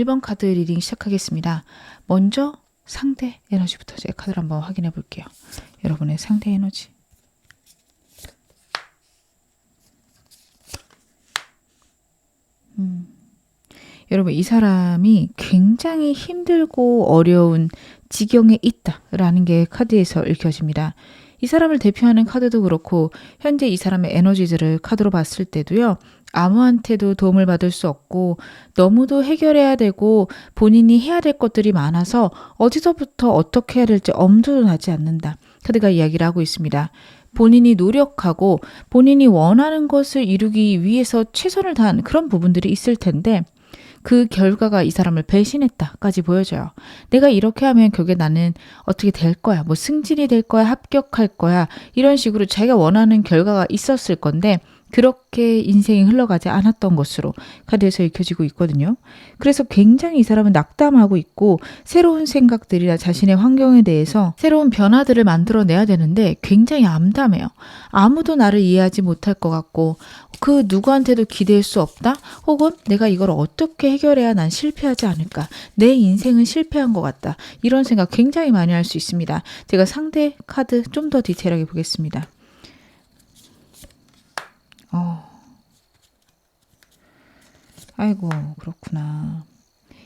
1번 카드 리딩 시작하겠습니다. 먼저 상대 에너지부터 제가 카드를 한번 확인해 볼게요. 여러분의 상대 에너지. 여러분, 이 사람이 굉장히 힘들고 어려운 지경에 있다라는 게 카드에서 읽혀집니다. 이 사람을 대표하는 카드도 그렇고 현재 이 사람의 에너지들을 카드로 봤을 때도요. 아무한테도 도움을 받을 수 없고 너무도 해결해야 되고 본인이 해야 될 것들이 많아서 어디서부터 어떻게 해야 될지 엄두도 나지 않는다. 카드가 이야기를 하고 있습니다. 본인이 노력하고 본인이 원하는 것을 이루기 위해서 최선을 다한 그런 부분들이 있을 텐데 그 결과가 이 사람을 배신했다까지 보여져요. 내가 이렇게 하면 결국에 나는 어떻게 될 거야. 뭐 승진이 될 거야. 합격할 거야. 이런 식으로 자기가 원하는 결과가 있었을 건데 그렇게 인생이 흘러가지 않았던 것으로 카드에서 읽혀지고 있거든요. 그래서 굉장히 이 사람은 낙담하고 있고 새로운 생각들이나 자신의 환경에 대해서 새로운 변화들을 만들어내야 되는데 굉장히 암담해요. 아무도 나를 이해하지 못할 것 같고 그 누구한테도 기댈 수 없다? 혹은 내가 이걸 어떻게 해결해야 난 실패하지 않을까? 내 인생은 실패한 것 같다. 이런 생각 굉장히 많이 할 수 있습니다. 제가 상대 카드 좀 더 디테일하게 보겠습니다. 아이고, 그렇구나.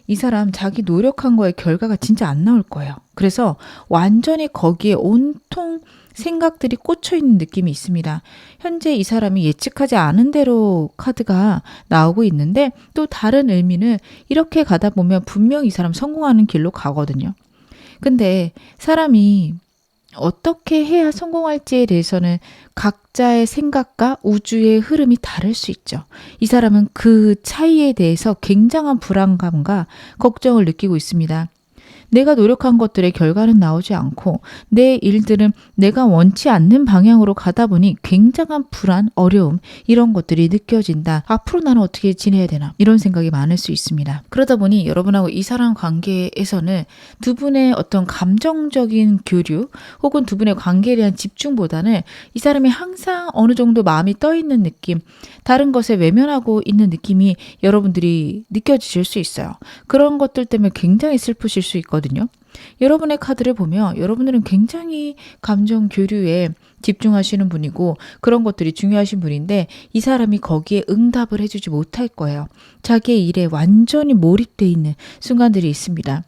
이 사람 자기 노력한 거에 결과가 진짜 안 나올 거예요. 그래서 완전히 거기에 온통 생각들이 꽂혀 있는 느낌이 있습니다. 현재 이 사람이 예측하지 않은 대로 카드가 나오고 있는데 또 다른 의미는 이렇게 가다 보면 분명히 이 사람 성공하는 길로 가거든요. 근데 사람이 어떻게 해야 성공할지에 대해서는 각자의 생각과 우주의 흐름이 다를 수 있죠. 이 사람은 그 차이에 대해서 굉장한 불안감과 걱정을 느끼고 있습니다. 내가 노력한 것들의 결과는 나오지 않고 내 일들은 내가 원치 않는 방향으로 가다 보니 굉장한 불안, 어려움 이런 것들이 느껴진다. 앞으로 나는 어떻게 지내야 되나 이런 생각이 많을 수 있습니다. 그러다 보니 여러분하고 이 사람 관계에서는 두 분의 어떤 감정적인 교류 혹은 두 분의 관계에 대한 집중보다는 이 사람이 항상 어느 정도 마음이 떠 있는 느낌, 다른 것에 외면하고 있는 느낌이 여러분들이 느껴지실 수 있어요. 그런 것들 때문에 굉장히 슬프실 수 있거든요. 여러분의 카드를 보면 여러분들은 굉장히 감정 교류에 집중하시는 분이고 그런 것들이 중요하신 분인데 이 사람이 거기에 응답을 해주지 못할 거예요. 자기의 일에 완전히 몰입되어 있는 순간들이 있습니다.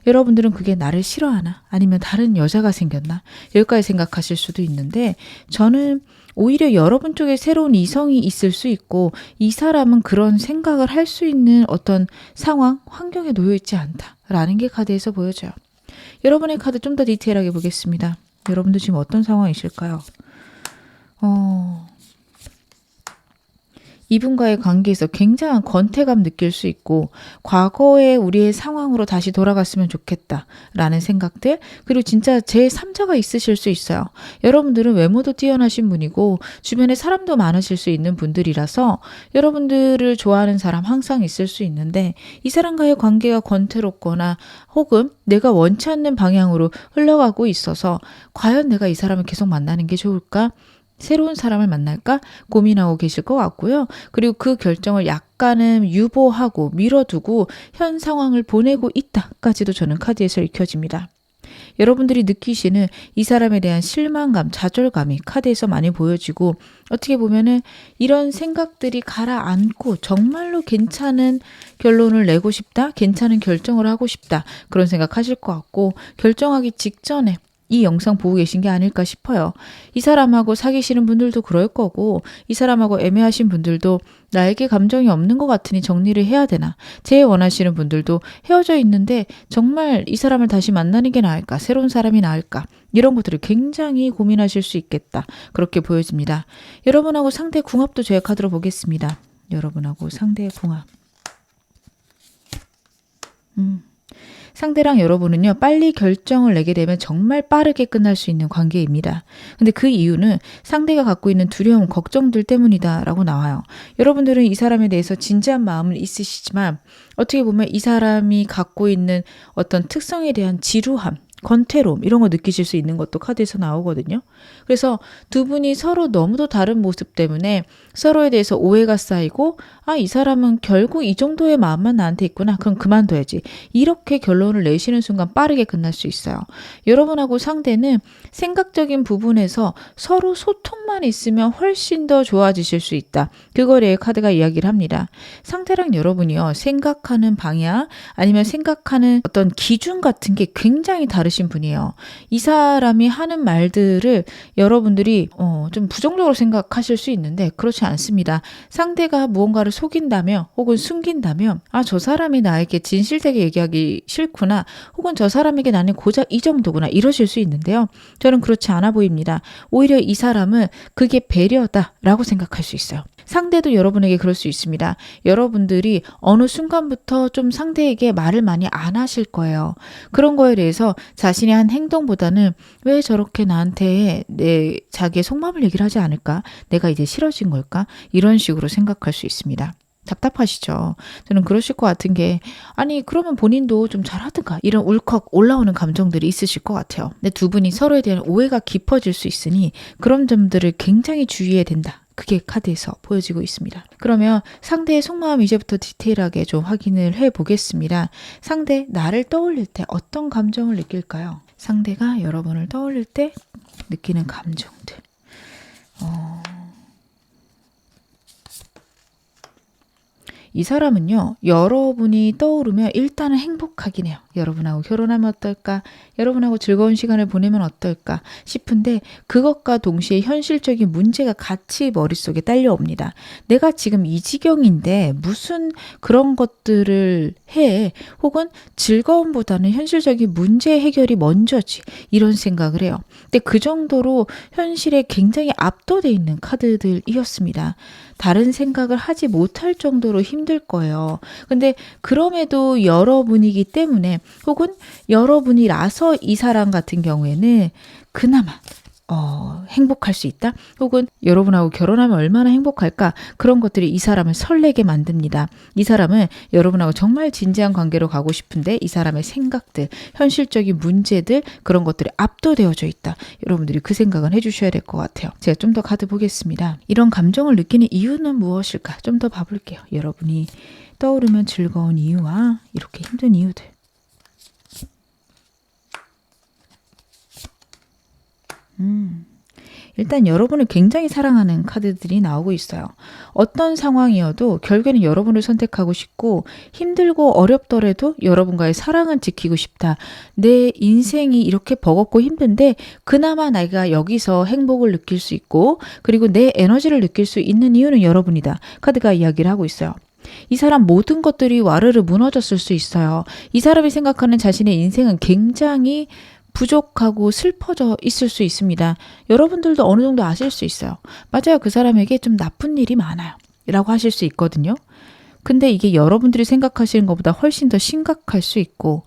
여러분들은 그게 나를 싫어하나? 아니면 다른 여자가 생겼나? 여기까지 생각하실 수도 있는데 저는 오히려 여러분 쪽에 새로운 이성이 있을 수 있고 이 사람은 그런 생각을 할 수 있는 어떤 상황, 환경에 놓여 있지 않다라는 게 카드에서 보여져요. 여러분의 카드 좀 더 디테일하게 보겠습니다. 여러분들 지금 어떤 상황이실까요? 이분과의 관계에서 굉장한 권태감 느낄 수 있고 과거의 우리의 상황으로 다시 돌아갔으면 좋겠다라는 생각들 그리고 진짜 제3자가 있으실 수 있어요. 여러분들은 외모도 뛰어나신 분이고 주변에 사람도 많으실 수 있는 분들이라서 여러분들을 좋아하는 사람 항상 있을 수 있는데 이 사람과의 관계가 권태롭거나 혹은 내가 원치 않는 방향으로 흘러가고 있어서 과연 내가 이 사람을 계속 만나는 게 좋을까? 새로운 사람을 만날까 고민하고 계실 것 같고요. 그리고 그 결정을 약간은 유보하고 미뤄두고 현 상황을 보내고 있다까지도 저는 카드에서 읽혀집니다. 여러분들이 느끼시는 이 사람에 대한 실망감, 좌절감이 카드에서 많이 보여지고 어떻게 보면은 이런 생각들이 가라앉고 정말로 괜찮은 결론을 내고 싶다, 괜찮은 결정을 하고 싶다 그런 생각하실 것 같고 결정하기 직전에 이 영상 보고 계신 게 아닐까 싶어요. 이 사람하고 사귀시는 분들도 그럴 거고 이 사람하고 애매하신 분들도 나에게 감정이 없는 것 같으니 정리를 해야 되나 제일 원하시는 분들도 헤어져 있는데 정말 이 사람을 다시 만나는 게 나을까 새로운 사람이 나을까 이런 것들을 굉장히 고민하실 수 있겠다 그렇게 보여집니다. 여러분하고 상대 궁합도 제가 카드로 보겠습니다. 여러분하고 상대의 궁합 상대랑 여러분은요, 빨리 결정을 내게 되면 정말 빠르게 끝날 수 있는 관계입니다. 근데 그 이유는 상대가 갖고 있는 두려움, 걱정들 때문이다라고 나와요. 여러분들은 이 사람에 대해서 진지한 마음은 있으시지만 어떻게 보면 이 사람이 갖고 있는 어떤 특성에 대한 지루함, 권태로움 이런 거 느끼실 수 있는 것도 카드에서 나오거든요. 그래서 두 분이 서로 너무도 다른 모습 때문에 서로에 대해서 오해가 쌓이고 이 사람은 결국 이 정도의 마음만 나한테 있구나. 그럼 그만둬야지. 이렇게 결론을 내시는 순간 빠르게 끝날 수 있어요. 여러분하고 상대는 생각적인 부분에서 서로 소통만 있으면 훨씬 더 좋아지실 수 있다. 그거에 카드가 이야기를 합니다. 상대랑 여러분이요. 생각하는 방향 아니면 생각하는 어떤 기준 같은 게 굉장히 다르신 분이에요. 이 사람이 하는 말들을 여러분들이 좀 부정적으로 생각하실 수 있는데 그렇지 않습니다. 상대가 무언가를 속인다면 혹은 숨긴다면 저 사람이 나에게 진실되게 얘기하기 싫구나 혹은 저 사람에게 나는 고작 이 정도구나 이러실 수 있는데요. 저는 그렇지 않아 보입니다. 오히려 이 사람은 그게 배려다라고 생각할 수 있어요. 상대도 여러분에게 그럴 수 있습니다. 여러분들이 어느 순간부터 좀 상대에게 말을 많이 안 하실 거예요. 그런 거에 대해서 자신이 한 행동보다는 왜 저렇게 나한테 자기의 속마음을 얘기를 하지 않을까? 내가 이제 싫어진 걸까? 이런 식으로 생각할 수 있습니다. 답답하시죠? 저는 그러실 것 같은 게 그러면 본인도 좀 잘하든가 이런 울컥 올라오는 감정들이 있으실 것 같아요. 근데 두 분이 서로에 대한 오해가 깊어질 수 있으니 그런 점들을 굉장히 주의해야 된다. 그게 카드에서 보여지고 있습니다. 그러면 상대의 속마음 이제부터 디테일하게 좀 확인을 해보겠습니다. 상대 나를 떠올릴 때 어떤 감정을 느낄까요? 상대가 여러분을 떠올릴 때 느끼는 감정들. 이 사람은요. 여러분이 떠오르면 일단은 행복하긴 해요. 여러분하고 결혼하면 어떨까? 여러분하고 즐거운 시간을 보내면 어떨까? 싶은데 그것과 동시에 현실적인 문제가 같이 머릿속에 딸려옵니다. 내가 지금 이 지경인데 무슨 그런 것들을 해? 혹은 즐거움보다는 현실적인 문제 해결이 먼저지. 이런 생각을 해요. 근데 그 정도로 현실에 굉장히 압도돼 있는 카드들이었습니다. 다른 생각을 하지 못할 정도로 힘들 거예요. 근데 그럼에도 여러분이기 때문에 혹은 여러분이라서 이 사람 같은 경우에는 그나마 행복할 수 있다. 혹은 여러분하고 결혼하면 얼마나 행복할까? 그런 것들이 이 사람을 설레게 만듭니다. 이 사람은 여러분하고 정말 진지한 관계로 가고 싶은데 이 사람의 생각들, 현실적인 문제들 그런 것들이 압도되어져 있다. 여러분들이 그 생각은 해주셔야 될 것 같아요. 제가 좀 더 카드 보겠습니다. 이런 감정을 느끼는 이유는 무엇일까? 좀 더 봐볼게요. 여러분이 떠오르면 즐거운 이유와 이렇게 힘든 이유들. 일단 여러분을 굉장히 사랑하는 카드들이 나오고 있어요. 어떤 상황이어도 결국에는 여러분을 선택하고 싶고 힘들고 어렵더라도 여러분과의 사랑은 지키고 싶다. 내 인생이 이렇게 버겁고 힘든데 그나마 내가 여기서 행복을 느낄 수 있고 그리고 내 에너지를 느낄 수 있는 이유는 여러분이다. 카드가 이야기를 하고 있어요. 이 사람 모든 것들이 와르르 무너졌을 수 있어요. 이 사람이 생각하는 자신의 인생은 굉장히 부족하고 슬퍼져 있을 수 있습니다. 여러분들도 어느 정도 아실 수 있어요. 맞아요. 그 사람에게 좀 나쁜 일이 많아요. 라고 하실 수 있거든요. 근데 이게 여러분들이 생각하시는 것보다 훨씬 더 심각할 수 있고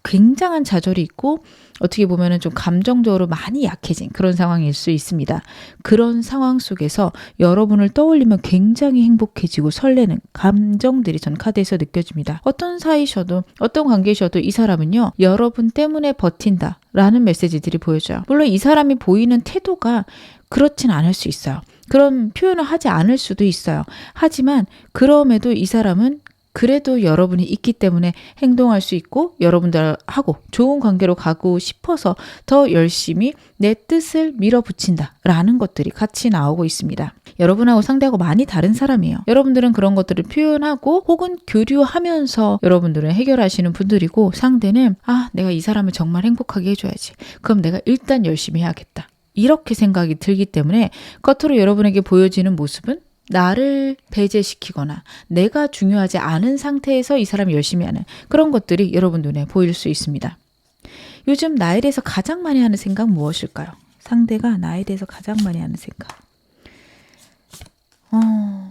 굉장한 좌절이 있고 어떻게 보면은 좀 감정적으로 많이 약해진 그런 상황일 수 있습니다. 그런 상황 속에서 여러분을 떠올리면 굉장히 행복해지고 설레는 감정들이 전 카드에서 느껴집니다. 어떤 사이셔도 어떤 관계셔도 이 사람은요. 여러분 때문에 버틴다 라는 메시지들이 보여져요. 물론 이 사람이 보이는 태도가 그렇진 않을 수 있어요. 그런 표현을 하지 않을 수도 있어요. 하지만 그럼에도 이 사람은 그래도 여러분이 있기 때문에 행동할 수 있고 여러분들하고 좋은 관계로 가고 싶어서 더 열심히 내 뜻을 밀어붙인다 라는 것들이 같이 나오고 있습니다. 여러분하고 상대하고 많이 다른 사람이에요. 여러분들은 그런 것들을 표현하고 혹은 교류하면서 여러분들은 해결하시는 분들이고 상대는 내가 이 사람을 정말 행복하게 해줘야지. 그럼 내가 일단 열심히 해야겠다. 이렇게 생각이 들기 때문에 겉으로 여러분에게 보여지는 모습은 나를 배제시키거나 내가 중요하지 않은 상태에서 이 사람이 열심히 하는 그런 것들이 여러분 눈에 보일 수 있습니다. 요즘 나에 대해서 가장 많이 하는 생각 무엇일까요? 상대가 나에 대해서 가장 많이 하는 생각.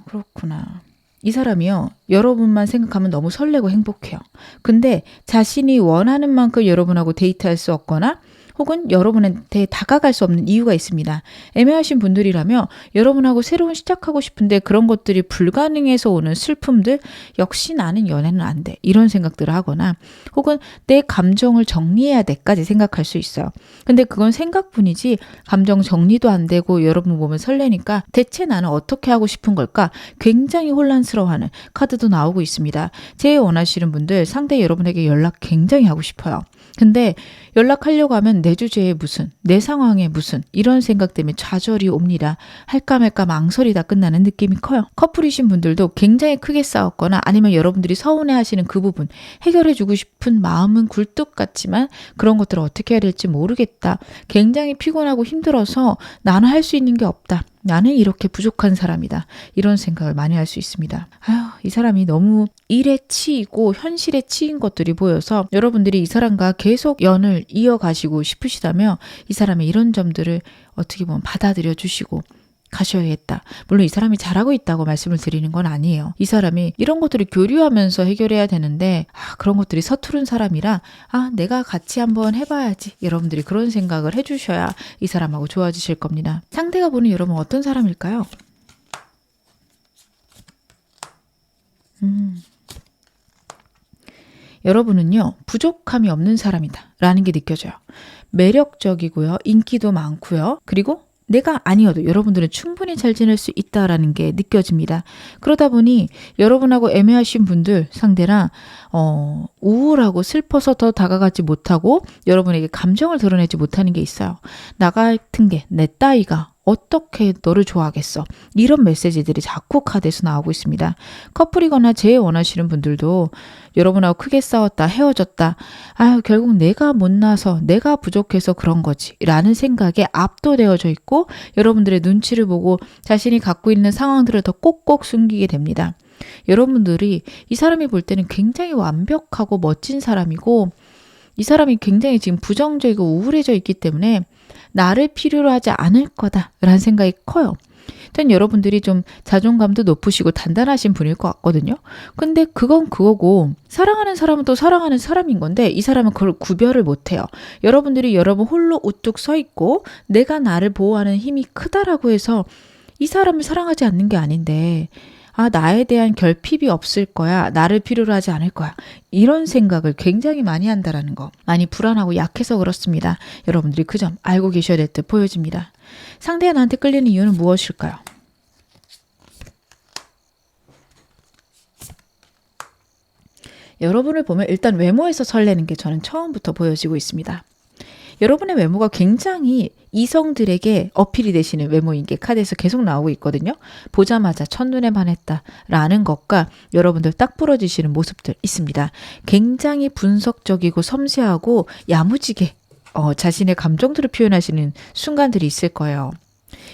그렇구나. 이 사람이요. 여러분만 생각하면 너무 설레고 행복해요. 근데 자신이 원하는 만큼 여러분하고 데이트할 수 없거나 혹은 여러분한테 다가갈 수 없는 이유가 있습니다. 애매하신 분들이라면 여러분하고 새로운 시작하고 싶은데 그런 것들이 불가능해서 오는 슬픔들, 역시 나는 연애는 안 돼, 이런 생각들을 하거나, 혹은 내 감정을 정리해야 돼까지 생각할 수 있어요. 근데 그건 생각뿐이지 감정 정리도 안 되고 여러분 보면 설레니까 대체 나는 어떻게 하고 싶은 걸까? 굉장히 혼란스러워하는 카드도 나오고 있습니다. 제일 원하시는 분들, 상대 여러분에게 연락 굉장히 하고 싶어요. 근데 연락하려고 하면 내 주제에 무슨, 내 상황에 무슨, 이런 생각 때문에 좌절이 옵니다. 할까 말까 망설이다 끝나는 느낌이 커요. 커플이신 분들도 굉장히 크게 싸웠거나 아니면 여러분들이 서운해하시는 그 부분 해결해주고 싶은 마음은 굴뚝 같지만 그런 것들을 어떻게 해야 될지 모르겠다. 굉장히 피곤하고 힘들어서 나는 할 수 있는 게 없다. 나는 이렇게 부족한 사람이다. 이런 생각을 많이 할 수 있습니다. 이 사람이 너무 일에 치이고 현실에 치인 것들이 보여서 여러분들이 이 사람과 계속 연을 이어가시고 싶으시다면 이 사람의 이런 점들을 어떻게 보면 받아들여 주시고 가셔야겠다. 물론 이 사람이 잘하고 있다고 말씀을 드리는 건 아니에요. 이 사람이 이런 것들을 교류하면서 해결해야 되는데 그런 것들이 서투른 사람이라 내가 같이 한번 해봐야지. 여러분들이 그런 생각을 해주셔야 이 사람하고 좋아지실 겁니다. 상대가 보는 여러분 어떤 사람일까요? 여러분은요, 부족함이 없는 사람이다 라는 게 느껴져요. 매력적이고요, 인기도 많고요, 그리고 내가 아니어도 여러분들은 충분히 잘 지낼 수 있다라는 게 느껴집니다. 그러다 보니 여러분하고 애매하신 분들 상대랑 우울하고 슬퍼서 더 다가가지 못하고 여러분에게 감정을 드러내지 못하는 게 있어요. 나 같은 게, 내 따위가 어떻게 너를 좋아하겠어? 이런 메시지들이 자꾸 카드에서 나오고 있습니다. 커플이거나 제일 원하시는 분들도 여러분하고 크게 싸웠다, 헤어졌다. 결국 내가 못나서, 내가 부족해서 그런 거지 라는 생각에 압도되어져 있고 여러분들의 눈치를 보고 자신이 갖고 있는 상황들을 더 꼭꼭 숨기게 됩니다. 여러분들이 이 사람이 볼 때는 굉장히 완벽하고 멋진 사람이고 이 사람이 굉장히 지금 부정적이고 우울해져 있기 때문에 나를 필요로 하지 않을 거다라는 생각이 커요. 일단 여러분들이 좀 자존감도 높으시고 단단하신 분일 것 같거든요. 근데 그건 그거고 사랑하는 사람은 또 사랑하는 사람인 건데 이 사람은 그걸 구별을 못해요. 여러분들이 여러분 홀로 우뚝 서 있고 내가 나를 보호하는 힘이 크다라고 해서 이 사람을 사랑하지 않는 게 아닌데 나에 대한 결핍이 없을 거야. 나를 필요로 하지 않을 거야. 이런 생각을 굉장히 많이 한다라는 거. 많이 불안하고 약해서 그렇습니다. 여러분들이 그 점 알고 계셔야 될 듯 보여집니다. 상대가 나한테 끌리는 이유는 무엇일까요? 여러분을 보면 일단 외모에서 설레는 게 저는 처음부터 보여지고 있습니다. 여러분의 외모가 굉장히 이성들에게 어필이 되시는 외모인 게 카드에서 계속 나오고 있거든요. 보자마자 첫눈에 반했다라는 것과 여러분들 딱 부러지시는 모습들 있습니다. 굉장히 분석적이고 섬세하고 야무지게 자신의 감정들을 표현하시는 순간들이 있을 거예요.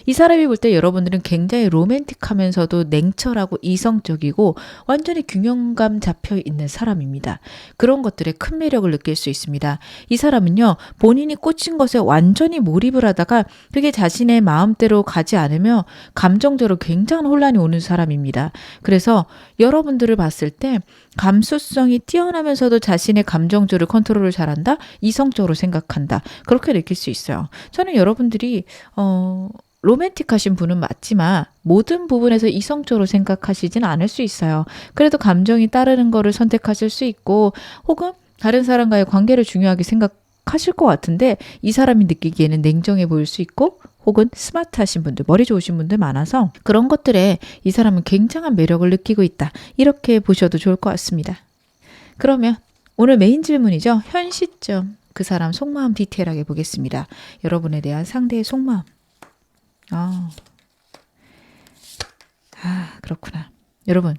이 사람이 볼 때 여러분들은 굉장히 로맨틱하면서도 냉철하고 이성적이고 완전히 균형감 잡혀 있는 사람입니다. 그런 것들에 큰 매력을 느낄 수 있습니다. 이 사람은요, 본인이 꽂힌 것에 완전히 몰입을 하다가 그게 자신의 마음대로 가지 않으며 감정적으로 굉장한 혼란이 오는 사람입니다. 그래서 여러분들을 봤을 때 감수성이 뛰어나면서도 자신의 감정조를 컨트롤을 잘한다? 이성적으로 생각한다. 그렇게 느낄 수 있어요. 저는 여러분들이 로맨틱하신 분은 맞지만 모든 부분에서 이성적으로 생각하시진 않을 수 있어요. 그래도 감정이 따르는 거를 선택하실 수 있고 혹은 다른 사람과의 관계를 중요하게 생각하실 것 같은데 이 사람이 느끼기에는 냉정해 보일 수 있고 혹은 스마트하신 분들, 머리 좋으신 분들 많아서 그런 것들에 이 사람은 굉장한 매력을 느끼고 있다. 이렇게 보셔도 좋을 것 같습니다. 그러면 오늘 메인 질문이죠. 현 시점 그 사람 속마음 디테일하게 보겠습니다. 여러분에 대한 상대의 속마음. 그렇구나. 여러분,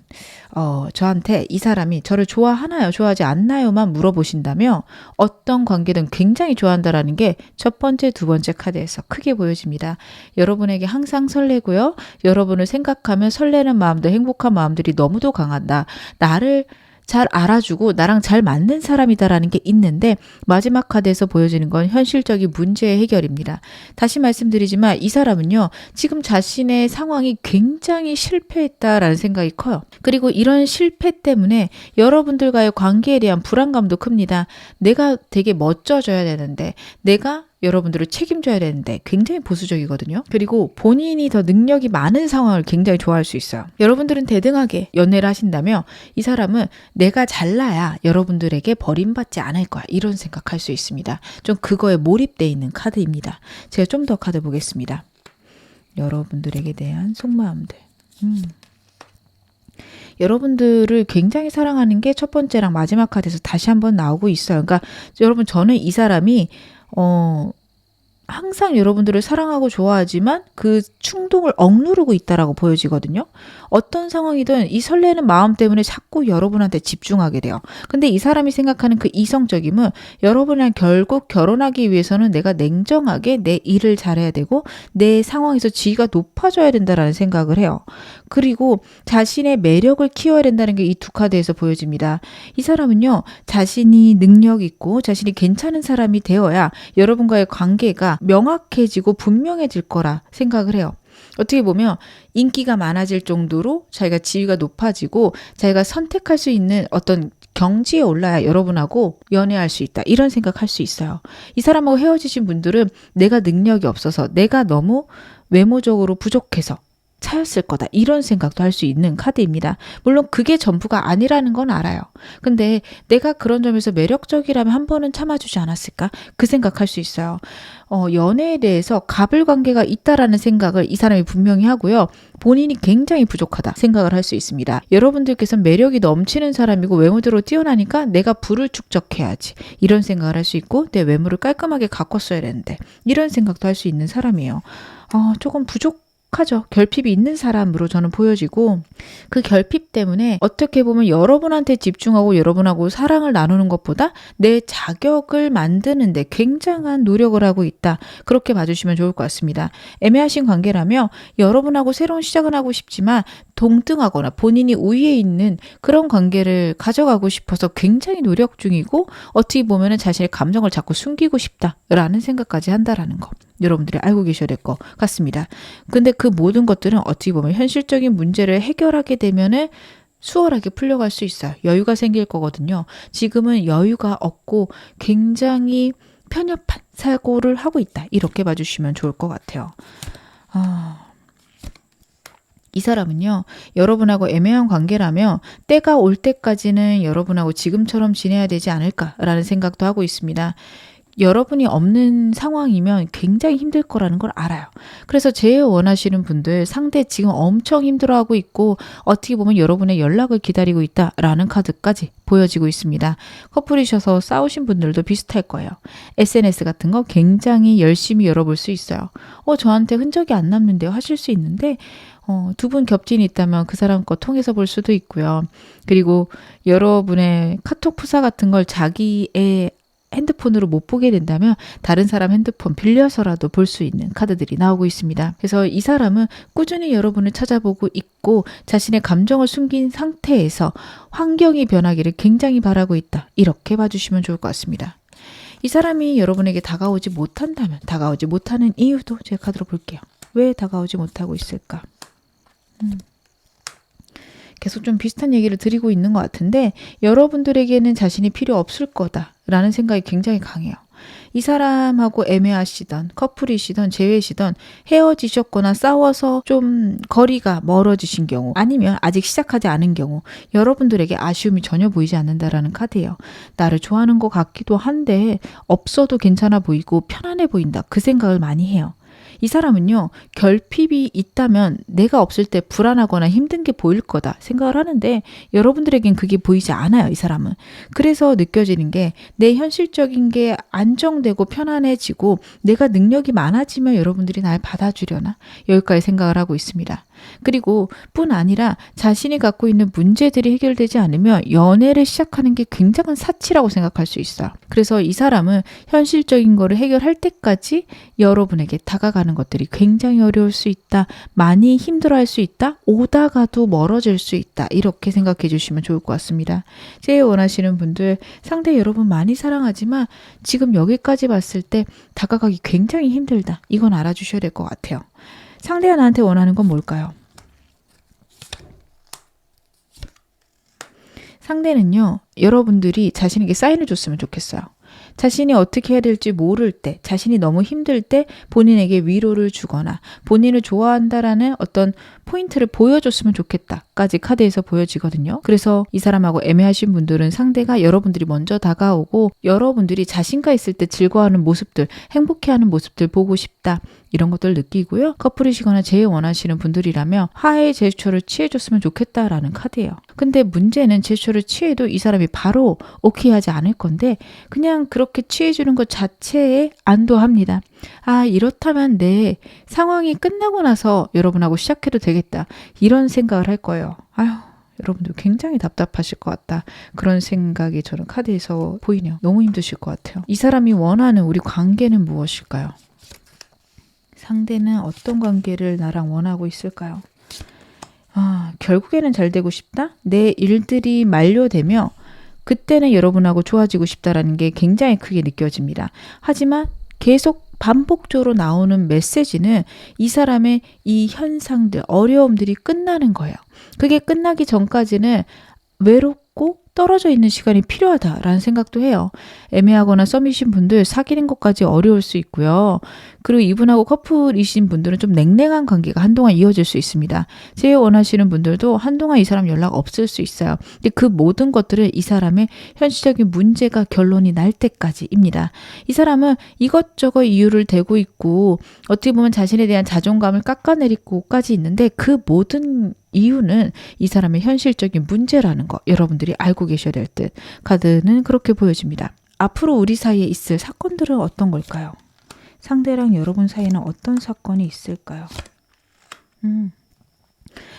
저한테 이 사람이 저를 좋아하나요, 좋아하지 않나요만 물어보신다면 어떤 관계든 굉장히 좋아한다라는 게 첫 번째, 두 번째 카드에서 크게 보여집니다. 여러분에게 항상 설레고요. 여러분을 생각하면 설레는 마음들, 행복한 마음들이 너무도 강하다. 나를 잘 알아주고 나랑 잘 맞는 사람이다라는 게 있는데 마지막 카드에서 보여지는 건 현실적인 문제의 해결입니다. 다시 말씀드리지만 이 사람은요, 지금 자신의 상황이 굉장히 실패했다라는 생각이 커요. 그리고 이런 실패 때문에 여러분들과의 관계에 대한 불안감도 큽니다. 내가 되게 멋져져야 되는데 내가 여러분들을 책임져야 되는데 굉장히 보수적이거든요. 그리고 본인이 더 능력이 많은 상황을 굉장히 좋아할 수 있어요. 여러분들은 대등하게 연애를 하신다면 이 사람은 내가 잘나야 여러분들에게 버림받지 않을 거야. 이런 생각할 수 있습니다. 좀 그거에 몰입되어 있는 카드입니다. 제가 좀 더 카드 보겠습니다. 여러분들에게 대한 속마음들. 여러분들을 굉장히 사랑하는 게 첫 번째랑 마지막 카드에서 다시 한번 나오고 있어요. 그러니까 여러분, 저는 이 사람이 항상 여러분들을 사랑하고 좋아하지만 그 충동을 억누르고 있다라고 보여지거든요. 어떤 상황이든 이 설레는 마음 때문에 자꾸 여러분한테 집중하게 돼요. 근데 이 사람이 생각하는 그 이성적임은 여러분이랑 결국 결혼하기 위해서는 내가 냉정하게 내 일을 잘해야 되고 내 상황에서 지위가 높아져야 된다라는 생각을 해요. 그리고 자신의 매력을 키워야 된다는 게 이 두 카드에서 보여집니다. 이 사람은요, 자신이 능력 있고 자신이 괜찮은 사람이 되어야 여러분과의 관계가 명확해지고 분명해질 거라 생각을 해요. 어떻게 보면 인기가 많아질 정도로 자기가 지위가 높아지고 자기가 선택할 수 있는 어떤 경지에 올라야 여러분하고 연애할 수 있다. 이런 생각할 수 있어요. 이 사람하고 헤어지신 분들은 내가 능력이 없어서, 내가 너무 외모적으로 부족해서 차였을 거다. 이런 생각도 할 수 있는 카드입니다. 물론 그게 전부가 아니라는 건 알아요. 근데 내가 그런 점에서 매력적이라면 한 번은 참아주지 않았을까? 그 생각할 수 있어요. 연애에 대해서 가불관계가 있다라는 생각을 이 사람이 분명히 하고요. 본인이 굉장히 부족하다 생각을 할 수 있습니다. 여러분들께서는 매력이 넘치는 사람이고 외모대로 뛰어나니까 내가 부를 축적해야지. 이런 생각을 할 수 있고 내 외모를 깔끔하게 가꿨어야 되는데 이런 생각도 할 수 있는 사람이에요. 조금 하죠. 결핍이 있는 사람으로 저는 보여지고 그 결핍 때문에 어떻게 보면 여러분한테 집중하고 여러분하고 사랑을 나누는 것보다 내 자격을 만드는데 굉장한 노력을 하고 있다. 그렇게 봐주시면 좋을 것 같습니다. 애매하신 관계라면 여러분하고 새로운 시작을 하고 싶지만 동등하거나 본인이 우위에 있는 그런 관계를 가져가고 싶어서 굉장히 노력 중이고 어떻게 보면 자신의 감정을 자꾸 숨기고 싶다라는 생각까지 한다라는 거. 여러분들이 알고 계셔야 될 것 같습니다. 근데 그 모든 것들은 어떻게 보면 현실적인 문제를 해결하게 되면은 수월하게 풀려갈 수 있어요. 여유가 생길 거거든요. 지금은 여유가 없고 굉장히 편협한 사고를 하고 있다. 이렇게 봐주시면 좋을 것 같아요. 이 사람은요, 여러분하고 애매한 관계라면 때가 올 때까지는 여러분하고 지금처럼 지내야 되지 않을까라는 생각도 하고 있습니다. 여러분이 없는 상황이면 굉장히 힘들 거라는 걸 알아요. 그래서 제일 원하시는 분들, 상대 지금 엄청 힘들어하고 있고 어떻게 보면 여러분의 연락을 기다리고 있다라는 카드까지 보여지고 있습니다. 커플이셔서 싸우신 분들도 비슷할 거예요. SNS 같은 거 굉장히 열심히 열어볼 수 있어요. 저한테 흔적이 안 남는데요 하실 수 있는데 두 분 겹친이 있다면 그 사람 거 통해서 볼 수도 있고요. 그리고 여러분의 카톡 프사 같은 걸 자기의 핸드폰으로 못 보게 된다면 다른 사람 핸드폰 빌려서라도 볼 수 있는 카드들이 나오고 있습니다. 그래서 이 사람은 꾸준히 여러분을 찾아보고 있고 자신의 감정을 숨긴 상태에서 환경이 변하기를 굉장히 바라고 있다. 이렇게 봐주시면 좋을 것 같습니다. 이 사람이 여러분에게 다가오지 못한다면 다가오지 못하는 이유도 제가 카드로 볼게요. 왜 다가오지 못하고 있을까? 계속 좀 비슷한 얘기를 드리고 있는 것 같은데 여러분들에게는 자신이 필요 없을 거다라는 생각이 굉장히 강해요. 이 사람하고 애매하시던 커플이시던 재회시던 헤어지셨거나 싸워서 좀 거리가 멀어지신 경우 아니면 아직 시작하지 않은 경우 여러분들에게 아쉬움이 전혀 보이지 않는다라는 카드예요. 나를 좋아하는 것 같기도 한데 없어도 괜찮아 보이고 편안해 보인다. 그 생각을 많이 해요. 이 사람은요, 결핍이 있다면 내가 없을 때 불안하거나 힘든 게 보일 거다 생각을 하는데 여러분들에겐 그게 보이지 않아요, 이 사람은. 그래서 느껴지는 게 내 현실적인 게 안정되고 편안해지고 내가 능력이 많아지면 여러분들이 날 받아주려나? 여기까지 생각을 하고 있습니다. 그리고 뿐 아니라 자신이 갖고 있는 문제들이 해결되지 않으면 연애를 시작하는 게 굉장한 사치라고 생각할 수 있어요. 그래서 이 사람은 현실적인 거를 해결할 때까지 여러분에게 다가가는 것들이 굉장히 어려울 수 있다. 많이 힘들어할 수 있다. 오다가도 멀어질 수 있다. 이렇게 생각해 주시면 좋을 것 같습니다. 제일 원하시는 분들 상대 여러분 많이 사랑하지만 지금 여기까지 봤을 때 다가가기 굉장히 힘들다. 이건 알아주셔야 될 것 같아요. 상대가 나한테 원하는 건 뭘까요? 상대는요, 여러분들이 자신에게 사인을 줬으면 좋겠어요. 자신이 어떻게 해야 될지 모를 때, 자신이 너무 힘들 때 본인에게 위로를 주거나 본인을 좋아한다라는 어떤 포인트를 보여줬으면 좋겠다까지 카드에서 보여지거든요. 그래서 이 사람하고 애매하신 분들은 상대가 여러분들이 먼저 다가오고 여러분들이 자신과 있을 때 즐거워하는 모습들, 행복해하는 모습들 보고 싶다. 이런 것들 느끼고요. 커플이시거나 제일 원하시는 분들이라면 화해의 제스처를 취해줬으면 좋겠다라는 카드예요. 근데 문제는 제스처를 취해도 이 사람이 바로 오케이 하지 않을 건데 그냥 그렇게 취해주는 것 자체에 안도합니다. 아, 이렇다면 내 상황이 끝나고 나서 여러분하고 시작해도 되겠다. 이런 생각을 할 거예요. 아휴, 여러분들 굉장히 답답하실 것 같다. 그런 생각이 저는 카드에서 보이네요. 너무 힘드실 것 같아요. 이 사람이 원하는 우리 관계는 무엇일까요? 상대는 어떤 관계를 나랑 원하고 있을까요? 아, 결국에는 잘 되고 싶다? 내 일들이 만료되며 그때는 여러분하고 좋아지고 싶다라는 게 굉장히 크게 느껴집니다. 하지만 계속 반복적으로 나오는 메시지는 이 사람의 이 현상들, 어려움들이 끝나는 거예요. 그게 끝나기 전까지는 외롭고 떨어져 있는 시간이 필요하다라는 생각도 해요. 애매하거나 썸이신 분들 사귀는 것까지 어려울 수 있고요. 그리고 이분하고 커플이신 분들은 좀 냉랭한 관계가 한동안 이어질 수 있습니다. 제일 원하시는 분들도 한동안 이 사람 연락 없을 수 있어요. 근데 그 모든 것들은 이 사람의 현실적인 문제가 결론이 날 때까지입니다. 이 사람은 이것저것 이유를 대고 있고 어떻게 보면 자신에 대한 자존감을 깎아내리고까지 있는데 그 모든 이유는 이 사람의 현실적인 문제라는 거 여러분들이 알고 계셔야 될 듯. 카드는 그렇게 보여집니다. 앞으로 우리 사이에 있을 사건들은 어떤 걸까요? 상대랑 여러분 사이에는 어떤 사건이 있을까요?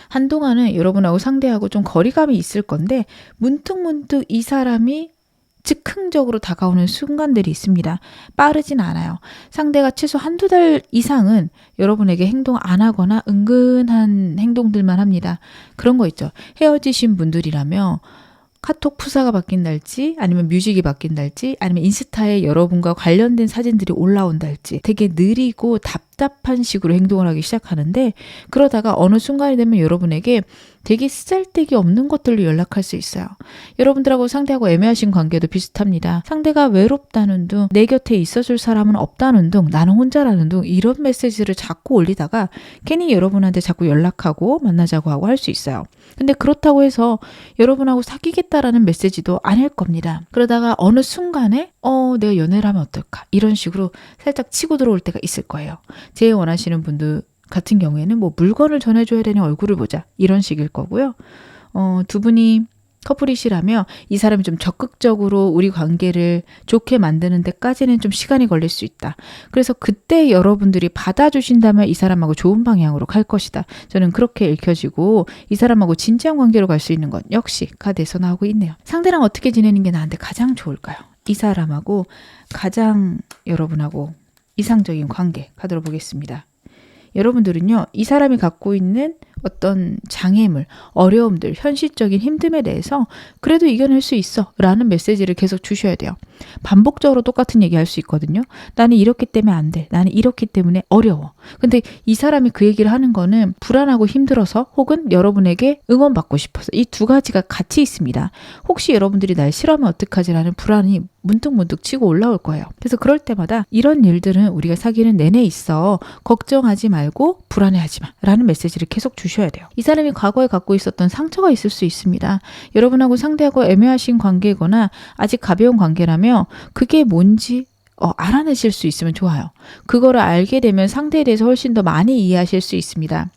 한동안은 여러분하고 상대하고 좀 거리감이 있을 건데 문득문득 이 사람이 즉흥적으로 다가오는 순간들이 있습니다. 빠르진 않아요. 상대가 최소 한두 달 이상은 여러분에게 행동 안 하거나 은근한 행동들만 합니다. 그런 거 있죠. 헤어지신 분들이라면 카톡 푸사가 바뀐달지 아니면 뮤직이 바뀐달지 아니면 인스타에 여러분과 관련된 사진들이 올라온달지 되게 느리고 답답한 식으로 행동을 하기 시작하는데 그러다가 어느 순간이 되면 여러분에게 되게 쓰잘데기 없는 것들로 연락할 수 있어요. 여러분들하고 상대하고 애매하신 관계도 비슷합니다. 상대가 외롭다는 둥, 내 곁에 있어줄 사람은 없다는 둥, 나는 혼자라는 둥 이런 메시지를 자꾸 올리다가 괜히 여러분한테 자꾸 연락하고 만나자고 하고 할 수 있어요. 근데 그렇다고 해서 여러분하고 사귀겠다라는 메시지도 아닐 겁니다. 그러다가 어느 순간에 내가 연애를 하면 어떨까? 이런 식으로 살짝 치고 들어올 때가 있을 거예요. 제일 원하시는 분들 같은 경우에는 뭐 물건을 전해줘야 되니 얼굴을 보자 이런 식일 거고요. 두 분이 커플이시라면 이 사람이 좀 적극적으로 우리 관계를 좋게 만드는 데까지는 좀 시간이 걸릴 수 있다. 그래서 그때 여러분들이 받아주신다면 이 사람하고 좋은 방향으로 갈 것이다. 저는 그렇게 읽혀지고 이 사람하고 진지한 관계로 갈 수 있는 건 역시 카드에서 나오고 있네요. 상대랑 어떻게 지내는 게 나한테 가장 좋을까요? 이 사람하고 가장 여러분하고 이상적인 관계 카드로 보겠습니다. 여러분들은요, 이 사람이 갖고 있는 어떤 장애물, 어려움들, 현실적인 힘듦에 대해서 그래도 이겨낼 수 있어 라는 메시지를 계속 주셔야 돼요. 반복적으로 똑같은 얘기 할 수 있거든요. 나는 이렇기 때문에 안 돼. 나는 이렇기 때문에 어려워. 근데 이 사람이 그 얘기를 하는 거는 불안하고 힘들어서 혹은 여러분에게 응원받고 싶어서 이 두 가지가 같이 있습니다. 혹시 여러분들이 날 싫어하면 어떡하지라는 불안이 문득문득 치고 올라올 거예요. 그래서 그럴 때마다 이런 일들은 우리가 사귀는 내내 있어. 걱정하지 말고 불안해하지 마 라는 메시지를 계속 주셔야 돼요. 이 사람이 과거에 갖고 있었던 상처가 있을 수 있습니다. 여러분하고 상대하고 애매하신 관계거나 아직 가벼운 관계라면 그게 뭔지 알아내실 수 있으면 좋아요. 그거를 알게 되면 상대에 대해서 훨씬 더 많이 이해하실 수 있습니다.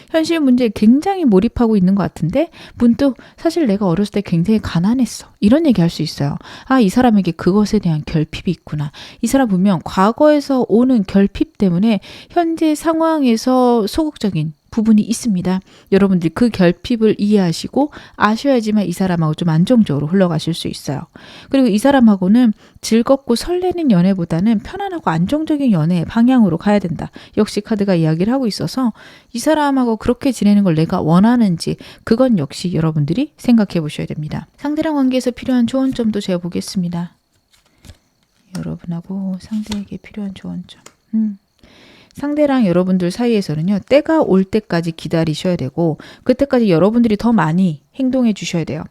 현실 문제에 굉장히 몰입하고 있는 것 같은데 문득 사실 내가 어렸을 때 굉장히 가난했어. 이런 얘기 할 수 있어요. 아, 이 사람에게 그것에 대한 결핍이 있구나. 이 사람 분명 과거에서 오는 결핍 때문에 현재 상황에서 소극적인 부분이 있습니다. 여러분들이 그 결핍을 이해하시고 아셔야지만 이 사람하고 좀 안정적으로 흘러가실 수 있어요. 그리고 이 사람하고는 즐겁고 설레는 연애보다는 편안하고 안정적인 연애의 방향으로 가야 된다. 역시 카드가 이야기를 하고 있어서 이 사람하고 그렇게 지내는 걸 내가 원하는지 그건 역시 여러분들이 생각해 보셔야 됩니다. 상대랑 관계에서 필요한 조언점도 제가 보겠습니다. 여러분하고 상대에게 필요한 조언점. 상대랑 여러분들 사이에서는요, 때가 올 때까지 기다리셔야 되고, 그때까지 여러분들이 더 많이 행동해 주셔야 돼요.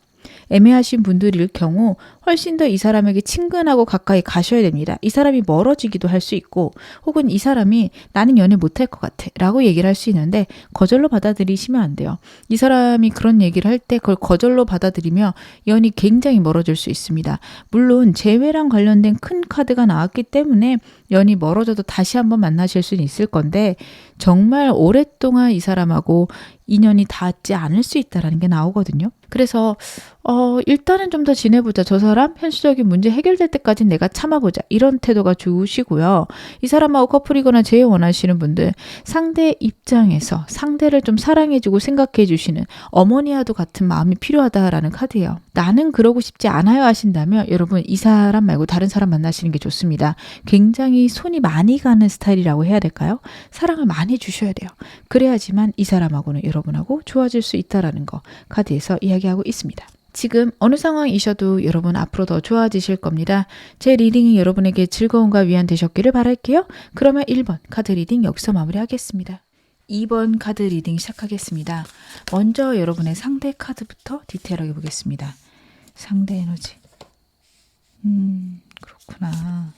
애매하신 분들일 경우 훨씬 더 이 사람에게 친근하고 가까이 가셔야 됩니다. 이 사람이 멀어지기도 할 수 있고 혹은 이 사람이 나는 연애 못할 것 같아 라고 얘기를 할 수 있는데 거절로 받아들이시면 안 돼요. 이 사람이 그런 얘기를 할 때 그걸 거절로 받아들이며 연이 굉장히 멀어질 수 있습니다. 물론 재회랑 관련된 큰 카드가 나왔기 때문에 연이 멀어져도 다시 한번 만나실 수는 있을 건데 정말 오랫동안 이 사람하고 인연이 닿지 않을 수 있다는 게 나오거든요. 그래서 일단은 좀 더 지내보자. 저 사람 현실적인 문제 해결될 때까지 내가 참아보자. 이런 태도가 좋으시고요. 이 사람하고 커플이거나 재회 원하시는 분들 상대 입장에서 상대를 좀 사랑해주고 생각해주시는 어머니와도 같은 마음이 필요하다라는 카드예요. 나는 그러고 싶지 않아요 하신다면 여러분 이 사람 말고 다른 사람 만나시는 게 좋습니다. 굉장히 손이 많이 가는 스타일이라고 해야 될까요? 사랑을 많이 주셔야 돼요. 그래야지만 이 사람하고는 여러분하고 좋아질 수 있다라는 거 카드에서 이야기하고 있습니다. 지금 어느 상황이셔도 여러분 앞으로 더 좋아지실 겁니다. 제 리딩이 여러분에게 즐거움과 위안 되셨기를 바랄게요. 그러면 1번 카드 리딩 여기서 마무리하겠습니다. 2번 카드 리딩 시작하겠습니다. 먼저 여러분의 상대 카드부터 디테일하게 보겠습니다. 상대 에너지. 그렇구나.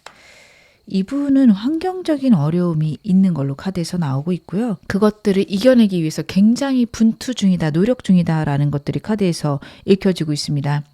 이분은 환경적인 어려움이 있는 걸로 카드에서 나오고 있고요. 그것들을 이겨내기 위해서 굉장히 분투 중이다, 노력 중이다라는 것들이 카드에서 읽혀지고 있습니다.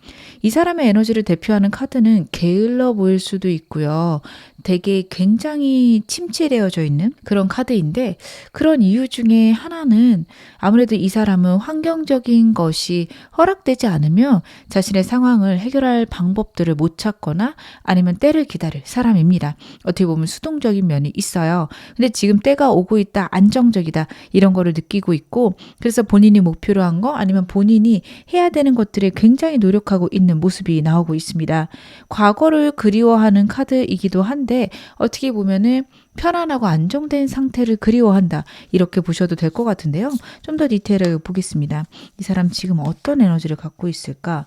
이 사람의 에너지를 대표하는 카드는 게을러 보일 수도 있고요. 되게 굉장히 침체되어져 있는 그런 카드인데 그런 이유 중에 하나는 아무래도 이 사람은 환경적인 것이 허락되지 않으면 자신의 상황을 해결할 방법들을 못 찾거나 아니면 때를 기다릴 사람입니다. 어떻게 보면 수동적인 면이 있어요. 근데 지금 때가 오고 있다, 안정적이다 이런 거를 느끼고 있고 그래서 본인이 목표로 한 거 아니면 본인이 해야 되는 것들에 굉장히 노력하고 있는 모습이 나오고 있습니다. 과거를 그리워하는 카드이기도 한데 어떻게 보면은 편안하고 안정된 상태를 그리워한다 이렇게 보셔도 될 것 같은데요. 좀 더 디테일하게 보겠습니다. 이 사람 지금 어떤 에너지를 갖고 있을까?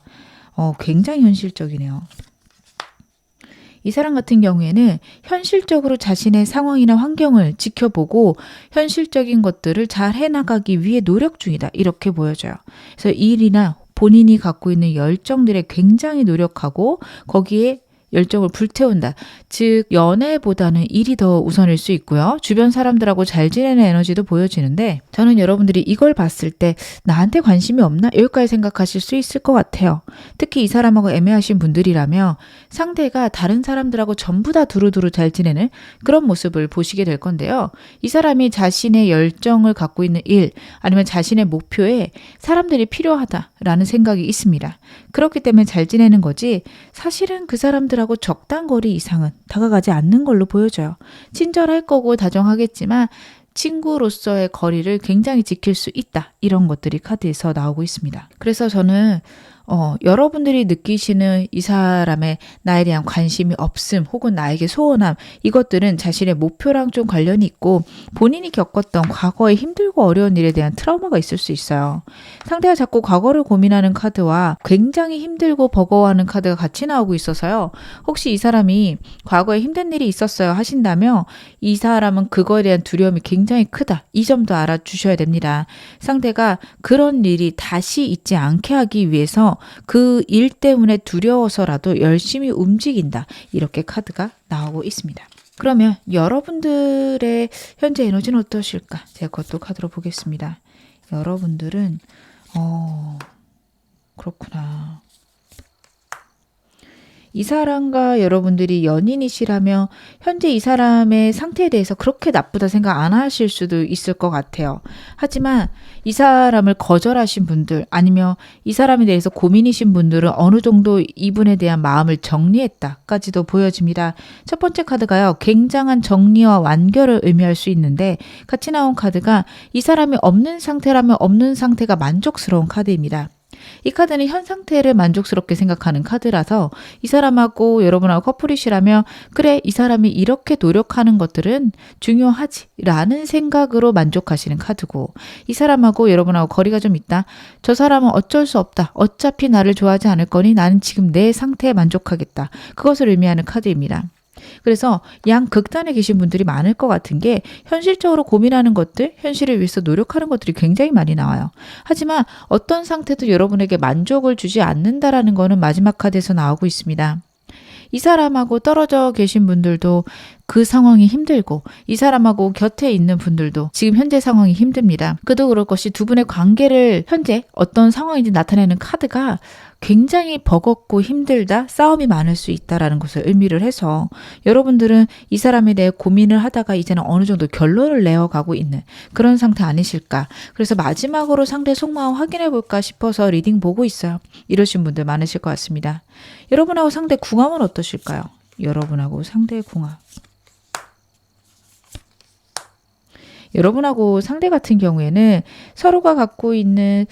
굉장히 현실적이네요. 이 사람 같은 경우에는 현실적으로 자신의 상황이나 환경을 지켜보고 현실적인 것들을 잘 해나가기 위해 노력 중이다 이렇게 보여져요. 그래서 일이나 본인이 갖고 있는 열정들에 굉장히 노력하고 거기에 열정을 불태운다. 즉 연애보다는 일이 더 우선일 수 있고요. 주변 사람들하고 잘 지내는 에너지도 보여지는데 저는 여러분들이 이걸 봤을 때 나한테 관심이 없나? 여기까지 생각하실 수 있을 것 같아요. 특히 이 사람하고 애매하신 분들이라면 상대가 다른 사람들하고 전부 다 두루두루 잘 지내는 그런 모습을 보시게 될 건데요. 이 사람이 자신의 열정을 갖고 있는 일 아니면 자신의 목표에 사람들이 필요하다라는 생각이 있습니다. 그렇기 때문에 잘 지내는 거지 사실은 그 사람들하고 적당 거리 이상은 다가가지 않는 걸로 보여져요. 친절할 거고 다정하겠지만 친구로서의 거리를 굉장히 지킬 수 있다. 이런 것들이 카드에서 나오고 있습니다. 그래서 저는 여러분들이 느끼시는 이 사람의 나에 대한 관심이 없음 혹은 나에게 소원함 이것들은 자신의 목표랑 좀 관련이 있고 본인이 겪었던 과거의 힘들고 어려운 일에 대한 트라우마가 있을 수 있어요. 상대가 자꾸 과거를 고민하는 카드와 굉장히 힘들고 버거워하는 카드가 같이 나오고 있어서요. 혹시 이 사람이 과거에 힘든 일이 있었어요 하신다면 이 사람은 그거에 대한 두려움이 굉장히 크다. 이 점도 알아주셔야 됩니다. 상대가 그런 일이 다시 있지 않게 하기 위해서 그 일 때문에 두려워서라도 열심히 움직인다. 이렇게 카드가 나오고 있습니다. 그러면 여러분들의 현재 에너지는 어떠실까? 제가 그것도 카드로 보겠습니다. 여러분들은 그렇구나. 이 사람과 여러분들이 연인이시라면 현재 이 사람의 상태에 대해서 그렇게 나쁘다 생각 안 하실 수도 있을 것 같아요. 하지만 이 사람을 거절하신 분들 아니면 이 사람에 대해서 고민이신 분들은 어느 정도 이분에 대한 마음을 정리했다까지도 보여집니다. 첫 번째 카드가요. 굉장한 정리와 완결을 의미할 수 있는데 같이 나온 카드가 이 사람이 없는 상태라면 없는 상태가 만족스러운 카드입니다. 이 카드는 현 상태를 만족스럽게 생각하는 카드라서 이 사람하고 여러분하고 커플이시라면 그래 이 사람이 이렇게 노력하는 것들은 중요하지 라는 생각으로 만족하시는 카드고 이 사람하고 여러분하고 거리가 좀 있다. 저 사람은 어쩔 수 없다. 어차피 나를 좋아하지 않을 거니 나는 지금 내 상태에 만족하겠다. 그것을 의미하는 카드입니다. 그래서 양극단에 계신 분들이 많을 것 같은 게 현실적으로 고민하는 것들, 현실을 위해서 노력하는 것들이 굉장히 많이 나와요. 하지만 어떤 상태도 여러분에게 만족을 주지 않는다라는 거는 마지막 카드에서 나오고 있습니다. 이 사람하고 떨어져 계신 분들도 그 상황이 힘들고 이 사람하고 곁에 있는 분들도 지금 현재 상황이 힘듭니다. 그도 그럴 것이 두 분의 관계를 현재 어떤 상황인지 나타내는 카드가 굉장히 버겁고 힘들다, 싸움이 많을 수 있다라는 것을 의미를 해서 여러분들은 이 사람에 대해 고민을 하다가 이제는 어느 정도 결론을 내어가고 있는 그런 상태 아니실까. 그래서 마지막으로 상대 속마음 확인해 볼까 싶어서 리딩 보고 있어요. 이러신 분들 많으실 것 같습니다. 여러분하고 상대 궁합은 어떠실까요? 여러분하고 상대의 궁합. 여러분하고 상대 같은 경우에는 서로가 갖고 있는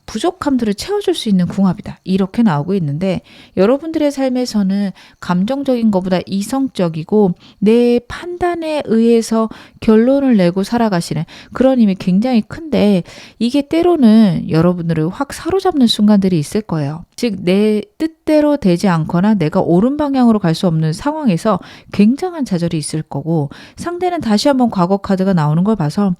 부족함들을 채워줄 수 있는 궁합이다. 이렇게 나오고 있는데 여러분들의 삶에서는 감정적인 것보다 이성적이고 내 판단에 의해서 결론을 내고 살아가시는 그런 힘이 굉장히 큰데 이게 때로는 여러분들을 확 사로잡는 순간들이 있을 거예요. 즉 내 뜻대로 되지 않거나 내가 옳은 방향으로 갈 수 없는 상황에서 굉장한 좌절이 있을 거고 상대는 다시 한번 과거 카드가 나오는 걸 봐서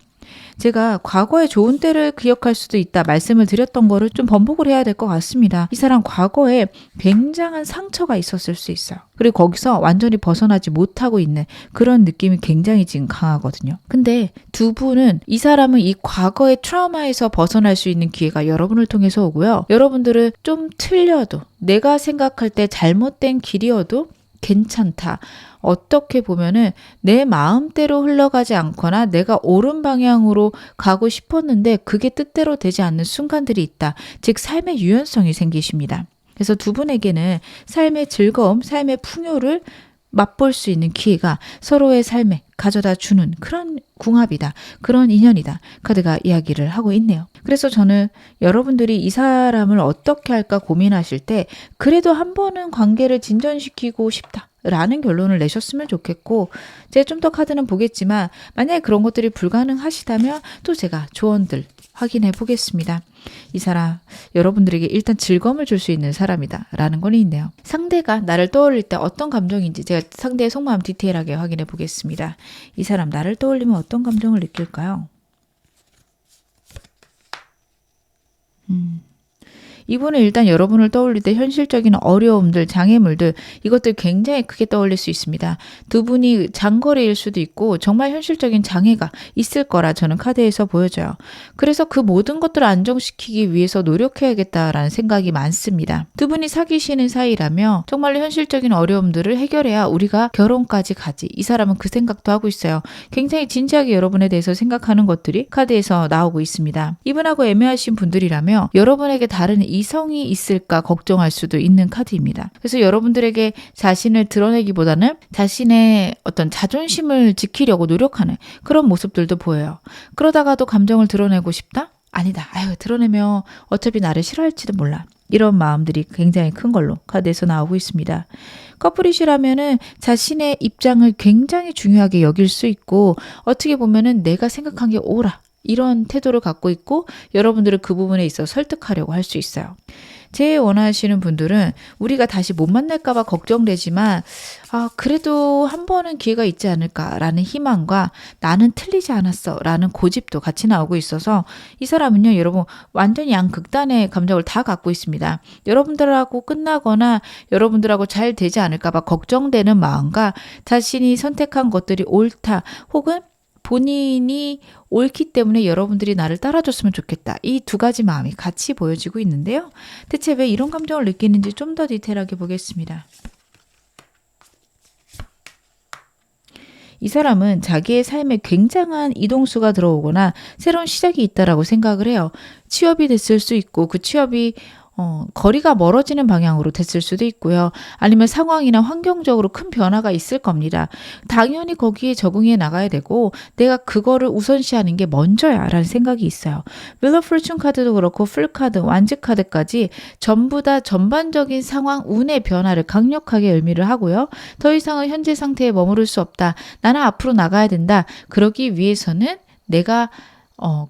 제가 과거의 좋은 때를 기억할 수도 있다 말씀을 드렸던 거를 좀 번복을 해야 될 것 같습니다. 이 사람 과거에 굉장한 상처가 있었을 수 있어요. 그리고 거기서 완전히 벗어나지 못하고 있는 그런 느낌이 굉장히 지금 강하거든요. 근데 두 분은 이 사람은 이 과거의 트라우마에서 벗어날 수 있는 기회가 여러분을 통해서 오고요. 여러분들은 좀 틀려도 내가 생각할 때 잘못된 길이어도 괜찮다. 어떻게 보면은 내 마음대로 흘러가지 않거나 내가 옳은 방향으로 가고 싶었는데 그게 뜻대로 되지 않는 순간들이 있다. 즉 삶의 유연성이 생기십니다. 그래서 두 분에게는 삶의 즐거움, 삶의 풍요를 맛볼 수 있는 기회가 서로의 삶에 가져다 주는 그런 궁합이다. 그런 인연이다. 카드가 이야기를 하고 있네요. 그래서 저는 여러분들이 이 사람을 어떻게 할까 고민하실 때 그래도 한 번은 관계를 진전시키고 싶다. 라는 결론을 내셨으면 좋겠고 제가 좀 더 카드는 보겠지만 만약에 그런 것들이 불가능하시다면 또 제가 조언들 확인해 보겠습니다. 이 사람 여러분들에게 일단 즐거움을 줄 수 있는 사람이다 라는 건 있네요. 상대가 나를 떠올릴 때 어떤 감정인지 제가 상대의 속마음 디테일하게 확인해 보겠습니다. 이 사람 나를 떠올리면 어떤 감정을 느낄까요? 이분은 일단 여러분을 떠올릴 때 현실적인 어려움들, 장애물들 이것들 굉장히 크게 떠올릴 수 있습니다. 두 분이 장거리일 수도 있고 정말 현실적인 장애가 있을 거라 저는 카드에서 보여져요. 그래서 그 모든 것들을 안정시키기 위해서 노력해야겠다라는 생각이 많습니다. 두 분이 사귀시는 사이라며 정말로 현실적인 어려움들을 해결해야 우리가 결혼까지 가지. 이 사람은 그 생각도 하고 있어요. 굉장히 진지하게 여러분에 대해서 생각하는 것들이 카드에서 나오고 있습니다. 이분하고 애매하신 분들이라며 여러분에게 다른 이성이 있을까 걱정할 수도 있는 카드입니다. 그래서 여러분들에게 자신을 드러내기보다는 자신의 어떤 자존심을 지키려고 노력하는 그런 모습들도 보여요. 그러다가도 감정을 드러내고 싶다? 아니다. 아유, 드러내면 어차피 나를 싫어할지도 몰라. 이런 마음들이 굉장히 큰 걸로 카드에서 나오고 있습니다. 커플이시라면은 자신의 입장을 굉장히 중요하게 여길 수 있고 어떻게 보면은 내가 생각한 게 옳아. 이런 태도를 갖고 있고 여러분들은 그 부분에 있어 설득하려고 할 수 있어요. 제일 원하시는 분들은 우리가 다시 못 만날까 봐 걱정되지만 그래도 한 번은 기회가 있지 않을까라는 희망과 나는 틀리지 않았어 라는 고집도 같이 나오고 있어서 이 사람은요 여러분 완전히 양극단의 감정을 다 갖고 있습니다. 여러분들하고 끝나거나 여러분들하고 잘 되지 않을까 봐 걱정되는 마음과 자신이 선택한 것들이 옳다 혹은 본인이 옳기 때문에 여러분들이 나를 따라줬으면 좋겠다. 이 두 가지 마음이 같이 보여지고 있는데요. 대체 왜 이런 감정을 느끼는지 좀 더 디테일하게 보겠습니다. 이 사람은 자기의 삶에 굉장한 이동수가 들어오거나 새로운 시작이 있다라고 생각을 해요. 취업이 됐을 수 있고 그 취업이 거리가 멀어지는 방향으로 됐을 수도 있고요. 아니면 상황이나 환경적으로 큰 변화가 있을 겁니다. 당연히 거기에 적응해 나가야 되고 내가 그거를 우선시하는 게 먼저야 라는 생각이 있어요. 윌 오브 포춘 카드도 그렇고 풀 카드, 완즈 카드까지 전부 다 전반적인 상황, 운의 변화를 강력하게 의미를 하고요. 더 이상은 현재 상태에 머무를 수 없다. 나는 앞으로 나가야 된다. 그러기 위해서는 내가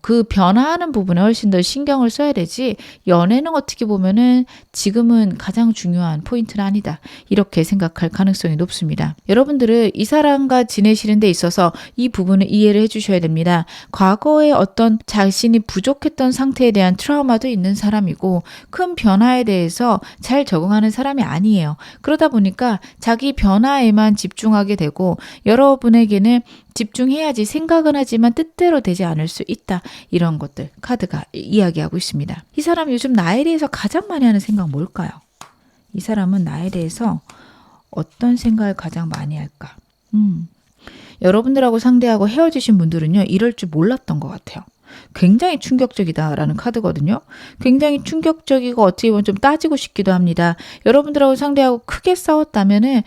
그 변화하는 부분에 훨씬 더 신경을 써야 되지, 연애는 어떻게 보면은 지금은 가장 중요한 포인트는 아니다, 이렇게 생각할 가능성이 높습니다. 여러분들은 이 사람과 지내시는 데 있어서 이 부분을 이해를 해주셔야 됩니다. 과거에 어떤 자신이 부족했던 상태에 대한 트라우마도 있는 사람이고 큰 변화에 대해서 잘 적응하는 사람이 아니에요. 그러다 보니까 자기 변화에만 집중하게 되고 여러분에게는 집중해야지 생각은 하지만 뜻대로 되지 않을 수 있다. 이런 것들 카드가 이야기하고 있습니다. 이 사람 요즘 나에 대해서 가장 많이 하는 생각 뭘까요? 이 사람은 나에 대해서 어떤 생각을 가장 많이 할까? 여러분들하고 상대하고 헤어지신 분들은요, 이럴 줄 몰랐던 것 같아요. 굉장히 충격적이다라는 카드거든요. 굉장히 충격적이고 어떻게 보면 좀 따지고 싶기도 합니다. 여러분들하고 상대하고 크게 싸웠다면은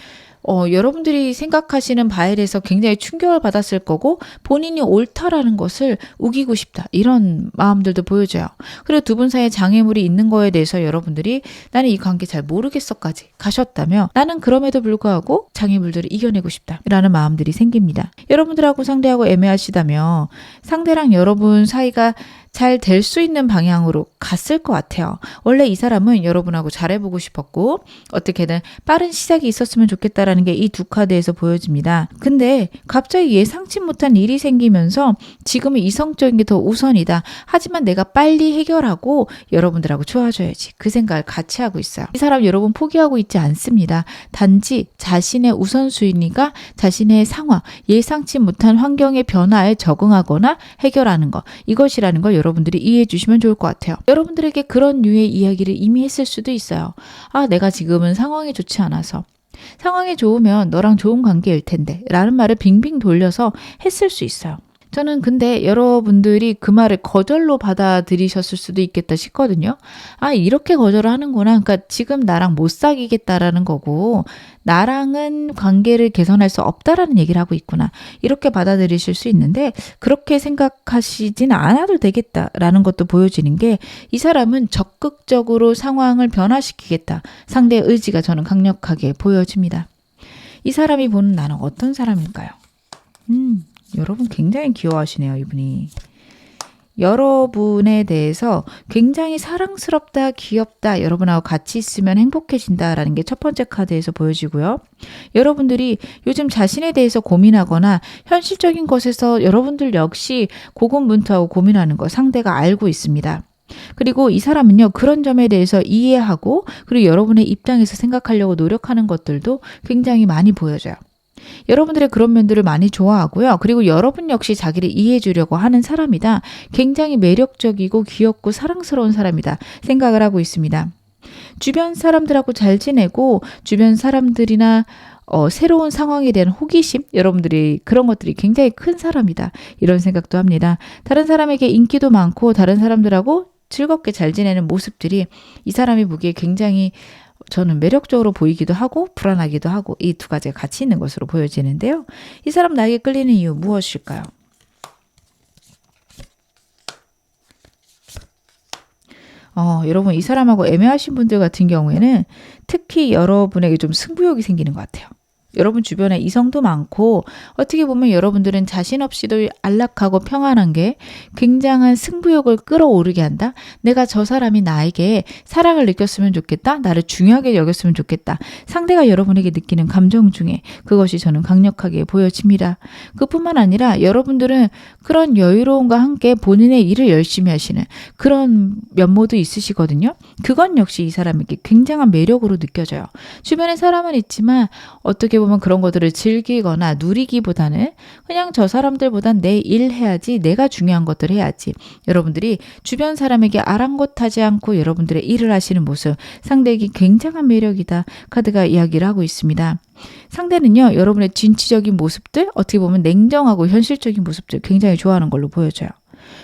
여러분들이 생각하시는 바에 대해서 굉장히 충격을 받았을 거고 본인이 옳다라는 것을 우기고 싶다, 이런 마음들도 보여져요. 그리고 두 분 사이에 장애물이 있는 거에 대해서 여러분들이 나는 이 관계 잘 모르겠어까지 가셨다면 나는 그럼에도 불구하고 장애물들을 이겨내고 싶다라는 마음들이 생깁니다. 여러분들하고 상대하고 애매하시다면 상대랑 여러분 사이가 잘 될 수 있는 방향으로 갔을 것 같아요. 원래 이 사람은 여러분하고 잘해보고 싶었고 어떻게든 빠른 시작이 있었으면 좋겠다라는 게 이 두 카드에서 보여집니다. 근데 갑자기 예상치 못한 일이 생기면서 지금은 이성적인 게 더 우선이다. 하지만 내가 빨리 해결하고 여러분들하고 좋아져야지, 그 생각을 같이 하고 있어요. 이 사람 여러분 포기하고 있지 않습니다. 단지 자신의 우선순위가 자신의 상황, 예상치 못한 환경의 변화에 적응하거나 해결하는 것, 이것이라는 걸 여러분들이 이해해 주시면 좋을 것 같아요. 여러분들에게 그런 류의 이야기를 이미 했을 수도 있어요. 내가 지금은 상황이 좋지 않아서, 상황이 좋으면 너랑 좋은 관계일 텐데 라는 말을 빙빙 돌려서 했을 수 있어요. 저는 근데 여러분들이 그 말을 거절로 받아들이셨을 수도 있겠다 싶거든요. 이렇게 거절을 하는구나. 그러니까 지금 나랑 못 사귀겠다라는 거고 나랑은 관계를 개선할 수 없다라는 얘기를 하고 있구나, 이렇게 받아들이실 수 있는데 그렇게 생각하시진 않아도 되겠다라는 것도 보여지는 게, 이 사람은 적극적으로 상황을 변화시키겠다, 상대의 의지가 저는 강력하게 보여집니다. 이 사람이 보는 나는 어떤 사람일까요? 여러분 굉장히 귀여워하시네요, 이분이. 여러분에 대해서 굉장히 사랑스럽다, 귀엽다, 여러분하고 같이 있으면 행복해진다라는 게 첫 번째 카드에서 보여지고요. 여러분들이 요즘 자신에 대해서 고민하거나 현실적인 것에서 여러분들 역시 고군분투하고 고민하는 거 상대가 알고 있습니다. 그리고 이 사람은요, 그런 점에 대해서 이해하고 그리고 여러분의 입장에서 생각하려고 노력하는 것들도 굉장히 많이 보여져요. 여러분들의 그런 면들을 많이 좋아하고요. 그리고 여러분 역시 자기를 이해해 주려고 하는 사람이다. 굉장히 매력적이고 귀엽고 사랑스러운 사람이다 생각을 하고 있습니다. 주변 사람들하고 잘 지내고 주변 사람들이나 새로운 상황에 대한 호기심, 여러분들이 그런 것들이 굉장히 큰 사람이다, 이런 생각도 합니다. 다른 사람에게 인기도 많고 다른 사람들하고 즐겁게 잘 지내는 모습들이 이 사람이 보기에 굉장히 저는 매력적으로 보이기도 하고 불안하기도 하고, 이 두 가지가 같이 있는 것으로 보여지는데요. 이 사람 나에게 끌리는 이유 무엇일까요? 여러분 이 사람하고 애매하신 분들 같은 경우에는 특히 여러분에게 좀 승부욕이 생기는 것 같아요. 여러분 주변에 이성도 많고 어떻게 보면 여러분들은 자신 없이도 안락하고 평안한 게 굉장한 승부욕을 끌어오르게 한다. 내가 저 사람이 나에게 사랑을 느꼈으면 좋겠다. 나를 중요하게 여겼으면 좋겠다. 상대가 여러분에게 느끼는 감정 중에 그것이 저는 강력하게 보여집니다. 그뿐만 아니라 여러분들은 그런 여유로움과 함께 본인의 일을 열심히 하시는 그런 면모도 있으시거든요. 그건 역시 이 사람에게 굉장한 매력으로 느껴져요. 주변에 사람은 있지만 어떻게 보면 그런 것들을 즐기거나 누리기보다는 그냥 저 사람들보단 내 일 해야지, 내가 중요한 것들 해야지. 여러분들이 주변 사람에게 아랑곳하지 않고 여러분들의 일을 하시는 모습, 상대에게 굉장한 매력이다 카드가 이야기를 하고 있습니다. 상대는요, 여러분의 진취적인 모습들, 어떻게 보면 냉정하고 현실적인 모습들 굉장히 좋아하는 걸로 보여져요.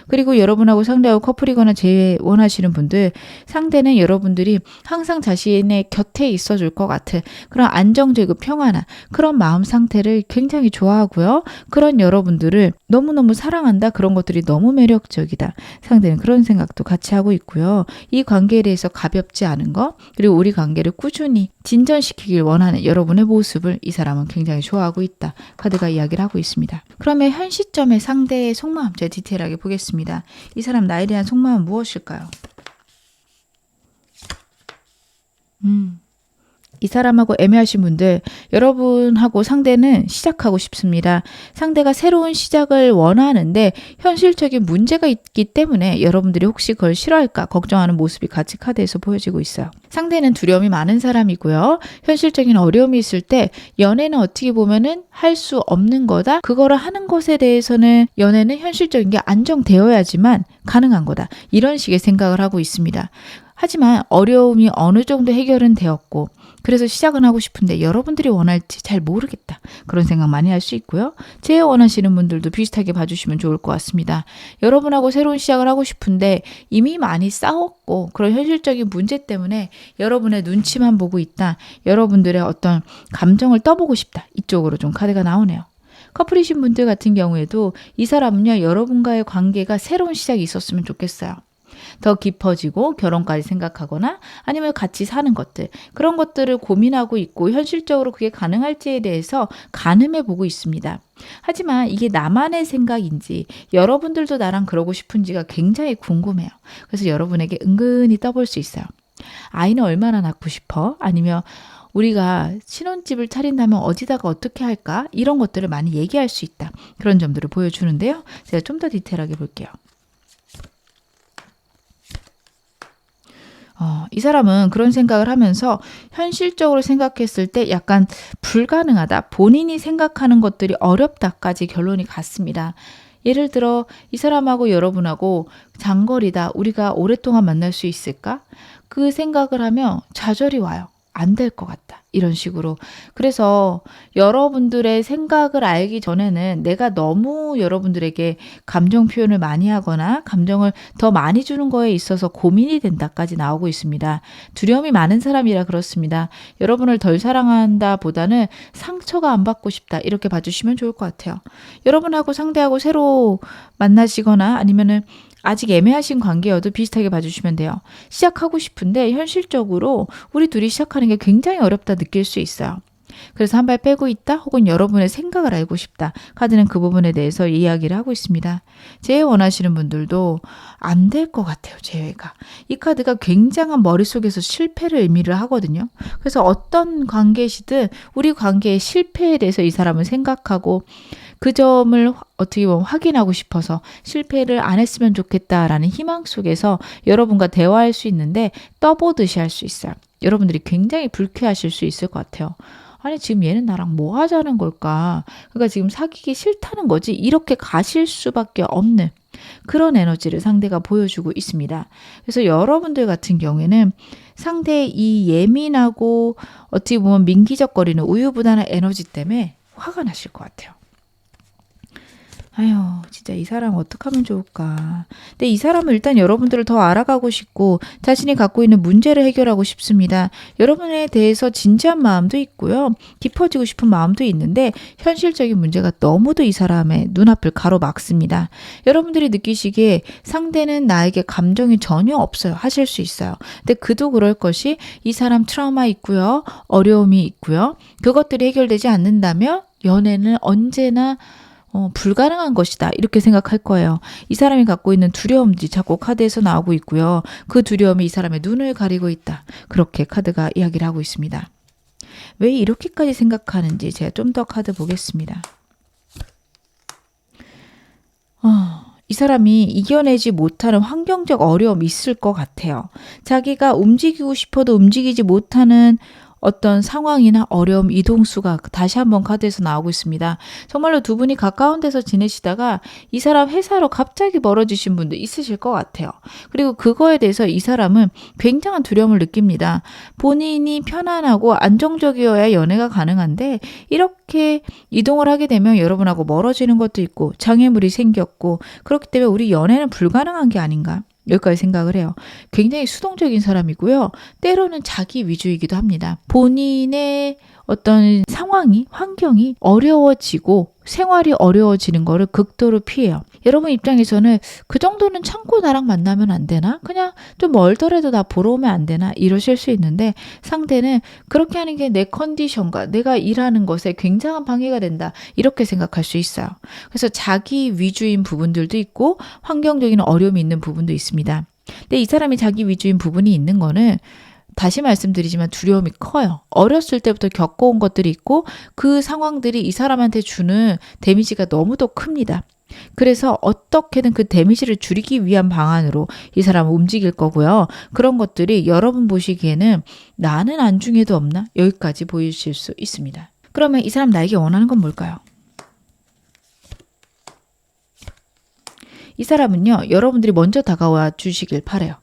그리고 여러분하고 상대하고 커플이거나 재원하시는 분들, 상대는 여러분들이 항상 자신의 곁에 있어줄 것 같은 그런 안정적이고 평안한 그런 마음 상태를 굉장히 좋아하고요. 그런 여러분들을 너무너무 사랑한다. 그런 것들이 너무 매력적이다. 상대는 그런 생각도 같이 하고 있고요. 이 관계에 대해서 가볍지 않은 것, 그리고 우리 관계를 꾸준히 진전시키길 원하는 여러분의 모습을 이 사람은 굉장히 좋아하고 있다. 카드가 이야기를 하고 있습니다. 그러면 현 시점의 상대의 속마음 제가 디테일하게 보겠습니다. 이 사람 나에 대한 속마음은 무엇일까요? 이 사람하고 애매하신 분들, 여러분하고 상대는 시작하고 싶습니다. 상대가 새로운 시작을 원하는데 현실적인 문제가 있기 때문에 여러분들이 혹시 그걸 싫어할까 걱정하는 모습이 같이 카드에서 보여지고 있어요. 상대는 두려움이 많은 사람이고요. 현실적인 어려움이 있을 때 연애는 어떻게 보면은 할 수 없는 거다. 그거를 하는 것에 대해서는 연애는 현실적인 게 안정되어야지만 가능한 거다. 이런 식의 생각을 하고 있습니다. 하지만 어려움이 어느 정도 해결은 되었고 그래서 시작은 하고 싶은데 여러분들이 원할지 잘 모르겠다. 그런 생각 많이 할 수 있고요. 제 원하시는 분들도 비슷하게 봐주시면 좋을 것 같습니다. 여러분하고 새로운 시작을 하고 싶은데 이미 많이 싸웠고 그런 현실적인 문제 때문에 여러분의 눈치만 보고 있다. 여러분들의 어떤 감정을 떠보고 싶다. 이쪽으로 좀 카드가 나오네요. 커플이신 분들 같은 경우에도 이 사람은요. 여러분과의 관계가 새로운 시작이 있었으면 좋겠어요. 더 깊어지고 결혼까지 생각하거나 아니면 같이 사는 것들 그런 것들을 고민하고 있고 현실적으로 그게 가능할지에 대해서 가늠해 보고 있습니다. 하지만 이게 나만의 생각인지 여러분들도 나랑 그러고 싶은지가 굉장히 궁금해요. 그래서 여러분에게 은근히 떠볼 수 있어요. 아이는 얼마나 낳고 싶어? 아니면 우리가 신혼집을 차린다면 어디다가 어떻게 할까? 이런 것들을 많이 얘기할 수 있다. 그런 점들을 보여주는데요. 제가 좀 더 디테일하게 볼게요. 이 사람은 그런 생각을 하면서 현실적으로 생각했을 때 약간 불가능하다. 본인이 생각하는 것들이 어렵다까지 결론이 갔습니다. 예를 들어 이 사람하고 여러분하고 장거리다. 우리가 오랫동안 만날 수 있을까? 그 생각을 하면 좌절이 와요. 안 될 것 같다. 이런 식으로. 그래서 여러분들의 생각을 알기 전에는 내가 너무 여러분들에게 감정 표현을 많이 하거나 감정을 더 많이 주는 거에 있어서 고민이 된다까지 나오고 있습니다. 두려움이 많은 사람이라 그렇습니다. 여러분을 덜 사랑한다 보다는 상처가 안 받고 싶다. 이렇게 봐주시면 좋을 것 같아요. 여러분하고 상대하고 새로 만나시거나 아니면은 아직 애매하신 관계여도 비슷하게 봐주시면 돼요. 시작하고 싶은데 현실적으로 우리 둘이 시작하는 게 굉장히 어렵다 느낄 수 있어요. 그래서 한 발 빼고 있다 혹은 여러분의 생각을 알고 싶다. 카드는 그 부분에 대해서 이야기를 하고 있습니다. 재회 원하시는 분들도 안 될 것 같아요. 재회가. 이 카드가 굉장한 머릿속에서 실패를 의미를 하거든요. 그래서 어떤 관계시든 우리 관계의 실패에 대해서 이 사람은 생각하고 그 점을 어떻게 보면 확인하고 싶어서 실패를 안 했으면 좋겠다라는 희망 속에서 여러분과 대화할 수 있는데 떠보듯이 할 수 있어요. 여러분들이 굉장히 불쾌하실 수 있을 것 같아요. 아니 지금 얘는 나랑 뭐 하자는 걸까? 그러니까 지금 사귀기 싫다는 거지. 이렇게 가실 수밖에 없는 그런 에너지를 상대가 보여주고 있습니다. 그래서 여러분들 같은 경우에는 상대의 이 예민하고 어떻게 보면 민기적거리는 우유부단한 에너지 때문에 화가 나실 것 같아요. 아유, 진짜 이 사람 어떻게 하면 좋을까. 근데 이 사람은 일단 여러분들을 더 알아가고 싶고 자신이 갖고 있는 문제를 해결하고 싶습니다. 여러분에 대해서 진지한 마음도 있고요. 깊어지고 싶은 마음도 있는데 현실적인 문제가 너무도 이 사람의 눈앞을 가로막습니다. 여러분들이 느끼시기에 상대는 나에게 감정이 전혀 없어요. 하실 수 있어요. 근데 그도 그럴 것이 이 사람 트라우마 있고요. 어려움이 있고요. 그것들이 해결되지 않는다면 연애는 언제나 불가능한 것이다. 이렇게 생각할 거예요. 이 사람이 갖고 있는 두려움들이 자꾸 카드에서 나오고 있고요. 그 두려움이 이 사람의 눈을 가리고 있다. 그렇게 카드가 이야기를 하고 있습니다. 왜 이렇게까지 생각하는지 제가 좀 더 카드 보겠습니다. 이 사람이 이겨내지 못하는 환경적 어려움이 있을 것 같아요. 자기가 움직이고 싶어도 움직이지 못하는 어떤 상황이나 어려움, 이동수가 다시 한번 카드에서 나오고 있습니다. 정말로 두 분이 가까운 데서 지내시다가 이 사람 회사로 갑자기 멀어지신 분도 있으실 것 같아요. 그리고 그거에 대해서 이 사람은 굉장한 두려움을 느낍니다. 본인이 편안하고 안정적이어야 연애가 가능한데 이렇게 이동을 하게 되면 여러분하고 멀어지는 것도 있고 장애물이 생겼고 그렇기 때문에 우리 연애는 불가능한 게 아닌가. 여기까지 생각을 해요. 굉장히 수동적인 사람이고요. 때로는 자기 위주이기도 합니다. 본인의 어떤 상황이, 환경이 어려워지고 생활이 어려워지는 거를 극도로 피해요. 여러분 입장에서는 그 정도는 참고 나랑 만나면 안 되나? 그냥 좀 멀더라도 나 보러 오면 안 되나? 이러실 수 있는데 상대는 그렇게 하는 게 내 컨디션과 내가 일하는 것에 굉장한 방해가 된다. 이렇게 생각할 수 있어요. 그래서 자기 위주인 부분들도 있고 환경적인 어려움이 있는 부분도 있습니다. 근데 이 사람이 자기 위주인 부분이 있는 거는 다시 말씀드리지만 두려움이 커요. 어렸을 때부터 겪어온 것들이 있고 그 상황들이 이 사람한테 주는 데미지가 너무도 큽니다. 그래서 어떻게든 그 데미지를 줄이기 위한 방안으로 이 사람은 움직일 거고요. 그런 것들이 여러분 보시기에는 나는 안중에도 없나? 여기까지 보이실 수 있습니다. 그러면 이 사람 나에게 원하는 건 뭘까요? 이 사람은요, 여러분들이 먼저 다가와 주시길 바라요.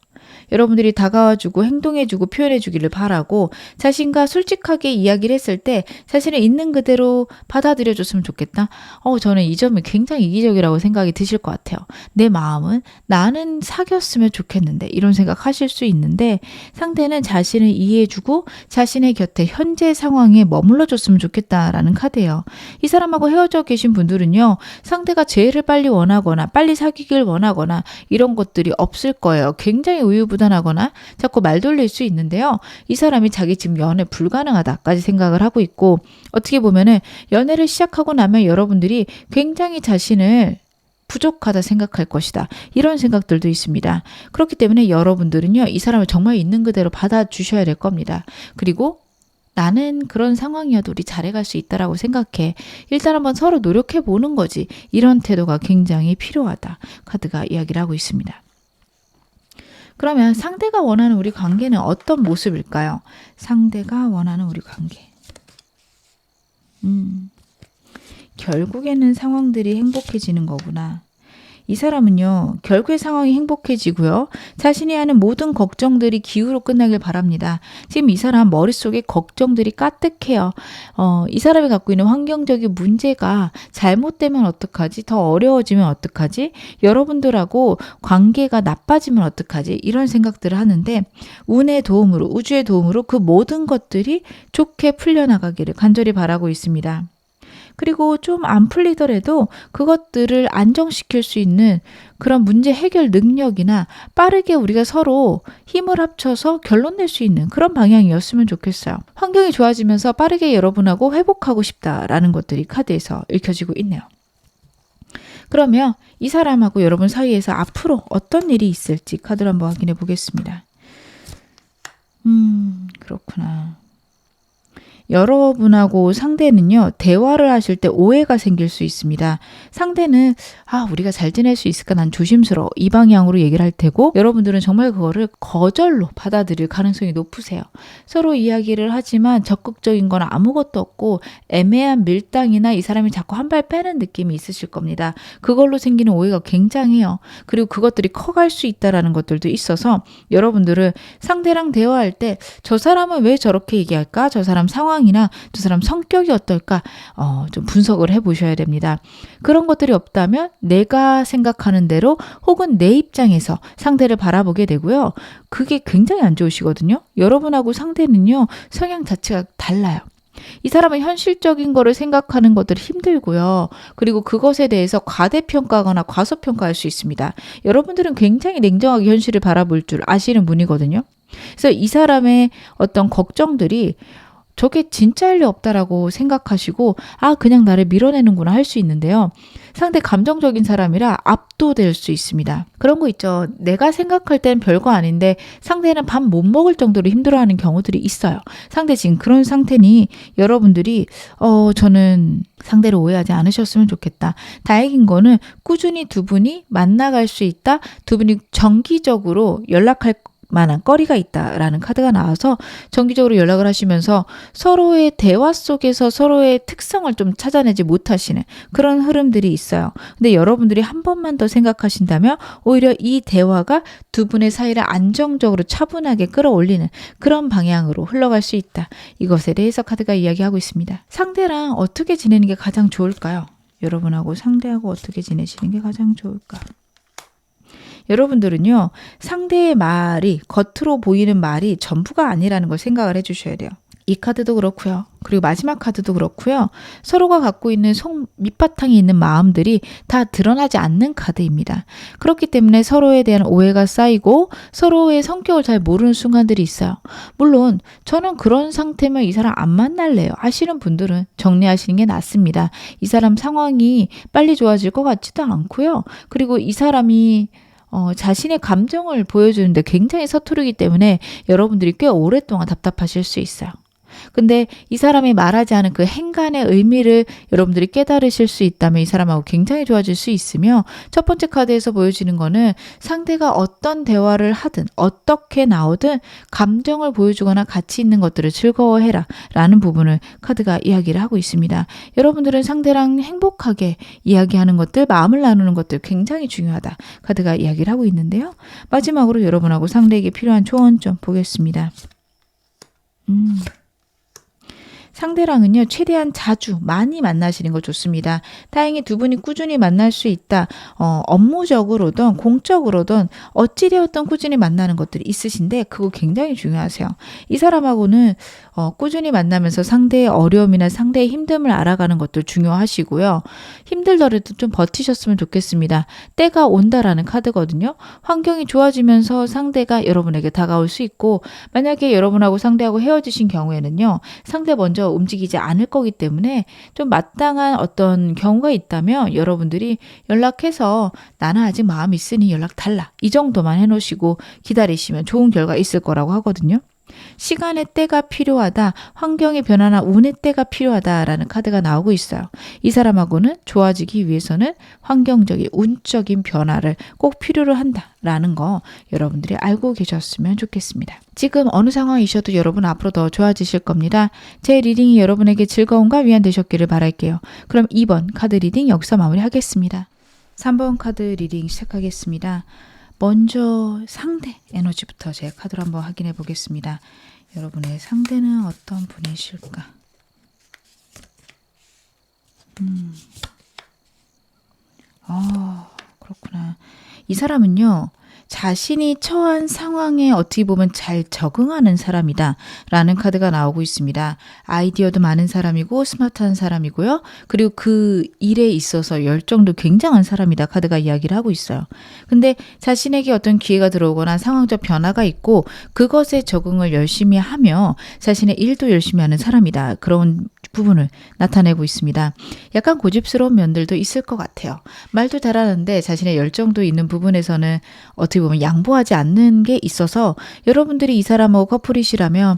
여러분들이 다가와주고 행동해주고 표현해주기를 바라고 자신과 솔직하게 이야기를 했을 때 자신을 있는 그대로 받아들여줬으면 좋겠다. 저는 이 점이 굉장히 이기적이라고 생각이 드실 것 같아요. 내 마음은 나는 사귀었으면 좋겠는데 이런 생각하실 수 있는데 상대는 자신을 이해해주고 자신의 곁에 현재 상황에 머물러줬으면 좋겠다라는 카드예요. 이 사람하고 헤어져 계신 분들은요. 상대가 재회를 빨리 원하거나 빨리 사귀길 원하거나 이런 것들이 없을 거예요. 굉장히 우유부단하거나 자꾸 말 돌릴 수 있는데요. 이 사람이 자기 지금 연애 불가능하다까지 생각을 하고 있고 어떻게 보면은 연애를 시작하고 나면 여러분들이 굉장히 자신을 부족하다 생각할 것이다. 이런 생각들도 있습니다. 그렇기 때문에 여러분들은요. 이 사람을 정말 있는 그대로 받아주셔야 될 겁니다. 그리고 나는 그런 상황이어도 우리 잘해갈 수 있다라고 생각해. 일단 한번 서로 노력해 보는 거지. 이런 태도가 굉장히 필요하다. 카드가 이야기를 하고 있습니다. 그러면 상대가 원하는 우리 관계는 어떤 모습일까요? 상대가 원하는 우리 관계. 결국에는 상황들이 행복해지는 거구나. 이 사람은요. 결국에 상황이 행복해지고요. 자신이 하는 모든 걱정들이 기우로 끝나길 바랍니다. 지금 이 사람 머릿속에 걱정들이 까뜩해요. 이 사람이 갖고 있는 환경적인 문제가 잘못되면 어떡하지? 더 어려워지면 어떡하지? 여러분들하고 관계가 나빠지면 어떡하지? 이런 생각들을 하는데 운의 도움으로, 우주의 도움으로 그 모든 것들이 좋게 풀려나가기를 간절히 바라고 있습니다. 그리고 좀 안 풀리더라도 그것들을 안정시킬 수 있는 그런 문제 해결 능력이나 빠르게 우리가 서로 힘을 합쳐서 결론 낼 수 있는 그런 방향이었으면 좋겠어요. 환경이 좋아지면서 빠르게 여러분하고 회복하고 싶다라는 것들이 카드에서 읽혀지고 있네요. 그러면 이 사람하고 여러분 사이에서 앞으로 어떤 일이 있을지 카드를 한번 확인해 보겠습니다. 그렇구나. 여러분하고 상대는요. 대화를 하실 때 오해가 생길 수 있습니다. 상대는 우리가 잘 지낼 수 있을까? 난 조심스러워. 이 방향으로 얘기를 할 테고 여러분들은 정말 그거를 거절로 받아들일 가능성이 높으세요. 서로 이야기를 하지만 적극적인 건 아무것도 없고 애매한 밀당이나 이 사람이 자꾸 한 발 빼는 느낌이 있으실 겁니다. 그걸로 생기는 오해가 굉장해요. 그리고 그것들이 커갈 수 있다는 것들도 있어서 여러분들은 상대랑 대화할 때 저 사람은 왜 저렇게 얘기할까? 저 사람 상황이나 저 사람 성격이 어떨까? 좀 분석을 해보셔야 됩니다. 그런 것들이 없다면 내가 생각하는 대로 혹은 내 입장에서 상대를 바라보게 되고요. 그게 굉장히 안 좋으시거든요. 여러분하고 상대는요. 성향 자체가 달라요. 이 사람은 현실적인 거를 생각하는 것들이 힘들고요. 그리고 그것에 대해서 과대평가하거나 과소평가할 수 있습니다. 여러분들은 굉장히 냉정하게 현실을 바라볼 줄 아시는 분이거든요. 그래서 이 사람의 어떤 걱정들이 저게 진짜일 리 없다라고 생각하시고 그냥 나를 밀어내는구나 할 수 있는데요. 상대 감정적인 사람이라 압도될 수 있습니다. 그런 거 있죠. 내가 생각할 땐 별거 아닌데 상대는 밥 못 먹을 정도로 힘들어하는 경우들이 있어요. 상대 지금 그런 상태니 여러분들이 저는 상대를 오해하지 않으셨으면 좋겠다. 다행인 거는 꾸준히 두 분이 만나갈 수 있다. 두 분이 정기적으로 연락할 만한 거리가 있다라는 카드가 나와서 정기적으로 연락을 하시면서 서로의 대화 속에서 서로의 특성을 좀 찾아내지 못하시는 그런 흐름들이 있어요. 근데 여러분들이 한 번만 더 생각하신다면 오히려 이 대화가 두 분의 사이를 안정적으로 차분하게 끌어올리는 그런 방향으로 흘러갈 수 있다. 이것에 대해서 카드가 이야기하고 있습니다. 상대랑 어떻게 지내는 게 가장 좋을까요? 여러분하고 상대하고 어떻게 지내시는 게 가장 좋을까? 여러분들은요. 상대의 말이 겉으로 보이는 말이 전부가 아니라는 걸 생각을 해주셔야 돼요. 이 카드도 그렇고요. 그리고 마지막 카드도 그렇고요. 서로가 갖고 있는 속 밑바탕에 있는 마음들이 다 드러나지 않는 카드입니다. 그렇기 때문에 서로에 대한 오해가 쌓이고 서로의 성격을 잘 모르는 순간들이 있어요. 물론 저는 그런 상태면 이 사람 안 만날래요 하시는 분들은 정리하시는 게 낫습니다. 이 사람 상황이 빨리 좋아질 것 같지도 않고요. 그리고 이 사람이 자신의 감정을 보여주는데 굉장히 서투르기 때문에 여러분들이 꽤 오랫동안 답답하실 수 있어요. 근데 이 사람이 말하지 않은 그 행간의 의미를 여러분들이 깨달으실 수 있다면 이 사람하고 굉장히 좋아질 수 있으며, 첫 번째 카드에서 보여지는 거는 상대가 어떤 대화를 하든 어떻게 나오든 감정을 보여주거나 가치 있는 것들을 즐거워해라 라는 부분을 카드가 이야기를 하고 있습니다. 여러분들은 상대랑 행복하게 이야기하는 것들, 마음을 나누는 것들 굉장히 중요하다 카드가 이야기를 하고 있는데요. 마지막으로 여러분하고 상대에게 필요한 조언 좀 보겠습니다. 상대랑은요, 최대한 자주 많이 만나시는 거 좋습니다. 다행히 두 분이 꾸준히 만날 수 있다. 업무적으로든 공적으로든 어찌되었든 꾸준히 만나는 것들이 있으신데 그거 굉장히 중요하세요. 이 사람하고는 꾸준히 만나면서 상대의 어려움이나 상대의 힘듦을 알아가는 것도 중요하시고요. 힘들더라도 좀 버티셨으면 좋겠습니다. 때가 온다라는 카드거든요. 환경이 좋아지면서 상대가 여러분에게 다가올 수 있고, 만약에 여러분하고 상대하고 헤어지신 경우에는요, 상대 먼저 움직이지 않을 거기 때문에 좀 마땅한 어떤 경우가 있다면 여러분들이 연락해서 나는 아직 마음 있으니 연락 달라, 이 정도만 해놓으시고 기다리시면 좋은 결과 있을 거라고 하거든요. 시간의 때가 필요하다, 환경의 변화나 운의 때가 필요하다라는 카드가 나오고 있어요. 이 사람하고는 좋아지기 위해서는 환경적인 운적인 변화를 꼭 필요로 한다라는 거 여러분들이 알고 계셨으면 좋겠습니다. 지금 어느 상황이셔도 여러분 앞으로 더 좋아지실 겁니다. 제 리딩이 여러분에게 즐거움과 위안 되셨기를 바랄게요. 그럼 2번 카드 리딩 여기서 마무리하겠습니다. 3번 카드 리딩 시작하겠습니다. 먼저 상대 에너지부터 제 카드로 한번 확인해 보겠습니다. 여러분의 상대는 어떤 분이실까? 그렇구나. 이 사람은요, 자신이 처한 상황에 어떻게 보면 잘 적응하는 사람이다 라는 카드가 나오고 있습니다. 아이디어도 많은 사람이고 스마트한 사람이고요. 그리고 그 일에 있어서 열정도 굉장한 사람이다 카드가 이야기를 하고 있어요. 근데 자신에게 어떤 기회가 들어오거나 상황적 변화가 있고 그것에 적응을 열심히 하며 자신의 일도 열심히 하는 사람이다, 그런 부분을 나타내고 있습니다. 약간 고집스러운 면들도 있을 것 같아요. 말도 잘하는데 자신의 열정도 있는 부분에서는 어떻게 보면 양보하지 않는 게 있어서 여러분들이 이 사람하고 커플이시라면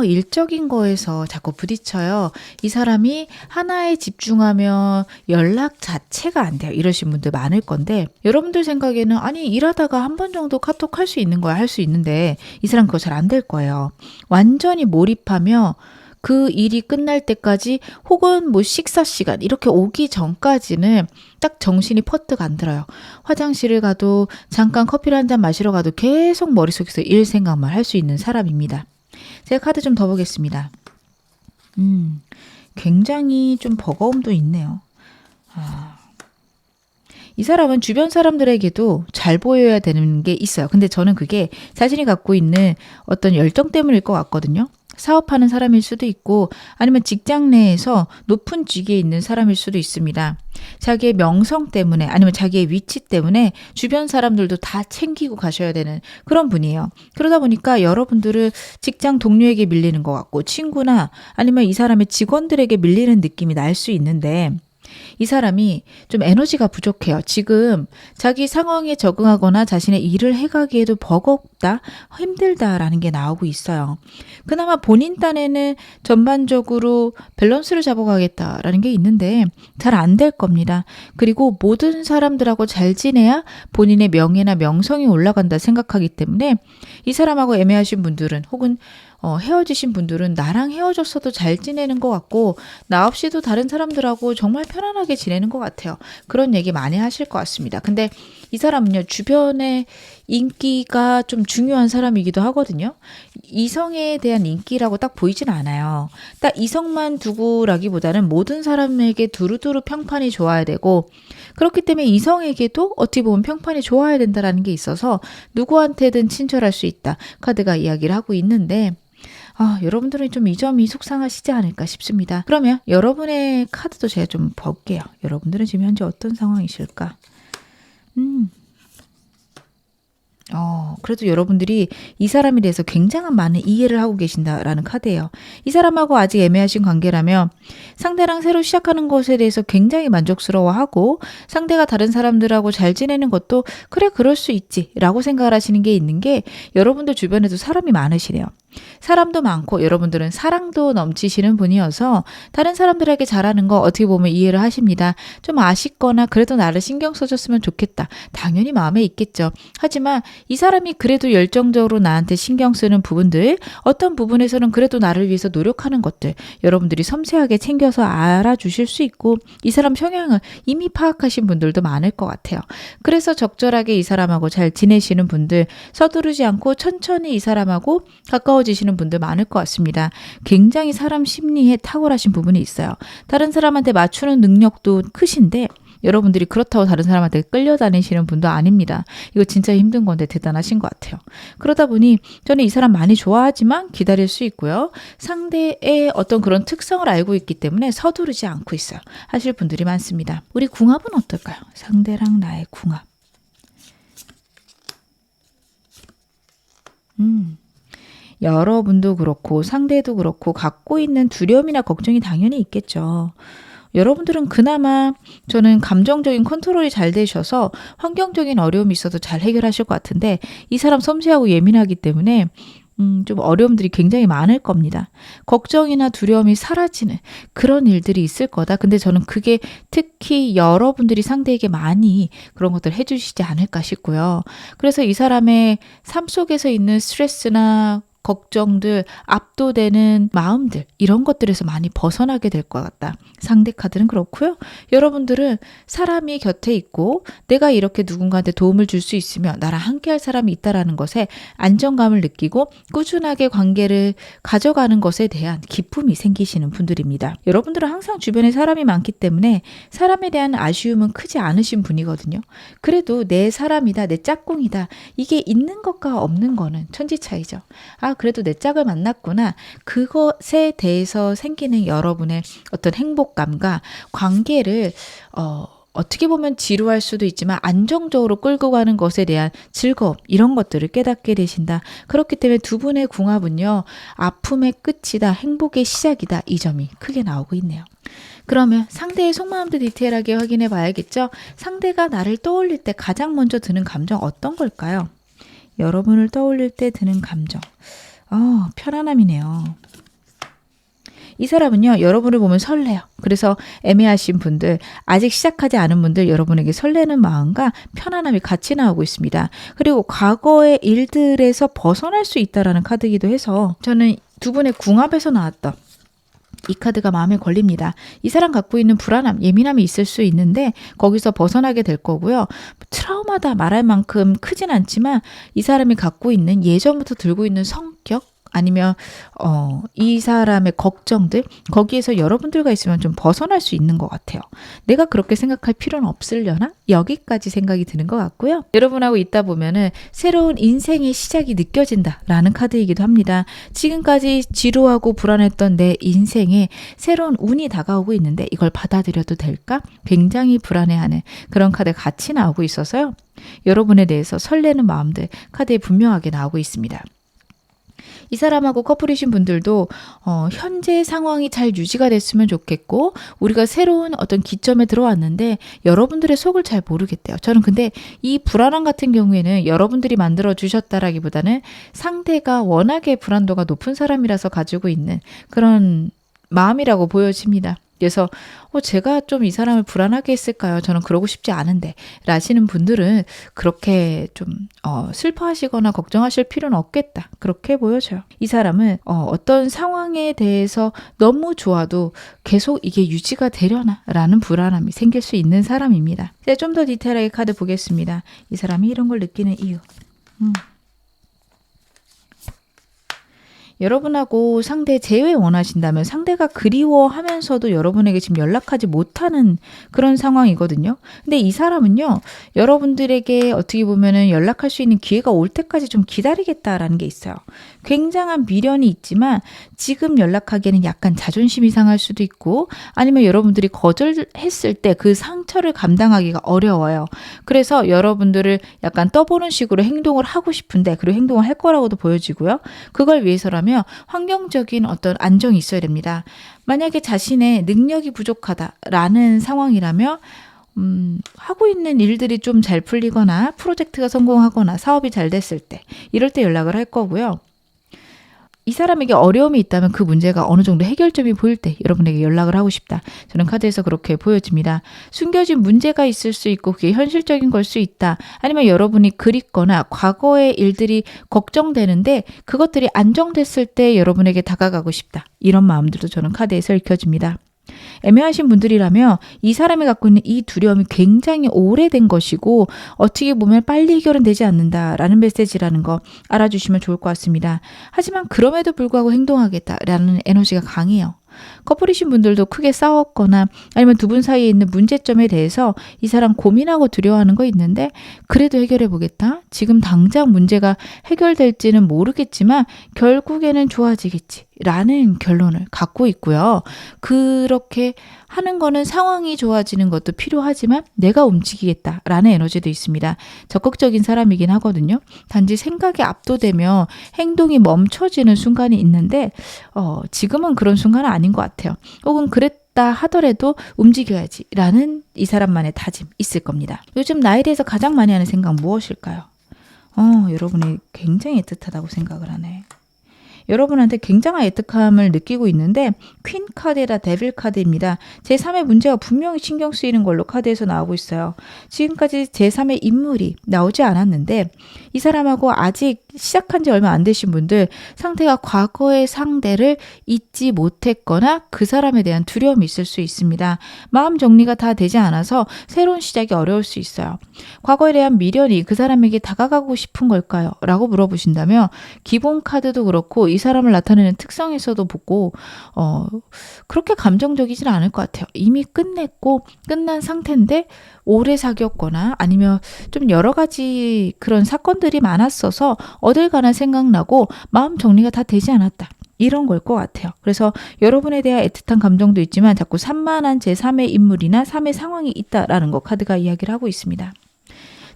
일적인 거에서 자꾸 부딪혀요. 이 사람이 하나에 집중하면 연락 자체가 안 돼요. 이러신 분들 많을 건데, 여러분들 생각에는 아니 일하다가 한 번 정도 카톡 할 수 있는 거야, 할 수 있는데 이 사람 그거 잘 안 될 거예요. 완전히 몰입하며 그 일이 끝날 때까지 혹은 뭐 식사 시간 이렇게 오기 전까지는 딱 정신이 퍼뜩 안 들어요. 화장실을 가도 잠깐 커피를 한 잔 마시러 가도 계속 머릿속에서 일 생각만 할 수 있는 사람입니다. 제가 카드 좀 더 보겠습니다. 굉장히 좀 버거움도 있네요. 이 사람은 주변 사람들에게도 잘 보여야 되는 게 있어요. 근데 저는 그게 자신이 갖고 있는 어떤 열정 때문일 것 같거든요. 사업하는 사람일 수도 있고 아니면 직장 내에서 높은 직위에 있는 사람일 수도 있습니다. 자기의 명성 때문에 아니면 자기의 위치 때문에 주변 사람들도 다 챙기고 가셔야 되는 그런 분이에요. 그러다 보니까 여러분들은 직장 동료에게 밀리는 것 같고 친구나 아니면 이 사람의 직원들에게 밀리는 느낌이 날 수 있는데, 이 사람이 좀 에너지가 부족해요. 지금 자기 상황에 적응하거나 자신의 일을 해가기에도 버겁다, 힘들다라는 게 나오고 있어요. 그나마 본인 딴에는 전반적으로 밸런스를 잡아가겠다라는 게 있는데 잘 안 될 겁니다. 그리고 모든 사람들하고 잘 지내야 본인의 명예나 명성이 올라간다 생각하기 때문에 이 사람하고 애매하신 분들은 혹은 헤어지신 분들은 나랑 헤어졌어도 잘 지내는 것 같고 나 없이도 다른 사람들하고 정말 편안하게 지내는 것 같아요. 그런 얘기 많이 하실 것 같습니다. 근데 이 사람은요, 주변에 인기가 좀 중요한 사람이기도 하거든요. 이성에 대한 인기라고 딱 보이진 않아요. 딱 이성만 두고라기보다는 모든 사람에게 두루두루 평판이 좋아야 되고, 그렇기 때문에 이성에게도 어떻게 보면 평판이 좋아야 된다는 게 있어서 누구한테든 친절할 수 있다 카드가 이야기를 하고 있는데, 여러분들은 좀 이 점이 속상하시지 않을까 싶습니다. 그러면 여러분의 카드도 제가 좀 볼게요. 여러분들은 지금 현재 어떤 상황이실까? 그래도 여러분들이 이 사람에 대해서 굉장한 많은 이해를 하고 계신다라는 카드예요. 이 사람하고 아직 애매하신 관계라면 상대랑 새로 시작하는 것에 대해서 굉장히 만족스러워하고 상대가 다른 사람들하고 잘 지내는 것도 그래 그럴 수 있지 라고 생각을 하시는 게 있는 게 여러분들 주변에도 사람이 많으시네요. 사람도 많고 여러분들은 사랑도 넘치시는 분이어서 다른 사람들에게 잘하는 거 어떻게 보면 이해를 하십니다. 좀 아쉽거나 그래도 나를 신경 써줬으면 좋겠다. 당연히 마음에 있겠죠. 하지만 이 사람이 그래도 열정적으로 나한테 신경 쓰는 부분들, 어떤 부분에서는 그래도 나를 위해서 노력하는 것들 여러분들이 섬세하게 챙겨서 알아주실 수 있고 이 사람 성향을 이미 파악하신 분들도 많을 것 같아요. 그래서 적절하게 이 사람하고 잘 지내시는 분들, 서두르지 않고 천천히 이 사람하고 가까워지시는 분들 많을 것 같습니다. 굉장히 사람 심리에 탁월하신 부분이 있어요. 다른 사람한테 맞추는 능력도 크신데 여러분들이 그렇다고 다른 사람한테 끌려다니시는 분도 아닙니다. 이거 진짜 힘든 건데 대단하신 것 같아요. 그러다 보니 저는 이 사람 많이 좋아하지만 기다릴 수 있고요. 상대의 어떤 그런 특성을 알고 있기 때문에 서두르지 않고 있어요. 하실 분들이 많습니다. 우리 궁합은 어떨까요? 상대랑 나의 궁합. 여러분도 그렇고 상대도 그렇고 갖고 있는 두려움이나 걱정이 당연히 있겠죠. 여러분들은 그나마 저는 감정적인 컨트롤이 잘 되셔서 환경적인 어려움이 있어도 잘 해결하실 것 같은데 이 사람 섬세하고 예민하기 때문에 좀 어려움들이 굉장히 많을 겁니다. 걱정이나 두려움이 사라지는 그런 일들이 있을 거다. 근데 저는 그게 특히 여러분들이 상대에게 많이 그런 것들을 해주시지 않을까 싶고요. 그래서 이 사람의 삶 속에서 있는 스트레스나 걱정들, 압도되는 마음들 이런 것들에서 많이 벗어나게 될 것 같다. 상대 카드는 그렇고요. 여러분들은 사람이 곁에 있고 내가 이렇게 누군가한테 도움을 줄 수 있으면 나랑 함께할 사람이 있다라는 것에 안정감을 느끼고 꾸준하게 관계를 가져가는 것에 대한 기쁨이 생기시는 분들입니다. 여러분들은 항상 주변에 사람이 많기 때문에 사람에 대한 아쉬움은 크지 않으신 분이거든요. 그래도 내 사람이다, 내 짝꿍이다 이게 있는 것과 없는 거는 천지 차이죠. 그래도 내 짝을 만났구나. 그것에 대해서 생기는 여러분의 어떤 행복감과 관계를 어떻게 보면 지루할 수도 있지만 안정적으로 끌고 가는 것에 대한 즐거움 이런 것들을 깨닫게 되신다. 그렇기 때문에 두 분의 궁합은요. 아픔의 끝이다. 행복의 시작이다. 이 점이 크게 나오고 있네요. 그러면 상대의 속마음도 디테일하게 확인해 봐야겠죠. 상대가 나를 떠올릴 때 가장 먼저 드는 감정 어떤 걸까요? 여러분을 떠올릴 때 드는 감정. 편안함이네요. 이 사람은요, 여러분을 보면 설레요. 그래서 애매하신 분들, 아직 시작하지 않은 분들, 여러분에게 설레는 마음과 편안함이 같이 나오고 있습니다. 그리고 과거의 일들에서 벗어날 수 있다라는 카드이기도 해서 저는 두 분의 궁합에서 나왔던 이 카드가 마음에 걸립니다. 이 사람 갖고 있는 불안함, 예민함이 있을 수 있는데 거기서 벗어나게 될 거고요. 트라우마다 말할 만큼 크진 않지만 이 사람이 갖고 있는 예전부터 들고 있는 성격 아니면 이 사람의 걱정들 거기에서 여러분들과 있으면 좀 벗어날 수 있는 것 같아요. 내가 그렇게 생각할 필요는 없으려나? 여기까지 생각이 드는 것 같고요. 여러분하고 있다 보면은 새로운 인생의 시작이 느껴진다라는 카드이기도 합니다. 지금까지 지루하고 불안했던 내 인생에 새로운 운이 다가오고 있는데 이걸 받아들여도 될까? 굉장히 불안해하는 그런 카드가 같이 나오고 있어서요. 여러분에 대해서 설레는 마음들 카드에 분명하게 나오고 있습니다. 이 사람하고 커플이신 분들도 현재 상황이 잘 유지가 됐으면 좋겠고 우리가 새로운 어떤 기점에 들어왔는데 여러분들의 속을 잘 모르겠대요. 저는 근데 이 불안함 같은 경우에는 여러분들이 만들어 주셨다라기보다는 상대가 워낙에 불안도가 높은 사람이라서 가지고 있는 그런 마음이라고 보여집니다. 그래서 제가 좀 이 사람을 불안하게 했을까요? 저는 그러고 싶지 않은데 라시는 분들은 그렇게 좀 슬퍼하시거나 걱정하실 필요는 없겠다. 그렇게 보여져요. 이 사람은 어떤 상황에 대해서 너무 좋아도 계속 이게 유지가 되려나 라는 불안함이 생길 수 있는 사람입니다. 제가 좀 더 디테일하게 카드 보겠습니다. 이 사람이 이런 걸 느끼는 이유. 여러분하고 상대 재회 원하신다면 상대가 그리워하면서도 여러분에게 지금 연락하지 못하는 그런 상황이거든요. 근데 이 사람은요, 여러분들에게 어떻게 보면은 연락할 수 있는 기회가 올 때까지 좀 기다리겠다라는 게 있어요. 굉장한 미련이 있지만 지금 연락하기에는 약간 자존심이 상할 수도 있고 아니면 여러분들이 거절했을 때 그 상처를 감당하기가 어려워요. 그래서 여러분들을 약간 떠보는 식으로 행동을 하고 싶은데 그리고 행동을 할 거라고도 보여지고요. 그걸 위해서라면 환경적인 어떤 안정이 있어야 됩니다. 만약에 자신의 능력이 부족하다라는 상황이라면 하고 있는 일들이 좀 잘 풀리거나 프로젝트가 성공하거나 사업이 잘 됐을 때 이럴 때 연락을 할 거고요. 이 사람에게 어려움이 있다면 그 문제가 어느 정도 해결점이 보일 때 여러분에게 연락을 하고 싶다. 저는 카드에서 그렇게 보여집니다. 숨겨진 문제가 있을 수 있고 그게 현실적인 걸 수 있다. 아니면 여러분이 그립거나 과거의 일들이 걱정되는데 그것들이 안정됐을 때 여러분에게 다가가고 싶다. 이런 마음들도 저는 카드에서 읽혀집니다. 애매하신 분들이라면 이 사람이 갖고 있는 이 두려움이 굉장히 오래된 것이고 어떻게 보면 빨리 해결은 되지 않는다라는 메시지라는 거 알아주시면 좋을 것 같습니다. 하지만 그럼에도 불구하고 행동하겠다라는 에너지가 강해요. 커플이신 분들도 크게 싸웠거나 아니면 두 분 사이에 있는 문제점에 대해서 이 사람 고민하고 두려워하는 거 있는데 그래도 해결해 보겠다. 지금 당장 문제가 해결될지는 모르겠지만 결국에는 좋아지겠지 라는 결론을 갖고 있고요. 그렇게 하는 거는 상황이 좋아지는 것도 필요하지만 내가 움직이겠다라는 에너지도 있습니다. 적극적인 사람이긴 하거든요. 단지 생각이 압도되며 행동이 멈춰지는 순간이 있는데 지금은 그런 순간은 아닌 것 같아요. 혹은 그랬다 하더라도 움직여야지 라는 이 사람만의 다짐 있을 겁니다. 요즘 나에 대해서 가장 많이 하는 생각 무엇일까요? 여러분이 굉장히 애틋하다고 생각을 하네. 여러분한테 굉장한 애틋함을 느끼고 있는데 퀸 카드라 데빌 카드입니다. 제3의 문제가 분명히 신경 쓰이는 걸로 카드에서 나오고 있어요. 지금까지 제3의 인물이 나오지 않았는데 이 사람하고 아직 시작한 지 얼마 안 되신 분들 상대가 과거의 상대를 잊지 못했거나 그 사람에 대한 두려움이 있을 수 있습니다. 마음 정리가 다 되지 않아서 새로운 시작이 어려울 수 있어요. 과거에 대한 미련이 그 사람에게 다가가고 싶은 걸까요? 라고 물어보신다면 기본 카드도 그렇고 이 사람을 나타내는 특성에서도 보고 그렇게 감정적이진 않을 것 같아요. 이미 끝냈고 끝난 상태인데 오래 사귀었거나 아니면 좀 여러 가지 그런 사건들이 많았어서 어딜 가나 생각나고 마음 정리가 다 되지 않았다. 이런 걸 것 같아요. 그래서 여러분에 대한 애틋한 감정도 있지만 자꾸 산만한 제3의 인물이나 3의 상황이 있다라는 거 카드가 이야기를 하고 있습니다.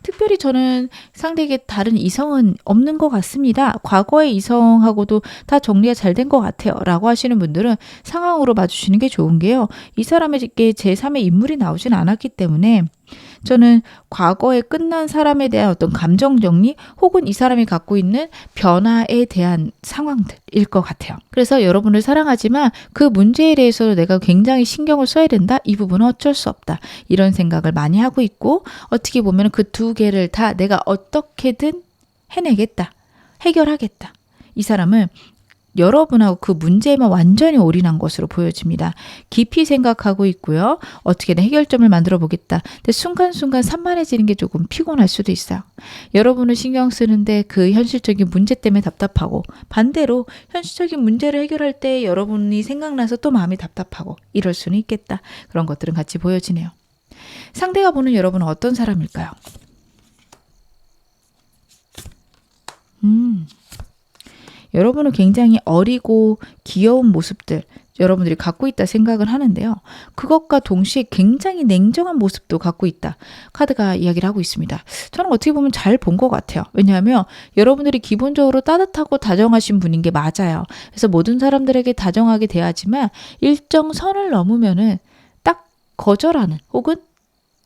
특별히 저는 상대에게 다른 이성은 없는 것 같습니다. 과거의 이성하고도 다 정리가 잘 된 것 같아요. 라고 하시는 분들은 상황으로 봐주시는 게 좋은 게요. 이 사람에게 제3의 인물이 나오진 않았기 때문에 저는 과거에 끝난 사람에 대한 어떤 감정 정리 혹은 이 사람이 갖고 있는 변화에 대한 상황들일 것 같아요. 그래서 여러분을 사랑하지만 그 문제에 대해서 내가 굉장히 신경을 써야 된다. 이 부분은 어쩔 수 없다. 이런 생각을 많이 하고 있고 어떻게 보면 그 두 개를 다 내가 어떻게든 해내겠다. 해결하겠다. 이 사람은 여러분하고 그 문제에만 완전히 올인한 것으로 보여집니다. 깊이 생각하고 있고요. 어떻게든 해결점을 만들어 보겠다. 근데 순간순간 산만해지는 게 조금 피곤할 수도 있어요. 여러분을 신경 쓰는데 그 현실적인 문제 때문에 답답하고 반대로 현실적인 문제를 해결할 때 여러분이 생각나서 또 마음이 답답하고 이럴 수는 있겠다. 그런 것들은 같이 보여지네요. 상대가 보는 여러분은 어떤 사람일까요? 여러분은 굉장히 어리고 귀여운 모습들 여러분들이 갖고 있다 생각을 하는데요. 그것과 동시에 굉장히 냉정한 모습도 갖고 있다. 카드가 이야기를 하고 있습니다. 저는 어떻게 보면 잘 본 것 같아요. 왜냐하면 여러분들이 기본적으로 따뜻하고 다정하신 분인 게 맞아요. 그래서 모든 사람들에게 다정하게 대하지만 일정 선을 넘으면은 딱 거절하는 혹은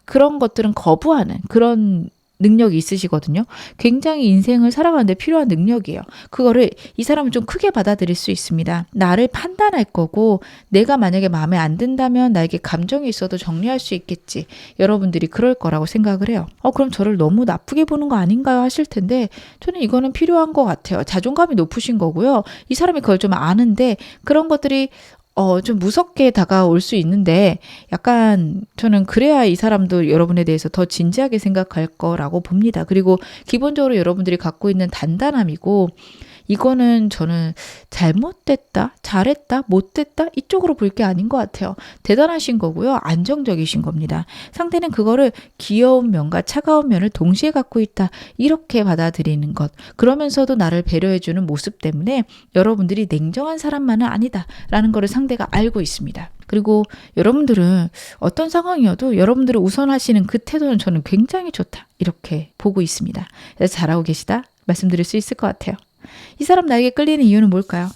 그런 것들은 거부하는 그런 능력이 있으시거든요. 굉장히 인생을 살아가는데 필요한 능력이에요. 그거를 이 사람은 좀 크게 받아들일 수 있습니다. 나를 판단할 거고 내가 만약에 마음에 안 든다면 나에게 감정이 있어도 정리할 수 있겠지. 여러분들이 그럴 거라고 생각을 해요. 그럼 저를 너무 나쁘게 보는 거 아닌가요? 하실 텐데 저는 이거는 필요한 것 같아요. 자존감이 높으신 거고요. 이 사람이 그걸 좀 아는데 그런 것들이 좀 무섭게 다가올 수 있는데 약간 저는 그래야 이 사람도 여러분에 대해서 더 진지하게 생각할 거라고 봅니다. 그리고 기본적으로 여러분들이 갖고 있는 단단함이고 이거는 저는 잘못됐다, 잘했다, 못됐다 이쪽으로 볼 게 아닌 것 같아요. 대단하신 거고요. 안정적이신 겁니다. 상대는 그거를 귀여운 면과 차가운 면을 동시에 갖고 있다. 이렇게 받아들이는 것. 그러면서도 나를 배려해주는 모습 때문에 여러분들이 냉정한 사람만은 아니다라는 거를 상대가 알고 있습니다. 그리고 여러분들은 어떤 상황이어도 여러분들을 우선하시는 그 태도는 저는 굉장히 좋다. 이렇게 보고 있습니다. 그래서 잘하고 계시다 말씀드릴 수 있을 것 같아요. 이 사람 나에게 끌리는 이유는 뭘까요?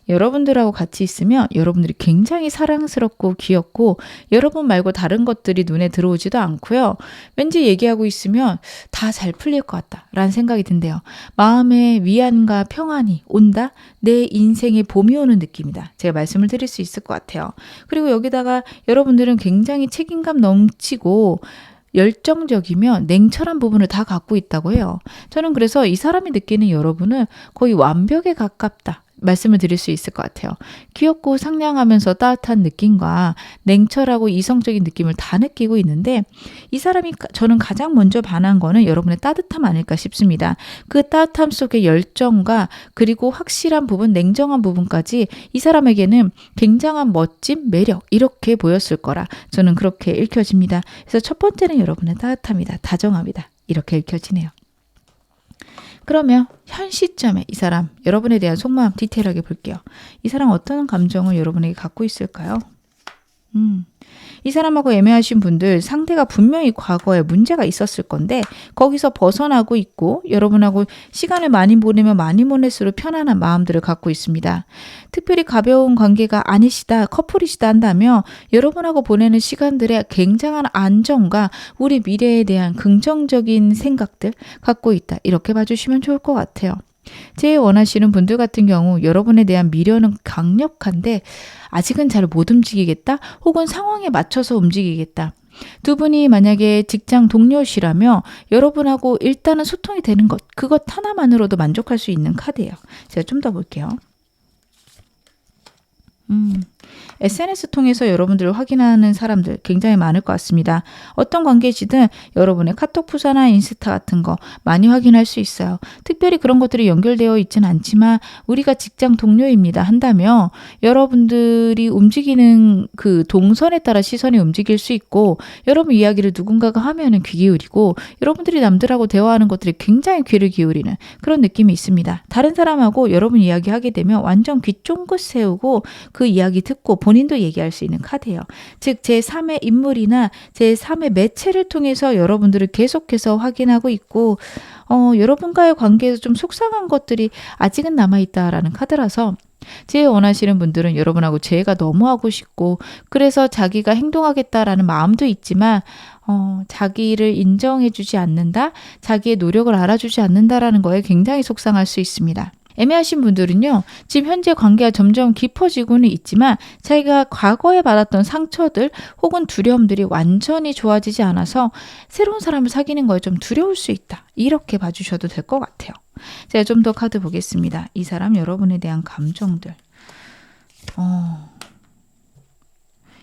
여러분들하고 같이 있으면 여러분들이 굉장히 사랑스럽고 귀엽고 여러분 말고 다른 것들이 눈에 들어오지도 않고요. 왠지 얘기하고 있으면 다 잘 풀릴 것 같다라는 생각이 든대요. 마음의 위안과 평안이 온다? 내 인생에 봄이 오는 느낌이다. 제가 말씀을 드릴 수 있을 것 같아요. 그리고 여기다가 여러분들은 굉장히 책임감 넘치고 열정적이면 냉철한 부분을 다 갖고 있다고 해요. 저는 그래서 이 사람이 느끼는 여러분은 거의 완벽에 가깝다. 말씀을 드릴 수 있을 것 같아요. 귀엽고 상냥하면서 따뜻한 느낌과 냉철하고 이성적인 느낌을 다 느끼고 있는데 이 사람이 저는 가장 먼저 반한 거는 여러분의 따뜻함 아닐까 싶습니다. 그 따뜻함 속에 열정과 그리고 확실한 부분, 냉정한 부분까지 이 사람에게는 굉장한 멋짐, 매력 이렇게 보였을 거라 저는 그렇게 읽혀집니다. 그래서 첫 번째는 여러분의 따뜻함이다. 다정함이다. 이렇게 읽혀지네요. 그러면 현 시점에 이 사람, 여러분에 대한 속마음 디테일하게 볼게요. 이 사람 어떤 감정을 여러분에게 갖고 있을까요? 이 사람하고 애매하신 분들 상대가 분명히 과거에 문제가 있었을 건데 거기서 벗어나고 있고 여러분하고 시간을 많이 보내면 많이 보낼수록 편안한 마음들을 갖고 있습니다. 특별히 가벼운 관계가 아니시다, 커플이시다 한다면 여러분하고 보내는 시간들에 굉장한 안정과 우리 미래에 대한 긍정적인 생각들 갖고 있다. 이렇게 봐주시면 좋을 것 같아요. 제일 원하시는 분들 같은 경우 여러분에 대한 미련은 강력한데 아직은 잘 못 움직이겠다 혹은 상황에 맞춰서 움직이겠다. 두 분이 만약에 직장 동료시라며 여러분하고 일단은 소통이 되는 것 그것 하나만으로도 만족할 수 있는 카드예요. 제가 좀 더 볼게요. SNS 통해서 여러분들을 확인하는 사람들 굉장히 많을 것 같습니다. 어떤 관계시든 여러분의 카톡 부사나 인스타 같은 거 많이 확인할 수 있어요. 특별히 그런 것들이 연결되어 있지는 않지만 우리가 직장 동료입니다 한다면 여러분들이 움직이는 그 동선에 따라 시선이 움직일 수 있고 여러분 이야기를 누군가가 하면은 귀 기울이고 여러분들이 남들하고 대화하는 것들이 굉장히 귀를 기울이는 그런 느낌이 있습니다. 다른 사람하고 여러분 이야기하게 되면 완전 귀 쫑긋 세우고 그 이야기 듣고 본인도 얘기할 수 있는 카드예요. 즉 제3의 인물이나 제3의 매체를 통해서 여러분들을 계속해서 확인하고 있고 여러분과의 관계에서 좀 속상한 것들이 아직은 남아있다라는 카드라서 제일 원하시는 분들은 여러분하고 재회가 너무 하고 싶고 그래서 자기가 행동하겠다라는 마음도 있지만 자기를 인정해주지 않는다, 자기의 노력을 알아주지 않는다라는 거에 굉장히 속상할 수 있습니다. 애매하신 분들은요. 지금 현재 관계가 점점 깊어지고는 있지만 자기가 과거에 받았던 상처들 혹은 두려움들이 완전히 좋아지지 않아서 새로운 사람을 사귀는 거에 좀 두려울 수 있다. 이렇게 봐주셔도 될 것 같아요. 제가 좀 더 카드 보겠습니다. 이 사람 여러분에 대한 감정들.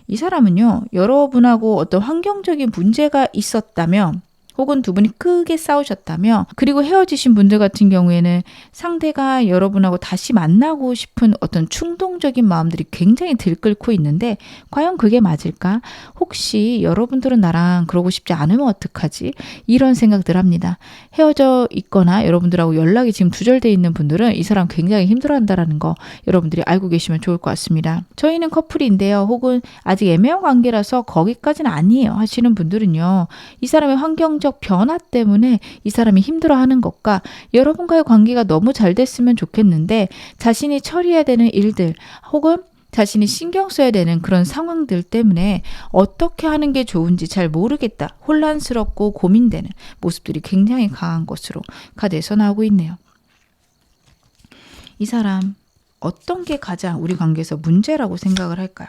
이 사람은요. 여러분하고 어떤 환경적인 문제가 있었다면 혹은 두 분이 크게 싸우셨다며 그리고 헤어지신 분들 같은 경우에는 상대가 여러분하고 다시 만나고 싶은 어떤 충동적인 마음들이 굉장히 들끓고 있는데 과연 그게 맞을까? 혹시 여러분들은 나랑 그러고 싶지 않으면 어떡하지? 이런 생각들 합니다. 헤어져 있거나 여러분들하고 연락이 지금 두절되어 있는 분들은 이 사람 굉장히 힘들어한다는 거 여러분들이 알고 계시면 좋을 것 같습니다. 저희는 커플인데요. 혹은 아직 애매한 관계라서 거기까지는 아니에요 하시는 분들은요. 이 사람의 환경적 변화 때문에 이 사람이 힘들어하는 것과 여러분과의 관계가 너무 잘 됐으면 좋겠는데 자신이 처리해야 되는 일들 혹은 자신이 신경 써야 되는 그런 상황들 때문에 어떻게 하는 게 좋은지 잘 모르겠다. 혼란스럽고 고민되는 모습들이 굉장히 강한 것으로 카드에서 나오고 있네요. 이 사람 어떤 게 가장 우리 관계에서 문제라고 생각을 할까요?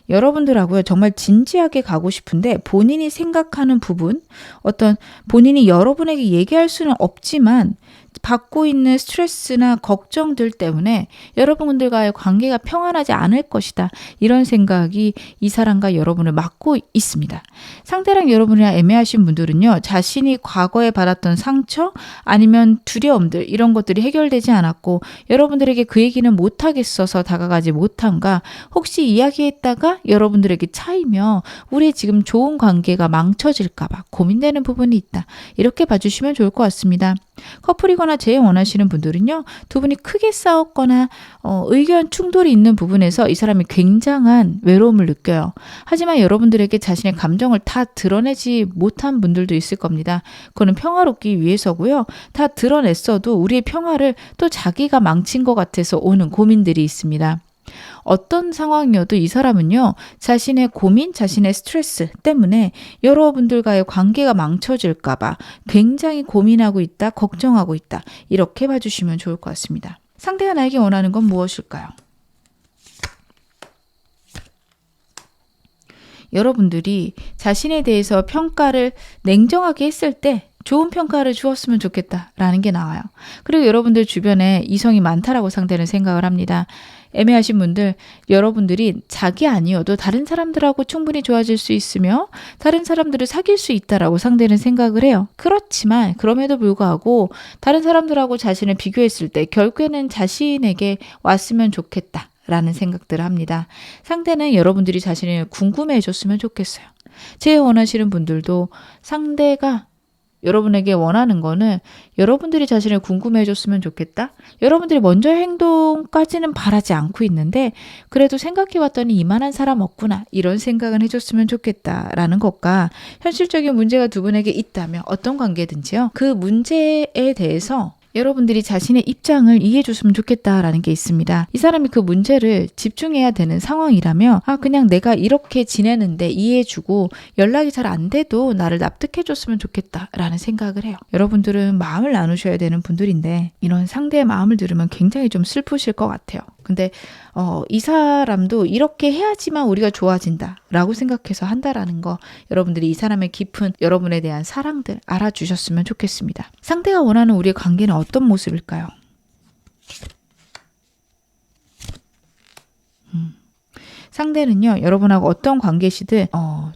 여러분들하고요 정말 진지하게 가고 싶은데 본인이 생각하는 부분 어떤 본인이 여러분에게 얘기할 수는 없지만 받고 있는 스트레스나 걱정들 때문에 여러분들과의 관계가 평안하지 않을 것이다. 이런 생각이 이 사람과 여러분을 막고 있습니다. 상대랑 여러분이랑 애매하신 분들은요. 자신이 과거에 받았던 상처 아니면 두려움들 이런 것들이 해결되지 않았고 여러분들에게 그 얘기는 못하겠어서 다가가지 못한가 혹시 이야기했다가 여러분들에게 차이며 우리의 지금 좋은 관계가 망쳐질까 봐 고민되는 부분이 있다. 이렇게 봐주시면 좋을 것 같습니다. 커플이거나 재회 원하시는 분들은요. 두 분이 크게 싸웠거나 의견 충돌이 있는 부분에서 이 사람이 굉장한 외로움을 느껴요. 하지만 여러분들에게 자신의 감정을 다 드러내지 못한 분들도 있을 겁니다. 그거는 평화롭기 위해서고요. 다 드러냈어도 우리의 평화를 또 자기가 망친 것 같아서 오는 고민들이 있습니다. 어떤 상황이어도 이 사람은요. 자신의 고민, 자신의 스트레스 때문에 여러분들과의 관계가 망쳐질까 봐 굉장히 고민하고 있다, 걱정하고 있다. 이렇게 봐주시면 좋을 것 같습니다. 상대가 나에게 원하는 건 무엇일까요? 여러분들이 자신에 대해서 평가를 냉정하게 했을 때 좋은 평가를 주었으면 좋겠다라는 게 나와요. 그리고 여러분들 주변에 이성이 많다라고 상대는 생각을 합니다. 애매하신 분들, 여러분들이 자기 아니어도 다른 사람들하고 충분히 좋아질 수 있으며 다른 사람들을 사귈 수 있다라고 상대는 생각을 해요. 그렇지만 그럼에도 불구하고 다른 사람들하고 자신을 비교했을 때 결국에는 자신에게 왔으면 좋겠다. 라는 생각들을 합니다. 상대는 여러분들이 자신을 궁금해 해줬으면 좋겠어요. 제 원하시는 분들도 상대가 여러분에게 원하는 거는 여러분들이 자신을 궁금해 해줬으면 좋겠다. 여러분들이 먼저 행동까지는 바라지 않고 있는데 그래도 생각해봤더니 이만한 사람 없구나. 이런 생각은 해줬으면 좋겠다라는 것과 현실적인 문제가 두 분에게 있다면 어떤 관계든지요. 그 문제에 대해서 여러분들이 자신의 입장을 이해해 줬으면 좋겠다라는 게 있습니다. 이 사람이 그 문제를 집중해야 되는 상황이라면 그냥 내가 이렇게 지내는데 이해해 주고 연락이 잘 안 돼도 나를 납득해 줬으면 좋겠다라는 생각을 해요. 여러분들은 마음을 나누셔야 되는 분들인데 이런 상대의 마음을 들으면 굉장히 좀 슬프실 것 같아요. 근데 이 사람도 이렇게 해야지만 우리가 좋아진다 라고 생각해서 한다라는 거 여러분들이 이 사람의 깊은 여러분에 대한 사랑들 알아주셨으면 좋겠습니다. 상대가 원하는 우리의 관계는 어떤 모습일까요? 상대는요, 여러분하고 어떤 관계시든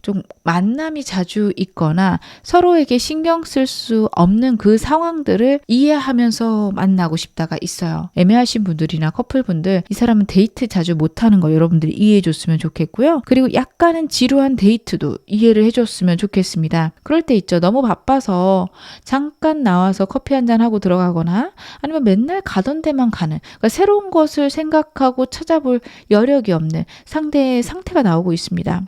좀 만남이 자주 있거나 서로에게 신경 쓸 수 없는 그 상황들을 이해하면서 만나고 싶다가 있어요. 애매하신 분들이나 커플분들, 이 사람은 데이트 자주 못하는 거 여러분들이 이해해 줬으면 좋겠고요. 그리고 약간은 지루한 데이트도 이해를 해줬으면 좋겠습니다. 그럴 때 있죠. 너무 바빠서 잠깐 나와서 커피 한잔 하고 들어가거나 아니면 맨날 가던 데만 가는, 그러니까 새로운 것을 생각하고 찾아볼 여력이 없는 상대의 상태가 나오고 있습니다.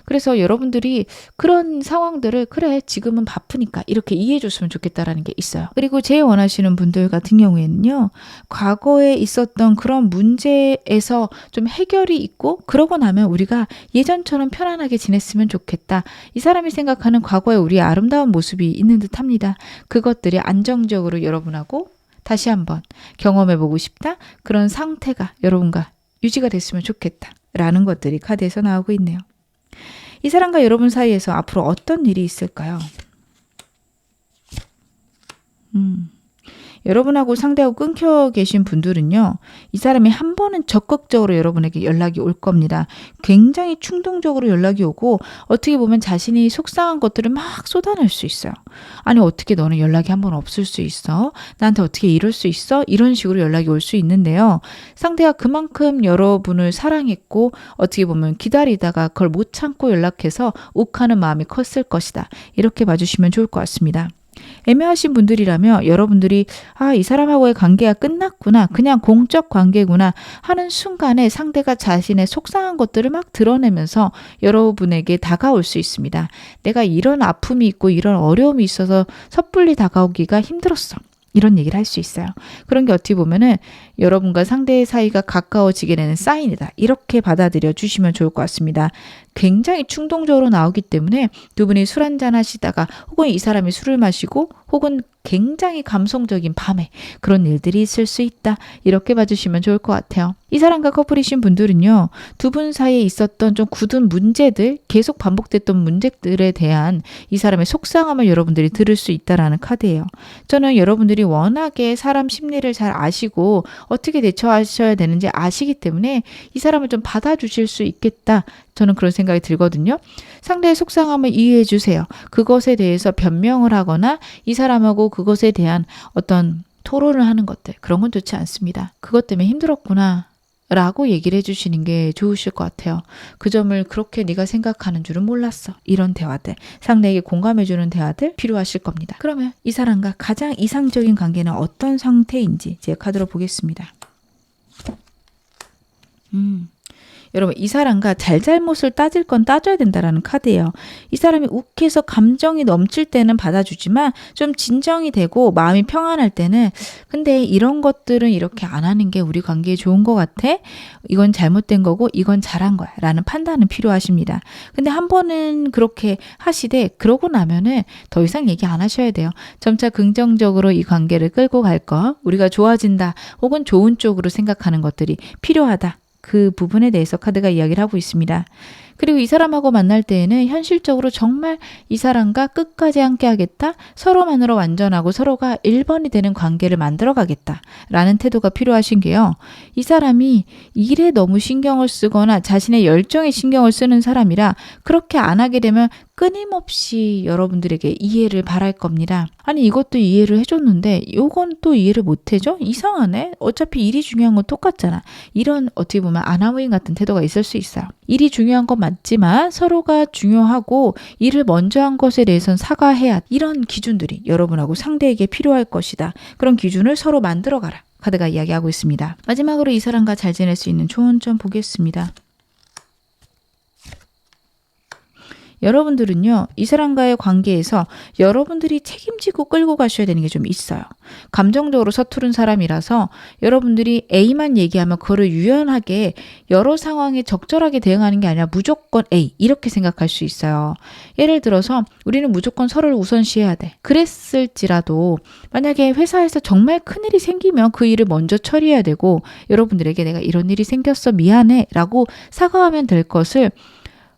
그래서 여러분들이 그런 상황들을 그래 지금은 바쁘니까 이렇게 이해해 줬으면 좋겠다라는 게 있어요. 그리고 제일 원하시는 분들 같은 경우에는요. 과거에 있었던 그런 문제에서 좀 해결이 있고 그러고 나면 우리가 예전처럼 편안하게 지냈으면 좋겠다. 이 사람이 생각하는 과거의 우리의 아름다운 모습이 있는 듯 합니다. 그것들이 안정적으로 여러분하고 다시 한번 경험해보고 싶다. 그런 상태가 여러분과 유지가 됐으면 좋겠다. 라는 것들이 카드에서 나오고 있네요. 이 사람과 여러분 사이에서 앞으로 어떤 일이 있을까요? 여러분하고 상대하고 끊겨 계신 분들은요. 이 사람이 한 번은 적극적으로 여러분에게 연락이 올 겁니다. 굉장히 충동적으로 연락이 오고 어떻게 보면 자신이 속상한 것들을 막 쏟아낼 수 있어요. 아니 어떻게 너는 연락이 한 번 없을 수 있어? 나한테 어떻게 이럴 수 있어? 이런 식으로 연락이 올 수 있는데요. 상대가 그만큼 여러분을 사랑했고 어떻게 보면 기다리다가 그걸 못 참고 연락해서 욱하는 마음이 컸을 것이다. 이렇게 봐주시면 좋을 것 같습니다. 애매하신 분들이라면 여러분들이 이 사람하고의 관계가 끝났구나, 그냥 공적 관계구나 하는 순간에 상대가 자신의 속상한 것들을 막 드러내면서 여러분에게 다가올 수 있습니다. 내가 이런 아픔이 있고 이런 어려움이 있어서 섣불리 다가오기가 힘들었어. 이런 얘기를 할 수 있어요. 그런 게 어떻게 보면은 여러분과 상대의 사이가 가까워지게 되는 사인이다. 이렇게 받아들여 주시면 좋을 것 같습니다. 굉장히 충동적으로 나오기 때문에 두 분이 술 한잔 하시다가 혹은 이 사람이 술을 마시고 혹은 굉장히 감성적인 밤에 그런 일들이 있을 수 있다. 이렇게 봐주시면 좋을 것 같아요. 이 사람과 커플이신 분들은요. 두 분 사이에 있었던 좀 굳은 문제들, 계속 반복됐던 문제들에 대한 이 사람의 속상함을 여러분들이 들을 수 있다라는 카드예요. 저는 여러분들이 워낙에 사람 심리를 잘 아시고 어떻게 대처하셔야 되는지 아시기 때문에 이 사람을 좀 받아주실 수 있겠다. 저는 그런 생각이 들거든요. 상대의 속상함을 이해해 주세요. 그것에 대해서 변명을 하거나 이 사람하고 그것에 대한 어떤 토론을 하는 것들, 그런 건 좋지 않습니다. 그것 때문에 힘들었구나 라고 얘기를 해주시는 게 좋으실 것 같아요. 그 점을 그렇게 네가 생각하는 줄은 몰랐어. 이런 대화들, 상대에게 공감해주는 대화들 필요하실 겁니다. 그러면 이 사람과 가장 이상적인 관계는 어떤 상태인지 제 카드로 보겠습니다. 여러분, 이 사람과 잘잘못을 따질 건 따져야 된다라는 카드예요. 이 사람이 욱해서 감정이 넘칠 때는 받아주지만 좀 진정이 되고 마음이 평안할 때는 근데 이런 것들은 이렇게 안 하는 게 우리 관계에 좋은 것 같아? 이건 잘못된 거고 이건 잘한 거야 라는 판단은 필요하십니다. 근데 한 번은 그렇게 하시되 그러고 나면은 더 이상 얘기 안 하셔야 돼요. 점차 긍정적으로 이 관계를 끌고 갈 거, 우리가 좋아진다 혹은 좋은 쪽으로 생각하는 것들이 필요하다. 그 부분에 대해서 카드가 이야기를 하고 있습니다. 그리고 이 사람하고 만날 때에는 현실적으로 정말 이 사람과 끝까지 함께 하겠다. 서로만으로 완전하고 서로가 1번이 되는 관계를 만들어 가겠다. 라는 태도가 필요하신 게요. 이 사람이 일에 너무 신경을 쓰거나 자신의 열정에 신경을 쓰는 사람이라 그렇게 안 하게 되면 끊임없이 여러분들에게 이해를 바랄 겁니다. 아니 이것도 이해를 해줬는데 이건 또 이해를 못 해줘? 이상하네? 어차피 일이 중요한 건 똑같잖아. 이런 어떻게 보면 아나무인 같은 태도가 있을 수 있어요. 일이 중요한 건 맞지만 서로가 중요하고 일을 먼저 한 것에 대해서는 사과해야 이런 기준들이 여러분하고 상대에게 필요할 것이다. 그런 기준을 서로 만들어가라. 카드가 이야기하고 있습니다. 마지막으로 이 사람과 잘 지낼 수 있는 조언 좀 보겠습니다. 여러분들은요, 이 사람과의 관계에서 여러분들이 책임지고 끌고 가셔야 되는 게 좀 있어요. 감정적으로 서투른 사람이라서 여러분들이 A만 얘기하면 그거를 유연하게 여러 상황에 적절하게 대응하는 게 아니라 무조건 A 이렇게 생각할 수 있어요. 예를 들어서 우리는 무조건 서로를 우선시해야 돼. 그랬을지라도 만약에 회사에서 정말 큰일이 생기면 그 일을 먼저 처리해야 되고 여러분들에게 내가 이런 일이 생겼어 미안해 라고 사과하면 될 것을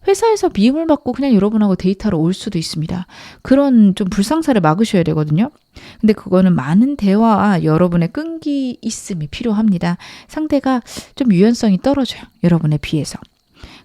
회사에서 미움을 받고 그냥 여러분하고 데이트하러 올 수도 있습니다. 그런 좀 불상사를 막으셔야 되거든요. 근데 그거는 많은 대화와 여러분의 끈기 있음이 필요합니다. 상대가 좀 유연성이 떨어져요. 여러분에 비해서.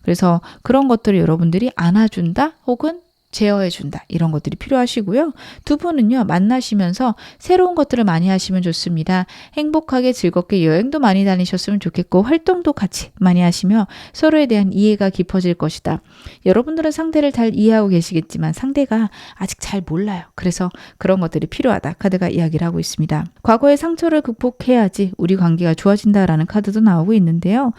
그래서 그런 것들을 여러분들이 안아준다 혹은 제어해준다. 이런 것들이 필요하시고요. 두 분은요. 만나시면서 새로운 것들을 많이 하시면 좋습니다. 행복하게 즐겁게 여행도 많이 다니셨으면 좋겠고 활동도 같이 많이 하시며 서로에 대한 이해가 깊어질 것이다. 여러분들은 상대를 잘 이해하고 계시겠지만 상대가 아직 잘 몰라요. 그래서 그런 것들이 필요하다. 카드가 이야기를 하고 있습니다. 과거의 상처를 극복해야지 우리 관계가 좋아진다라는 카드도 나오고 있는데요.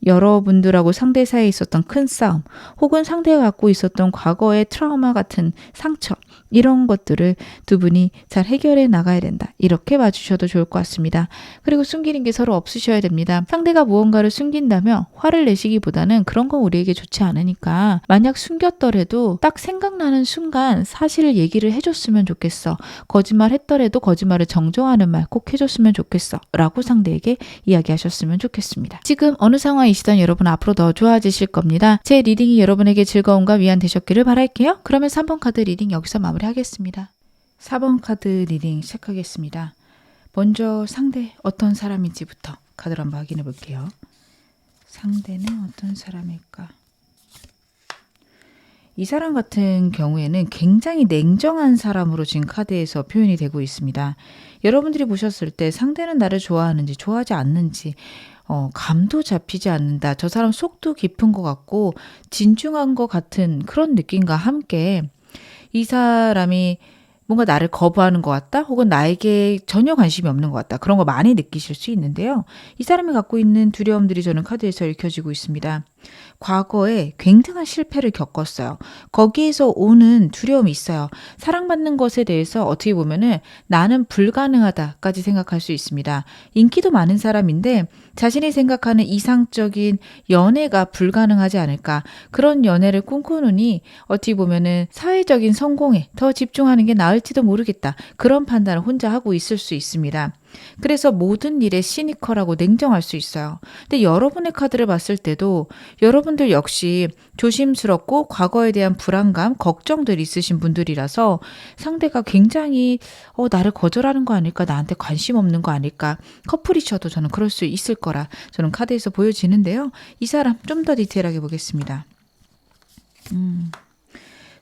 여러분들하고 상대 사이에 있었던 큰 싸움 혹은 상대가 갖고 있었던 과거의 트라우마 같은 상처 이런 것들을 두 분이 잘 해결해 나가야 된다. 이렇게 봐주셔도 좋을 것 같습니다. 그리고 숨기는 게 서로 없으셔야 됩니다. 상대가 무언가를 숨긴다면 화를 내시기보다는 그런 건 우리에게 좋지 않으니까 만약 숨겼더라도 딱 생각나는 순간 사실을 얘기를 해줬으면 좋겠어. 거짓말 했더라도 거짓말을 정정하는 말 꼭 해줬으면 좋겠어. 라고 상대에게 이야기하셨으면 좋겠습니다. 지금 어느 상황이시던 여러분 앞으로 더 좋아지실 겁니다. 제 리딩이 여러분에게 즐거움과 위안 되셨기를 바랄게요. 그러면 3번 카드 리딩 여기서 마무리하겠습니다. 4번 카드 리딩 시작하겠습니다. 먼저 상대 어떤 사람인지부터 카드를 한번 확인해 볼게요. 상대는 어떤 사람일까? 이 사람 같은 경우에는 굉장히 냉정한 사람으로 지금 카드에서 표현이 되고 있습니다. 여러분들이 보셨을 때 상대는 나를 좋아하는지 좋아하지 않는지 감도 잡히지 않는다. 저 사람 속도 깊은 것 같고 진중한 것 같은 그런 느낌과 함께 이 사람이 뭔가 나를 거부하는 것 같다 혹은 나에게 전혀 관심이 없는 것 같다. 그런 거 많이 느끼실 수 있는데요. 이 사람이 갖고 있는 두려움들이 저는 카드에서 읽혀지고 있습니다. 과거에 굉장한 실패를 겪었어요. 거기에서 오는 두려움이 있어요. 사랑받는 것에 대해서 어떻게 보면은 나는 불가능하다까지 생각할 수 있습니다. 인기도 많은 사람인데 자신이 생각하는 이상적인 연애가 불가능하지 않을까. 그런 연애를 꿈꾸느니 어떻게 보면은 사회적인 성공에 더 집중하는 게 나을지도 모르겠다. 그런 판단을 혼자 하고 있을 수 있습니다. 그래서 모든 일에 시니컬하고 냉정할 수 있어요. 근데 여러분의 카드를 봤을 때도 여러분들 역시 조심스럽고 과거에 대한 불안감, 걱정들이 있으신 분들이라서 상대가 굉장히 나를 거절하는 거 아닐까? 나한테 관심 없는 거 아닐까? 커플이셔도 저는 그럴 수 있을 거라 저는 카드에서 보여지는데요. 이 사람 좀 더 디테일하게 보겠습니다.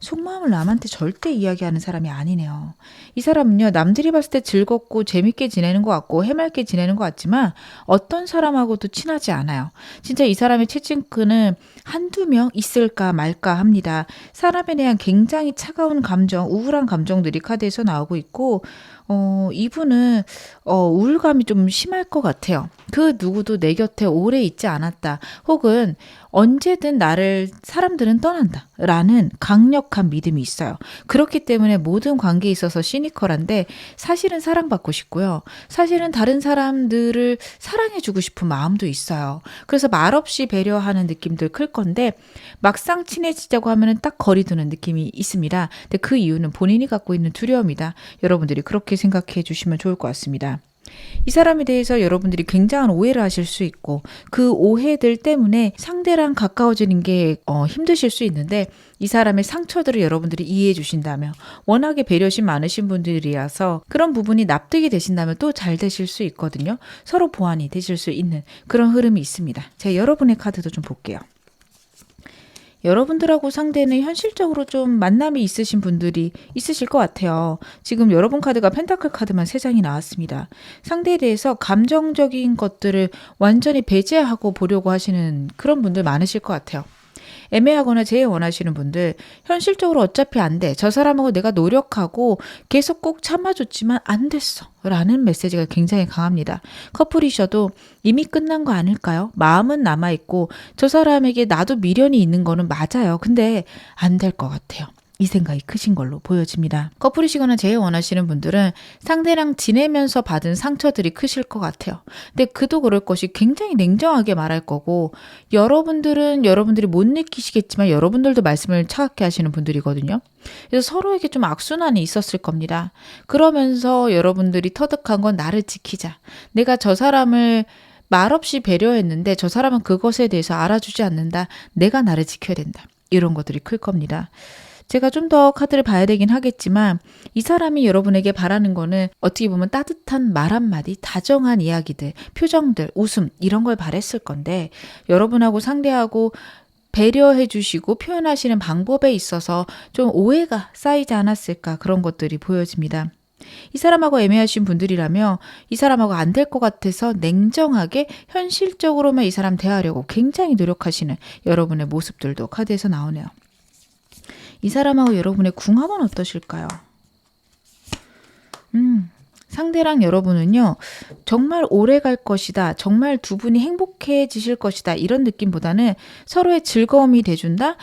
속마음을 남한테 절대 이야기하는 사람이 아니네요. 이 사람은요, 남들이 봤을 때 즐겁고 재밌게 지내는 것 같고 해맑게 지내는 것 같지만 어떤 사람하고도 친하지 않아요. 진짜 이 사람의 채찍끈은 한두 명 있을까 말까 합니다. 사람에 대한 굉장히 차가운 감정, 우울한 감정들이 카드에서 나오고 있고, 이분은 우울감이 좀 심할 것 같아요. 그 누구도 내 곁에 오래 있지 않았다. 혹은 언제든 나를 사람들은 떠난다. 라는 강력한 믿음이 있어요. 그렇기 때문에 모든 관계에 있어서 시니컬한데 사실은 사랑받고 싶고요. 사실은 다른 사람들을 사랑해주고 싶은 마음도 있어요. 그래서 말없이 배려하는 느낌들 클 건데 막상 친해지자고 하면은 딱 거리두는 느낌이 있습니다. 근데 그 이유는 본인이 갖고 있는 두려움이다. 여러분들이 그렇게 생각해 주시면 좋을 것 같습니다. 이 사람에 대해서 여러분들이 굉장한 오해를 하실 수 있고 그 오해들 때문에 상대랑 가까워지는 게 힘드실 수 있는데 이 사람의 상처들을 여러분들이 이해해 주신다면 워낙에 배려심 많으신 분들이라서 그런 부분이 납득이 되신다면 또 잘 되실 수 있거든요. 서로 보완이 되실 수 있는 그런 흐름이 있습니다. 제가 여러분의 카드도 좀 볼게요. 여러분들하고 상대는 현실적으로 좀 만남이 있으신 분들이 있으실 것 같아요. 지금 여러분 카드가 펜타클 카드만 3장이 나왔습니다. 상대에 대해서 감정적인 것들을 완전히 배제하고 보려고 하시는 그런 분들 많으실 것 같아요. 애매하거나 제일 원하시는 분들 현실적으로 어차피 안 돼. 저 사람하고 내가 노력하고 계속 꼭 참아줬지만 안 됐어. 라는 메시지가 굉장히 강합니다. 커플이셔도 이미 끝난 거 아닐까요? 마음은 남아있고 저 사람에게 나도 미련이 있는 거는 맞아요. 근데 안 될 것 같아요. 이 생각이 크신 걸로 보여집니다. 커플이시거나 제일 원하시는 분들은 상대랑 지내면서 받은 상처들이 크실 것 같아요. 근데 그도 그럴 것이 굉장히 냉정하게 말할 거고 여러분들은 여러분들이 못 느끼시겠지만 여러분들도 말씀을 차갑게 하시는 분들이거든요. 그래서 서로에게 좀 악순환이 있었을 겁니다. 그러면서 여러분들이 터득한 건 나를 지키자. 내가 저 사람을 말없이 배려했는데 저 사람은 그것에 대해서 알아주지 않는다. 내가 나를 지켜야 된다. 이런 것들이 클 겁니다. 제가 좀 더 카드를 봐야 되긴 하겠지만 이 사람이 여러분에게 바라는 거는 어떻게 보면 따뜻한 말 한마디, 다정한 이야기들, 표정들, 웃음 이런 걸 바랬을 건데 여러분하고 상대하고 배려해 주시고 표현하시는 방법에 있어서 좀 오해가 쌓이지 않았을까 그런 것들이 보여집니다. 이 사람하고 애매하신 분들이라면 이 사람하고 안 될 것 같아서 냉정하게 현실적으로만 이 사람 대하려고 굉장히 노력하시는 여러분의 모습들도 카드에서 나오네요. 이 사람하고 여러분의 궁합은 어떠실까요? 상대랑 여러분은요, 정말 오래 갈 것이다. 정말 두 분이 행복해지실 것이다. 이런 느낌보다는 서로의 즐거움이 돼준다.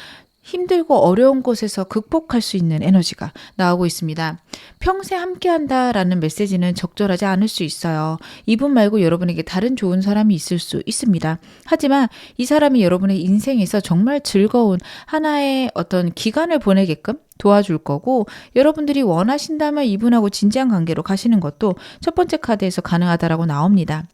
힘들고 어려운 곳에서 극복할 수 있는 에너지가 나오고 있습니다. 평생 함께한다라는 메시지는 적절하지 않을 수 있어요. 이분 말고 여러분에게 다른 좋은 사람이 있을 수 있습니다. 하지만 이 사람이 여러분의 인생에서 정말 즐거운 하나의 어떤 기간을 보내게끔 도와줄 거고 여러분들이 원하신다면 이분하고 진지한 관계로 가시는 것도 첫 번째 카드에서 가능하다라고 나옵니다.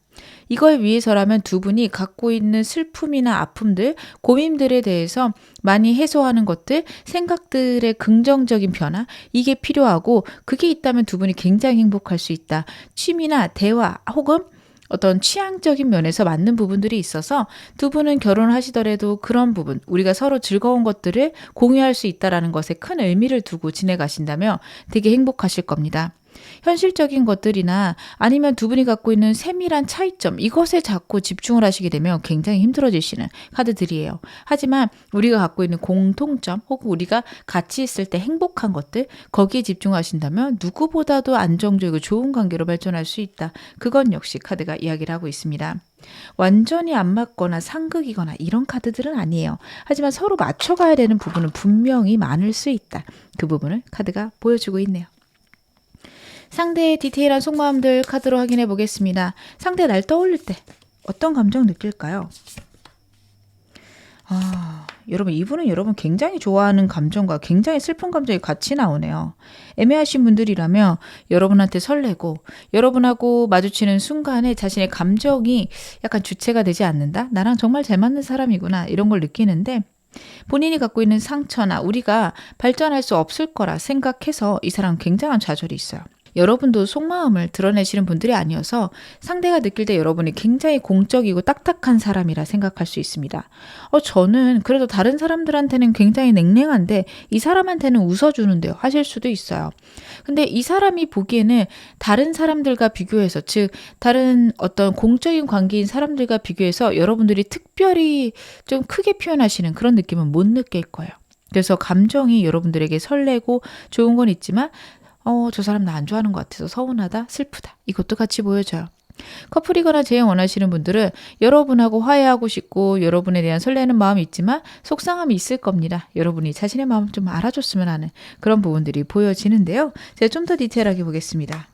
이걸 위해서라면 두 분이 갖고 있는 슬픔이나 아픔들, 고민들에 대해서 많이 해소하는 것들, 생각들의 긍정적인 변화, 이게 필요하고 그게 있다면 두 분이 굉장히 행복할 수 있다. 취미나 대화 혹은 어떤 취향적인 면에서 맞는 부분들이 있어서 두 분은 결혼을 하시더라도 그런 부분, 우리가 서로 즐거운 것들을 공유할 수 있다라는 것에 큰 의미를 두고 지내가신다면 되게 행복하실 겁니다. 현실적인 것들이나 아니면 두 분이 갖고 있는 세밀한 차이점, 이것에 자꾸 집중을 하시게 되면 굉장히 힘들어지시는 카드들이에요. 하지만 우리가 갖고 있는 공통점 혹은 우리가 같이 있을 때 행복한 것들, 거기에 집중하신다면 누구보다도 안정적이고 좋은 관계로 발전할 수 있다. 그건 역시 카드가 이야기를 하고 있습니다. 완전히 안 맞거나 상극이거나 이런 카드들은 아니에요. 하지만 서로 맞춰가야 되는 부분은 분명히 많을 수 있다. 그 부분을 카드가 보여주고 있네요. 상대의 디테일한 속마음들 카드로 확인해 보겠습니다. 상대 날 떠올릴 때 어떤 감정 느낄까요? 여러분 이분은 여러분 굉장히 좋아하는 감정과 굉장히 슬픈 감정이 같이 나오네요. 애매하신 분들이라면 여러분한테 설레고 여러분하고 마주치는 순간에 자신의 감정이 약간 주체가 되지 않는다? 나랑 정말 잘 맞는 사람이구나 이런 걸 느끼는데 본인이 갖고 있는 상처나 우리가 발전할 수 없을 거라 생각해서 이 사람 굉장한 좌절이 있어요. 여러분도 속마음을 드러내시는 분들이 아니어서 상대가 느낄 때 여러분이 굉장히 공적이고 딱딱한 사람이라 생각할 수 있습니다. 저는 그래도 다른 사람들한테는 굉장히 냉랭한데 이 사람한테는 웃어주는데요 하실 수도 있어요. 근데 이 사람이 보기에는 다른 사람들과 비교해서, 즉 다른 어떤 공적인 관계인 사람들과 비교해서 여러분들이 특별히 좀 크게 표현하시는 그런 느낌은 못 느낄 거예요. 그래서 감정이 여러분들에게 설레고 좋은 건 있지만 저 사람 나 안 좋아하는 것 같아서 서운하다, 슬프다. 이것도 같이 보여줘요. 커플이거나 재혼 원하시는 분들은 여러분하고 화해하고 싶고 여러분에 대한 설레는 마음이 있지만 속상함이 있을 겁니다. 여러분이 자신의 마음을 좀 알아줬으면 하는 그런 부분들이 보여지는데요. 제가 좀 더 디테일하게 보겠습니다.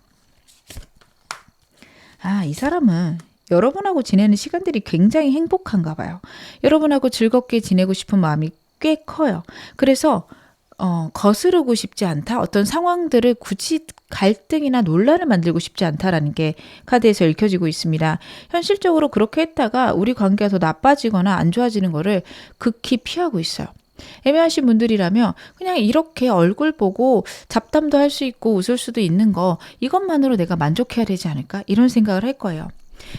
이 사람은 여러분하고 지내는 시간들이 굉장히 행복한가 봐요. 여러분하고 즐겁게 지내고 싶은 마음이 꽤 커요. 그래서 거스르고 싶지 않다. 어떤 상황들을 굳이 갈등이나 논란을 만들고 싶지 않다라는 게 카드에서 읽혀지고 있습니다. 현실적으로 그렇게 했다가 우리 관계가 더 나빠지거나 안 좋아지는 거를 극히 피하고 있어요. 애매하신 분들이라면 그냥 이렇게 얼굴 보고 잡담도 할 수 있고 웃을 수도 있는 거, 이것만으로 내가 만족해야 되지 않을까? 이런 생각을 할 거예요.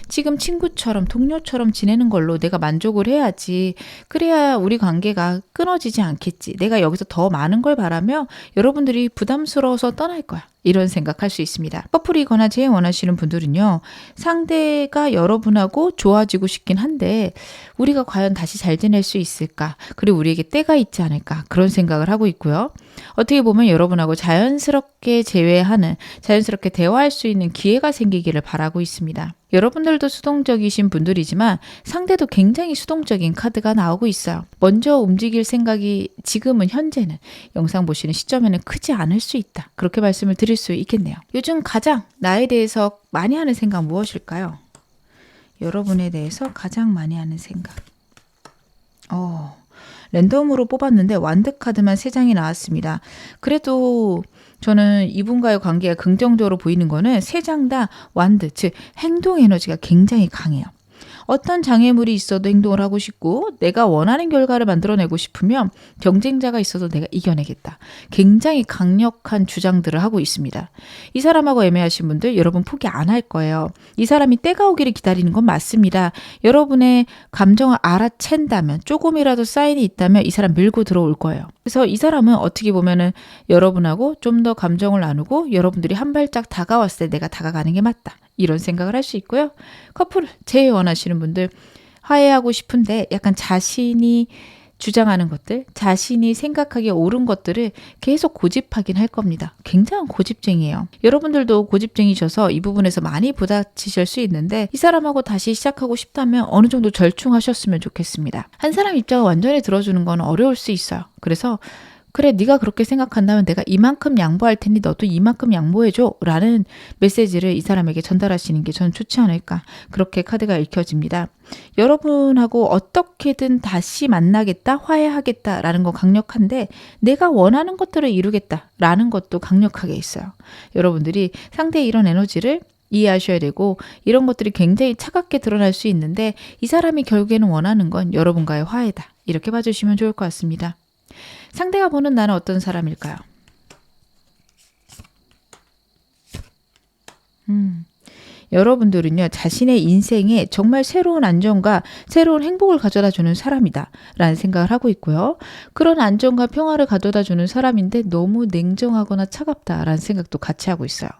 지금 친구처럼 동료처럼 지내는 걸로 내가 만족을 해야지. 그래야 우리 관계가 끊어지지 않겠지. 내가 여기서 더 많은 걸 바라며 여러분들이 부담스러워서 떠날 거야. 이런 생각할 수 있습니다. 커플이거나 재혼 원하시는 분들은요. 상대가 여러분하고 좋아지고 싶긴 한데 우리가 과연 다시 잘 지낼 수 있을까? 그리고 우리에게 때가 있지 않을까? 그런 생각을 하고 있고요. 어떻게 보면 여러분하고 자연스럽게 재회하는, 자연스럽게 대화할 수 있는 기회가 생기기를 바라고 있습니다. 여러분들도 수동적이신 분들이지만 상대도 굉장히 수동적인 카드가 나오고 있어요. 먼저 움직일 생각이 지금은 현재는 영상 보시는 시점에는 크지 않을 수 있다. 그렇게 말씀을 드릴 수 있겠네요. 요즘 가장 나에 대해서 많이 하는 생각 무엇일까요? 여러분에 대해서 가장 많이 하는 생각. 랜덤으로 뽑았는데 완드 카드만 3장이 나왔습니다. 그래도 저는 이분과의 관계가 긍정적으로 보이는 거는 3장 다 완드, 즉 행동 에너지가 굉장히 강해요. 어떤 장애물이 있어도 행동을 하고 싶고 내가 원하는 결과를 만들어내고 싶으면 경쟁자가 있어도 내가 이겨내겠다. 굉장히 강력한 주장들을 하고 있습니다. 이 사람하고 애매하신 분들 여러분 포기 안 할 거예요. 이 사람이 때가 오기를 기다리는 건 맞습니다. 여러분의 감정을 알아챈다면, 조금이라도 사인이 있다면 이 사람 밀고 들어올 거예요. 그래서 이 사람은 어떻게 보면은 여러분하고 좀 더 감정을 나누고 여러분들이 한 발짝 다가왔을 때 내가 다가가는 게 맞다. 이런 생각을 할 수 있고요. 커플을 재혼하시는 분들 화해하고 싶은데 약간 자신이 주장하는 것들, 자신이 생각하기에 옳은 것들을 계속 고집하긴 할 겁니다. 굉장한 고집쟁이에요. 여러분들도 고집쟁이셔서 이 부분에서 많이 부딪히실 수 있는데 이 사람하고 다시 시작하고 싶다면 어느 정도 절충하셨으면 좋겠습니다. 한 사람 입장을 완전히 들어주는 건 어려울 수 있어요. 그래서 그래, 네가 그렇게 생각한다면 내가 이만큼 양보할 테니 너도 이만큼 양보해줘 라는 메시지를 이 사람에게 전달하시는 게 저는 좋지 않을까, 그렇게 카드가 읽혀집니다. 여러분하고 어떻게든 다시 만나겠다, 화해하겠다라는 거 강력한데 내가 원하는 것들을 이루겠다라는 것도 강력하게 있어요. 여러분들이 상대의 이런 에너지를 이해하셔야 되고 이런 것들이 굉장히 차갑게 드러날 수 있는데 이 사람이 결국에는 원하는 건 여러분과의 화해다. 이렇게 봐주시면 좋을 것 같습니다. 상대가 보는 나는 어떤 여러분들은요, 자신의 인생에 정말 새로운 안정과 새로운 행복을 가져다 주는 사람이다 라는 생각을 하고 있고요. 그런 안정과 평화를 가져다 주는 사람인데 너무 냉정하거나 차갑다라는 생각도 같이 하고 있어요.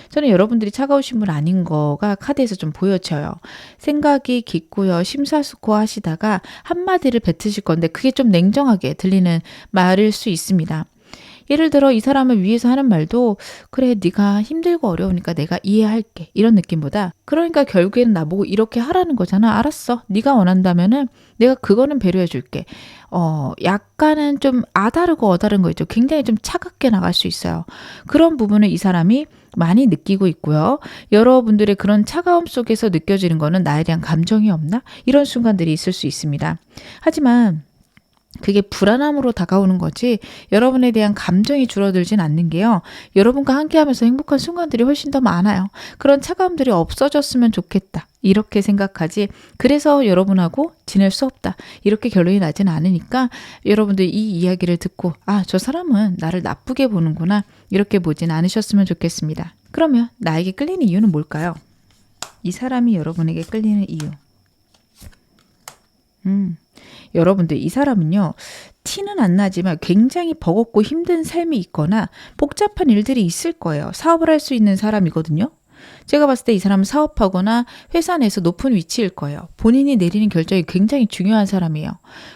저는 여러분들이 차가우신 분 아닌 거가 카드에서 좀 보여져요. 생각이 깊고요, 심사숙고하시다가 한마디를 뱉으실 건데 그게 좀 냉정하게 들리는 말일 수 있습니다. 예를 들어 이 사람을 위해서 하는 말도 그래 네가 힘들고 어려우니까 내가 이해할게 이런 느낌보다 그러니까 결국에는 나보고 이렇게 하라는 거잖아. 알았어. 네가 원한다면은 내가 그거는 배려해 줄게. 약간은 좀 아다르고 어다른 거 있죠. 굉장히 좀 차갑게 나갈 수 있어요. 그런 부분을 이 사람이 많이 느끼고 있고요. 여러분들의 그런 차가움 속에서 느껴지는 거는 나에 대한 감정이 없나? 이런 순간들이 있을 수 있습니다. 하지만 그게 불안함으로 다가오는 거지 여러분에 대한 감정이 줄어들진 않는 게요. 여러분과 함께하면서 행복한 순간들이 훨씬 더 많아요. 그런 차가움들이 없어졌으면 좋겠다. 이렇게 생각하지 그래서 여러분하고 지낼 수 없다. 이렇게 결론이 나진 않으니까 여러분들 이 이야기를 듣고 저 사람은 나를 나쁘게 보는구나. 이렇게 보진 않으셨으면 좋겠습니다. 그러면 나에게 끌리는 이유는 뭘까요? 이 사람이 여러분에게 끌리는 이유. 여러분들 이 사람은요. 티는 안 나지만 굉장히 버겁고 힘든 삶이 있거나 복잡한 일들이 있을 거예요. 사업을 할 수 있는 사람이거든요. 제가 봤을 때 이 사람은 사업하거나 회사 내에서 높은 위치일 거예요. 본인이 내리는 결정이 굉장히 중요한 사람이에요.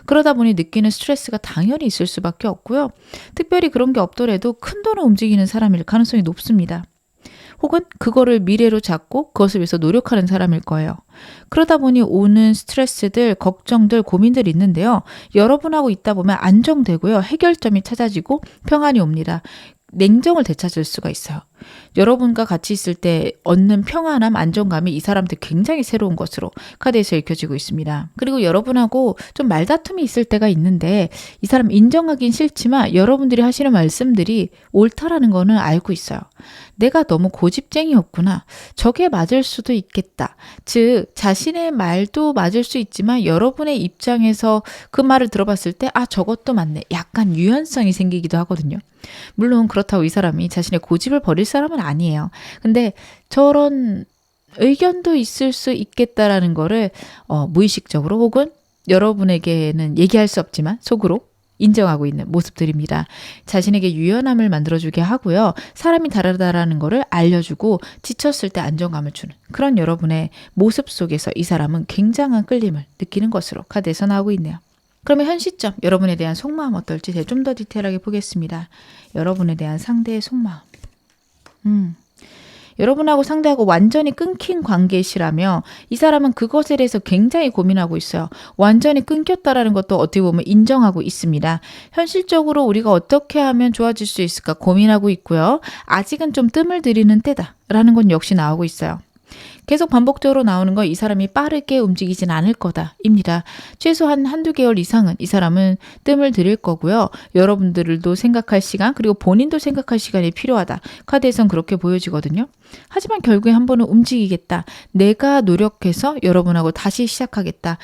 그러다 보니 느끼는 스트레스가 당연히 있을 수밖에 없고요. 특별히 그런 게 없더라도 큰 돈을 움직이는 사람일 가능성이 높습니다. 혹은 그거를 미래로 잡고 그것을 위해서 노력하는 사람일 거예요. 그러다 보니 오는 스트레스들, 걱정들, 고민들이 있는데요. 여러분하고 있다 보면 안정되고요. 해결점이 찾아지고 평안이 옵니다. 냉정을 되찾을 수가 있어요. 여러분과 같이 있을 때 얻는 평안함, 안정감이 이 사람한테 굉장히 새로운 것으로 카드에서 읽혀지고 있습니다. 그리고 여러분하고 좀 말다툼이 있을 때가 있는데 이 사람 인정하긴 싫지만 여러분들이 하시는 말씀들이 옳다라는 거는 알고 있어요. 내가 너무 고집쟁이였구나. 저게 맞을 수도 있겠다. 즉 자신의 말도 맞을 수 있지만 여러분의 입장에서 그 말을 들어봤을 때 저것도 맞네. 약간 유연성이 생기기도 하거든요. 물론 그렇다고 이 사람이 자신의 고집을 버릴 사람은 아니에요. 근데 저런 의견도 있을 수 있겠다라는 거를 무의식적으로 혹은 여러분에게는 얘기할 수 없지만 속으로 인정하고 있는 모습들입니다. 자신에게 유연함을 만들어주게 하고요. 사람이 다르다라는 거를 알려주고 지쳤을 때 안정감을 주는 그런 여러분의 모습 속에서 이 사람은 굉장한 끌림을 느끼는 것으로 카드에서 나오고 있네요. 그러면 현 시점 여러분에 대한 속마음 어떨지 제가 좀 더 디테일하게 보겠습니다. 여러분에 대한 상대의 속마음. 여러분하고 상대하고 완전히 끊긴 관계시라며 이 사람은 그것에 대해서 굉장히 고민하고 있어요. 완전히 끊겼다라는 것도 어떻게 보면 인정하고 있습니다. 현실적으로 우리가 어떻게 하면 좋아질 수 있을까 고민하고 있고요. 아직은 좀 뜸을 들이는 때다라는 건 역시 나오고 있어요. 계속 반복적으로 나오는 건 이 사람이 빠르게 움직이진 않을 거다입니다. 최소한 한두 개월 이상은 이 사람은 뜸을 들일 거고요. 여러분들도 생각할 시간 그리고 본인도 생각할 시간이 필요하다. 카드에선 그렇게 보여지거든요. 하지만 결국에 한 번은 움직이겠다. 내가 노력해서 여러분하고 다시 시작하겠다.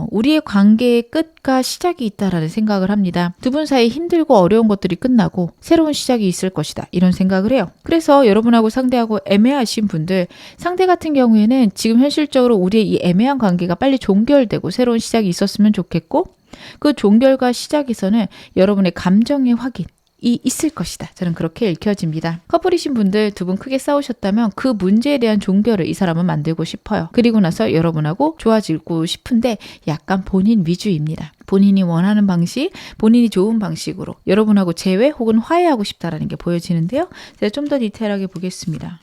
우리의 관계의 끝과 시작이 있다라는 생각을 합니다. 두 분 사이 힘들고 어려운 것들이 끝나고 새로운 시작이 있을 것이다. 이런 생각을 해요. 그래서 여러분하고 상대하고 애매하신 분들, 상대 같은 경우에는 지금 현실적으로 우리의 이 애매한 관계가 빨리 종결되고 새로운 시작이 있었으면 좋겠고 그 종결과 시작에서는 여러분의 감정의 확인 이 있을 것이다. 저는 그렇게 읽혀집니다. 커플이신 분들 두 분 크게 싸우셨다면 그 문제에 대한 종결을 이 사람은 만들고 싶어요. 그리고 나서 여러분하고 좋아지고 싶은데 약간 본인 위주입니다. 본인이 원하는 방식, 본인이 좋은 방식으로 여러분하고 재회 혹은 화해하고 싶다라는 게 보여지는데요. 제가 좀 더 디테일하게 보겠습니다.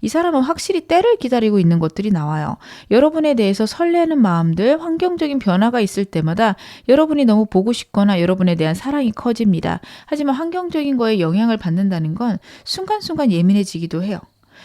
이 사람은 확실히 때를 기다리고 있는 것들이 나와요. 여러분에 대해서 설레는 마음들, 환경적인 변화가 있을 때마다 여러분이 너무 보고 싶거나 여러분에 대한 사랑이 커집니다. 하지만 환경적인 거에 영향을 받는다는 건 순간순간 예민해지기도 해요.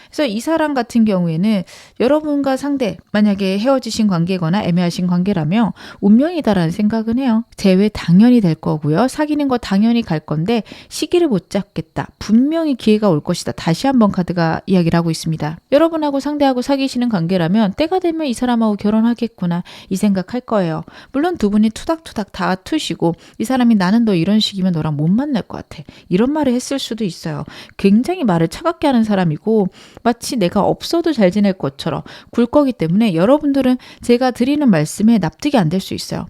그래서 이 사람 같은 경우에는 여러분과 상대, 만약에 헤어지신 관계거나 애매하신 관계라면 운명이다라는 생각은 해요. 재회 당연히 될 거고요. 사귀는 거 당연히 갈 건데 시기를 못 잡겠다. 분명히 기회가 올 것이다. 다시 한번 카드가 이야기를 하고 있습니다. 여러분하고 상대하고 사귀시는 관계라면 때가 되면 이 사람하고 결혼하겠구나 이 생각할 거예요. 물론 두 분이 투닥투닥 다투시고 이 사람이 나는 너 이런 식이면 너랑 못 만날 것 같아. 이런 말을 했을 수도 있어요. 굉장히 말을 차갑게 하는 사람이고 마치 내가 없어도 잘 지낼 것처럼 굴 거기 때문에 여러분들은 제가 드리는 말씀에 납득이 안 될 수 있어요.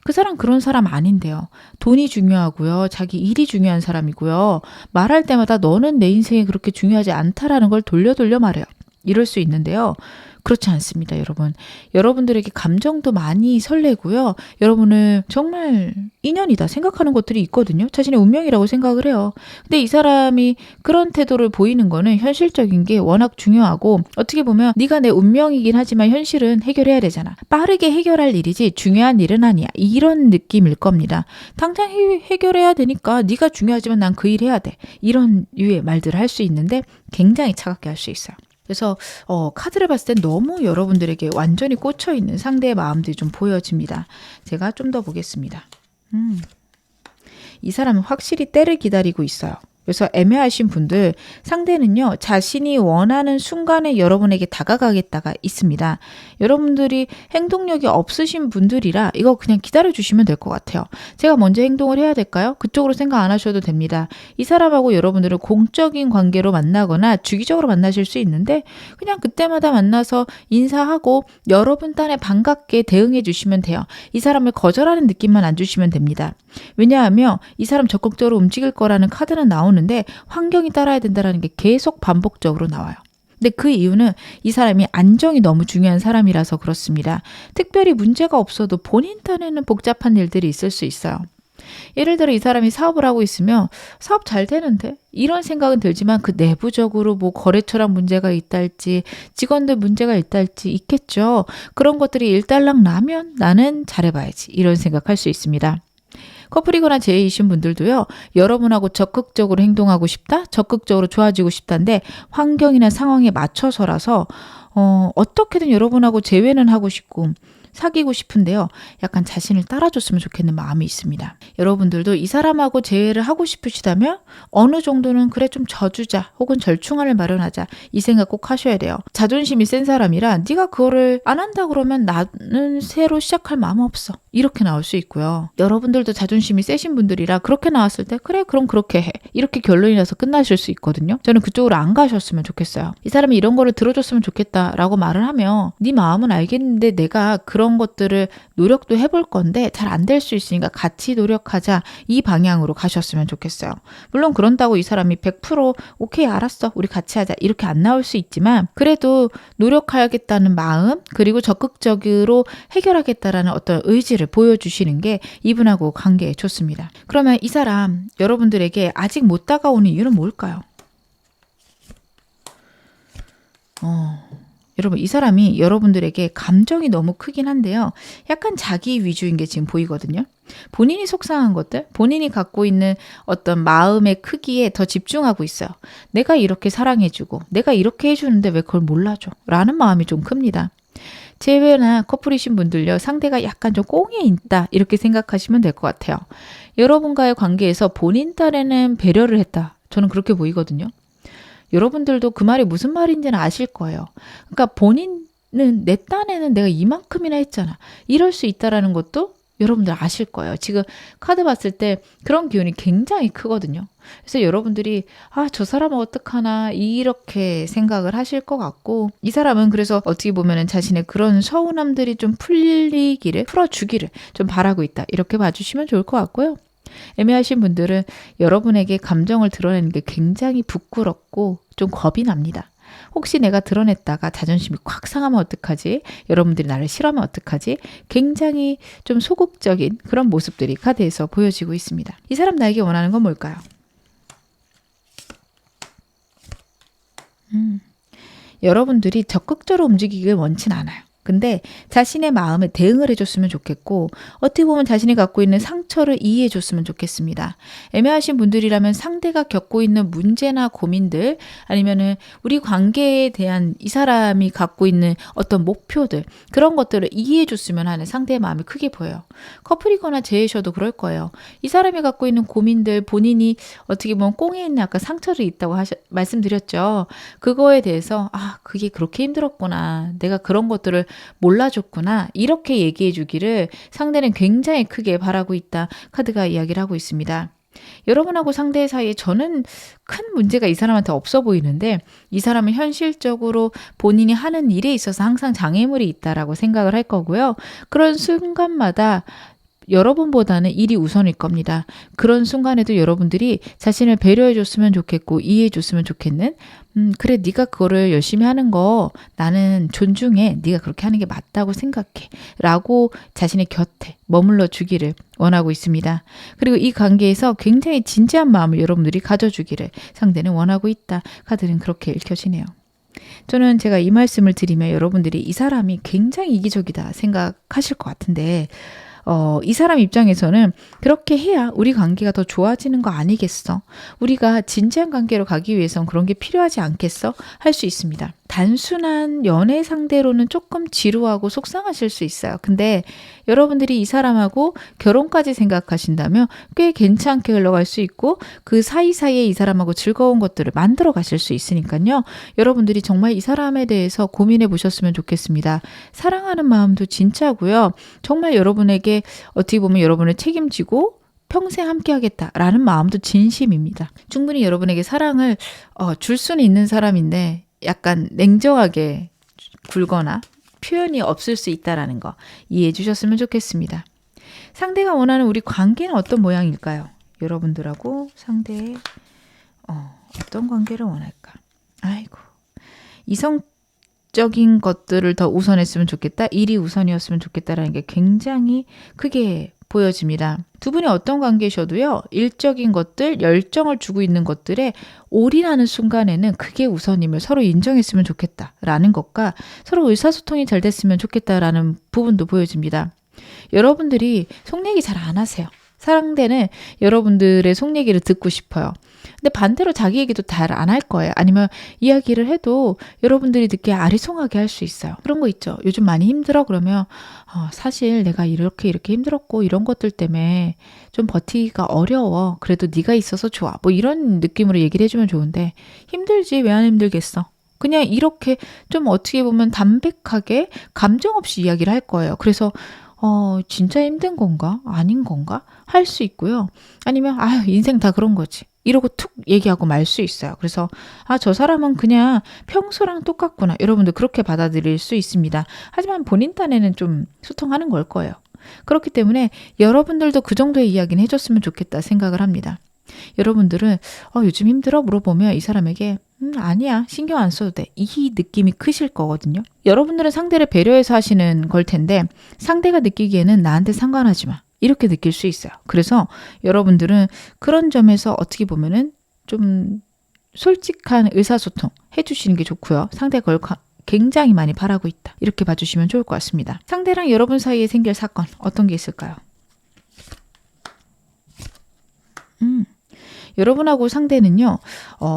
그 사람 그런 사람 아닌데요. 돈이 중요하고요. 자기 일이 중요한 사람이고요. 말할 때마다 너는 내 인생에 그렇게 중요하지 않다라는 걸 돌려 말해요. 이럴 수 있는데요. 그렇지 않습니다, 여러분. 여러분들에게 감정도 많이 설레고요. 여러분을 정말 인연이다 생각하는 것들이 있거든요. 자신의 운명이라고 생각을 해요. 근데 이 사람이 그런 태도를 보이는 거는 현실적인 게 워낙 중요하고 어떻게 보면 네가 내 운명이긴 하지만 현실은 해결해야 되잖아. 빠르게 해결할 일이지 중요한 일은 아니야. 이런 느낌일 겁니다. 당장 해결해야 되니까 네가 중요하지만 난 그 일 해야 돼. 이런 류의 말들을 할 수 있는데 굉장히 차갑게 할 수 있어요. 그래서 카드를 봤을 때 너무 여러분들에게 완전히 꽂혀있는 상대의 마음들이 좀 보여집니다. 제가 좀 더 보겠습니다. 이 사람은 확실히 때를 기다리고 있어요. 그래서 애매하신 분들, 상대는요, 자신이 원하는 순간에 여러분에게 다가가겠다가 있습니다. 여러분들이 행동력이 없으신 분들이라 이거 그냥 기다려주시면 될 것 같아요. 제가 먼저 행동을 해야 될까요? 그쪽으로 생각 안 하셔도 됩니다. 이 사람하고 여러분들은 공적인 관계로 만나거나 주기적으로 만나실 수 있는데 그냥 그때마다 만나서 인사하고 여러분 딴에 반갑게 대응해 주시면 돼요. 이 사람을 거절하는 느낌만 안 주시면 됩니다. 왜냐하면 이 사람 적극적으로 움직일 거라는 카드는 나오는데 환경이 따라야 된다는 게 계속 반복적으로 나와요. 근데 그 이유는 이 사람이 안정이 너무 중요한 사람이라서 그렇습니다. 특별히 문제가 없어도 본인 딴에는 복잡한 일들이 있을 수 있어요. 예를 들어 이 사람이 사업을 하고 있으면 사업 잘 되는데 이런 생각은 들지만 그 내부적으로 뭐 거래처랑 문제가 있달지 직원들 문제가 있달지 있겠죠. 그런 것들이 일단락 나면 나는 잘해봐야지 이런 생각할 수 있습니다. 커플이거나 제이이신 분들도요. 여러분하고 적극적으로 행동하고 싶다? 적극적으로 좋아지고 싶다인데 환경이나 상황에 맞춰서라서 어떻게든 여러분하고 재회는 하고 싶고 사귀고 싶은데요. 약간 자신을 따라줬으면 좋겠는 마음이 있습니다. 여러분들도 이 사람하고 재회를 하고 싶으시다면 어느 정도는 그래 좀 져주자 혹은 절충안을 마련하자 이 생각 꼭 하셔야 돼요. 자존심이 센 사람이라 네가 그거를 안 한다 그러면 나는 새로 시작할 마음 없어. 이렇게 나올 수 있고요. 여러분들도 자존심이 세신 분들이라 그렇게 나왔을 때 그래 그럼 그렇게 해. 이렇게 결론이 나서 끝나실 수 있거든요. 저는 그쪽으로 안 가셨으면 좋겠어요. 이 사람이 이런 거를 들어줬으면 좋겠다라고 말을 하면 네 마음은 알겠는데 내가 그런 것들을 노력도 해볼 건데 잘 안 될 수 있으니까 같이 노력하자 이 방향으로 가셨으면 좋겠어요. 물론 그런다고 이 사람이 100% 오케이 알았어 우리 같이 하자 이렇게 안 나올 수 있지만 그래도 노력하겠다는 마음 그리고 적극적으로 해결하겠다라는 어떤 의지를 보여주시는 게 이분하고 관계에 좋습니다. 그러면 이 사람 여러분들에게 아직 못 다가오는 이유는 뭘까요? 여러분 이 사람이 여러분들에게 감정이 너무 크긴 한데요. 약간 자기 위주인 게 지금 보이거든요. 본인이 속상한 것들, 본인이 갖고 있는 어떤 마음의 크기에 더 집중하고 있어요. 내가 이렇게 사랑해주고 내가 이렇게 해주는데 왜 그걸 몰라줘? 라는 마음이 좀 큽니다. 재회나 커플이신 분들요. 상대가 약간 좀 꽁에 있다 이렇게 생각하시면 될 것 같아요. 여러분과의 관계에서 본인 딴에는 배려를 했다. 저는 그렇게 보이거든요. 여러분들도 그 말이 무슨 말인지는 아실 거예요. 그러니까 본인은 내 딴에는 내가 이만큼이나 했잖아. 이럴 수 있다라는 것도 여러분들 아실 거예요. 지금 카드 봤을 때 그런 기운이 굉장히 크거든요. 그래서 여러분들이 저 사람은 어떡하나 이렇게 생각을 하실 것 같고 이 사람은 그래서 어떻게 보면은 자신의 그런 서운함들이 좀 풀리기를 풀어주기를 좀 바라고 있다. 이렇게 봐주시면 좋을 것 같고요. 애매하신 분들은 여러분에게 감정을 드러내는 게 굉장히 부끄럽고 좀 겁이 납니다. 혹시 내가 드러냈다가 자존심이 콱 상하면 어떡하지? 여러분들이 나를 싫어하면 어떡하지? 굉장히 좀 소극적인 그런 모습들이 카드에서 보여지고 있습니다. 이 사람 나에게 원하는 건 뭘까요? 여러분들이 적극적으로 움직이길 원치 않아요. 근데 자신의 마음에 대응을 해줬으면 좋겠고 어떻게 보면 자신이 갖고 있는 상처를 이해해줬으면 좋겠습니다. 애매하신 분들이라면 상대가 겪고 있는 문제나 고민들 아니면은 우리 관계에 대한 이 사람이 갖고 있는 어떤 목표들 그런 것들을 이해해줬으면 하는 상대의 마음이 크게 보여요. 커플이거나 제이셔도 그럴 거예요. 이 사람이 갖고 있는 고민들 본인이 어떻게 보면 꽁에 있는 아까 상처를 있다고 말씀드렸죠. 그거에 대해서 그게 그렇게 힘들었구나. 내가 그런 것들을 몰라줬구나. 이렇게 얘기해 주기를 상대는 굉장히 크게 바라고 있다. 카드가 이야기를 하고 있습니다. 여러분하고 상대 사이에 저는 큰 문제가 이 사람한테 없어 보이는데 이 사람은 현실적으로 본인이 하는 일에 있어서 항상 장애물이 있다라고 생각을 할 거고요. 그런 순간마다 여러분보다는 일이 우선일 겁니다. 그런 순간에도 여러분들이 자신을 배려해 줬으면 좋겠고 이해해 줬으면 좋겠는 그래 네가 그거를 열심히 하는 거 나는 존중해. 네가 그렇게 하는 게 맞다고 생각해. 라고 자신의 곁에 머물러 주기를 원하고 있습니다. 그리고 이 관계에서 굉장히 진지한 마음을 여러분들이 가져주기를 상대는 원하고 있다. 카드는 그렇게 읽혀지네요. 저는 제가 이 말씀을 드리면 여러분들이 이 사람이 굉장히 이기적이다 생각하실 것 같은데 이 사람 입장에서는 그렇게 해야 우리 관계가 더 좋아지는 거 아니겠어? 우리가 진지한 관계로 가기 위해선 그런 게 필요하지 않겠어? 할 수 있습니다. 단순한 연애 상대로는 조금 지루하고 속상하실 수 있어요. 근데 여러분들이 이 사람하고 결혼까지 생각하신다면 꽤 괜찮게 흘러갈 수 있고 그 사이사이에 이 사람하고 즐거운 것들을 만들어 가실 수 있으니까요. 여러분들이 정말 이 사람에 대해서 고민해 보셨으면 좋겠습니다. 사랑하는 마음도 진짜고요. 정말 여러분에게 어떻게 보면 여러분을 책임지고 평생 함께 하겠다라는 마음도 진심입니다. 충분히 여러분에게 사랑을 줄 수는 있는 사람인데 약간 냉정하게 굴거나 표현이 없을 수 있다는 거 이해해 주셨으면 좋겠습니다. 상대가 원하는 우리 관계는 어떤 모양일까요? 여러분들하고 상대의 어떤 관계를 원할까? 아이고, 이성적인 것들을 더 우선했으면 좋겠다. 일이 우선이었으면 좋겠다라는 게 굉장히 크게 보여집니다. 두 분이 어떤 관계셔도요. 일적인 것들, 열정을 주고 있는 것들에 올인하는 순간에는 그게 우선임을 서로 인정했으면 좋겠다라는 것과 서로 의사소통이 잘 됐으면 좋겠다라는 부분도 보여집니다. 여러분들이 속 얘기 잘 안 하세요. 상대는 여러분들의 속 얘기를 듣고 싶어요. 근데 반대로 자기 얘기도 잘 안 할 거예요. 아니면 이야기를 해도 여러분들이 듣기에 아리송하게 할 수 있어요. 그런 거 있죠. 요즘 많이 힘들어 그러면 사실 내가 이렇게 힘들었고 이런 것들 때문에 좀 버티기가 어려워. 그래도 네가 있어서 좋아. 뭐 이런 느낌으로 얘기를 해주면 좋은데 힘들지 왜 안 힘들겠어. 그냥 이렇게 좀 어떻게 보면 담백하게 감정 없이 이야기를 할 거예요. 그래서 진짜 힘든 건가? 아닌 건가? 할 수 있고요. 아니면 인생 다 그런 거지. 이러고 툭 얘기하고 말 수 있어요. 그래서 저 사람은 그냥 평소랑 똑같구나. 여러분들 그렇게 받아들일 수 있습니다. 하지만 본인 딴에는 좀 소통하는 걸 거예요. 그렇기 때문에 여러분들도 그 정도의 이야기는 해줬으면 좋겠다 생각을 합니다. 여러분들은 요즘 힘들어? 물어보면 이 사람에게 아니야. 신경 안 써도 돼. 이 느낌이 크실 거거든요. 여러분들은 상대를 배려해서 하시는 걸 텐데 상대가 느끼기에는 나한테 상관하지 마. 이렇게 느낄 수 있어요. 그래서 여러분들은 그런 점에서 어떻게 보면은 좀 솔직한 의사소통 해주시는 게 좋고요. 상대가 그걸 굉장히 많이 바라고 있다. 이렇게 봐주시면 좋을 것 같습니다. 상대랑 여러분 사이에 생길 사건 어떤 게 있을까요? 여러분하고 상대는요.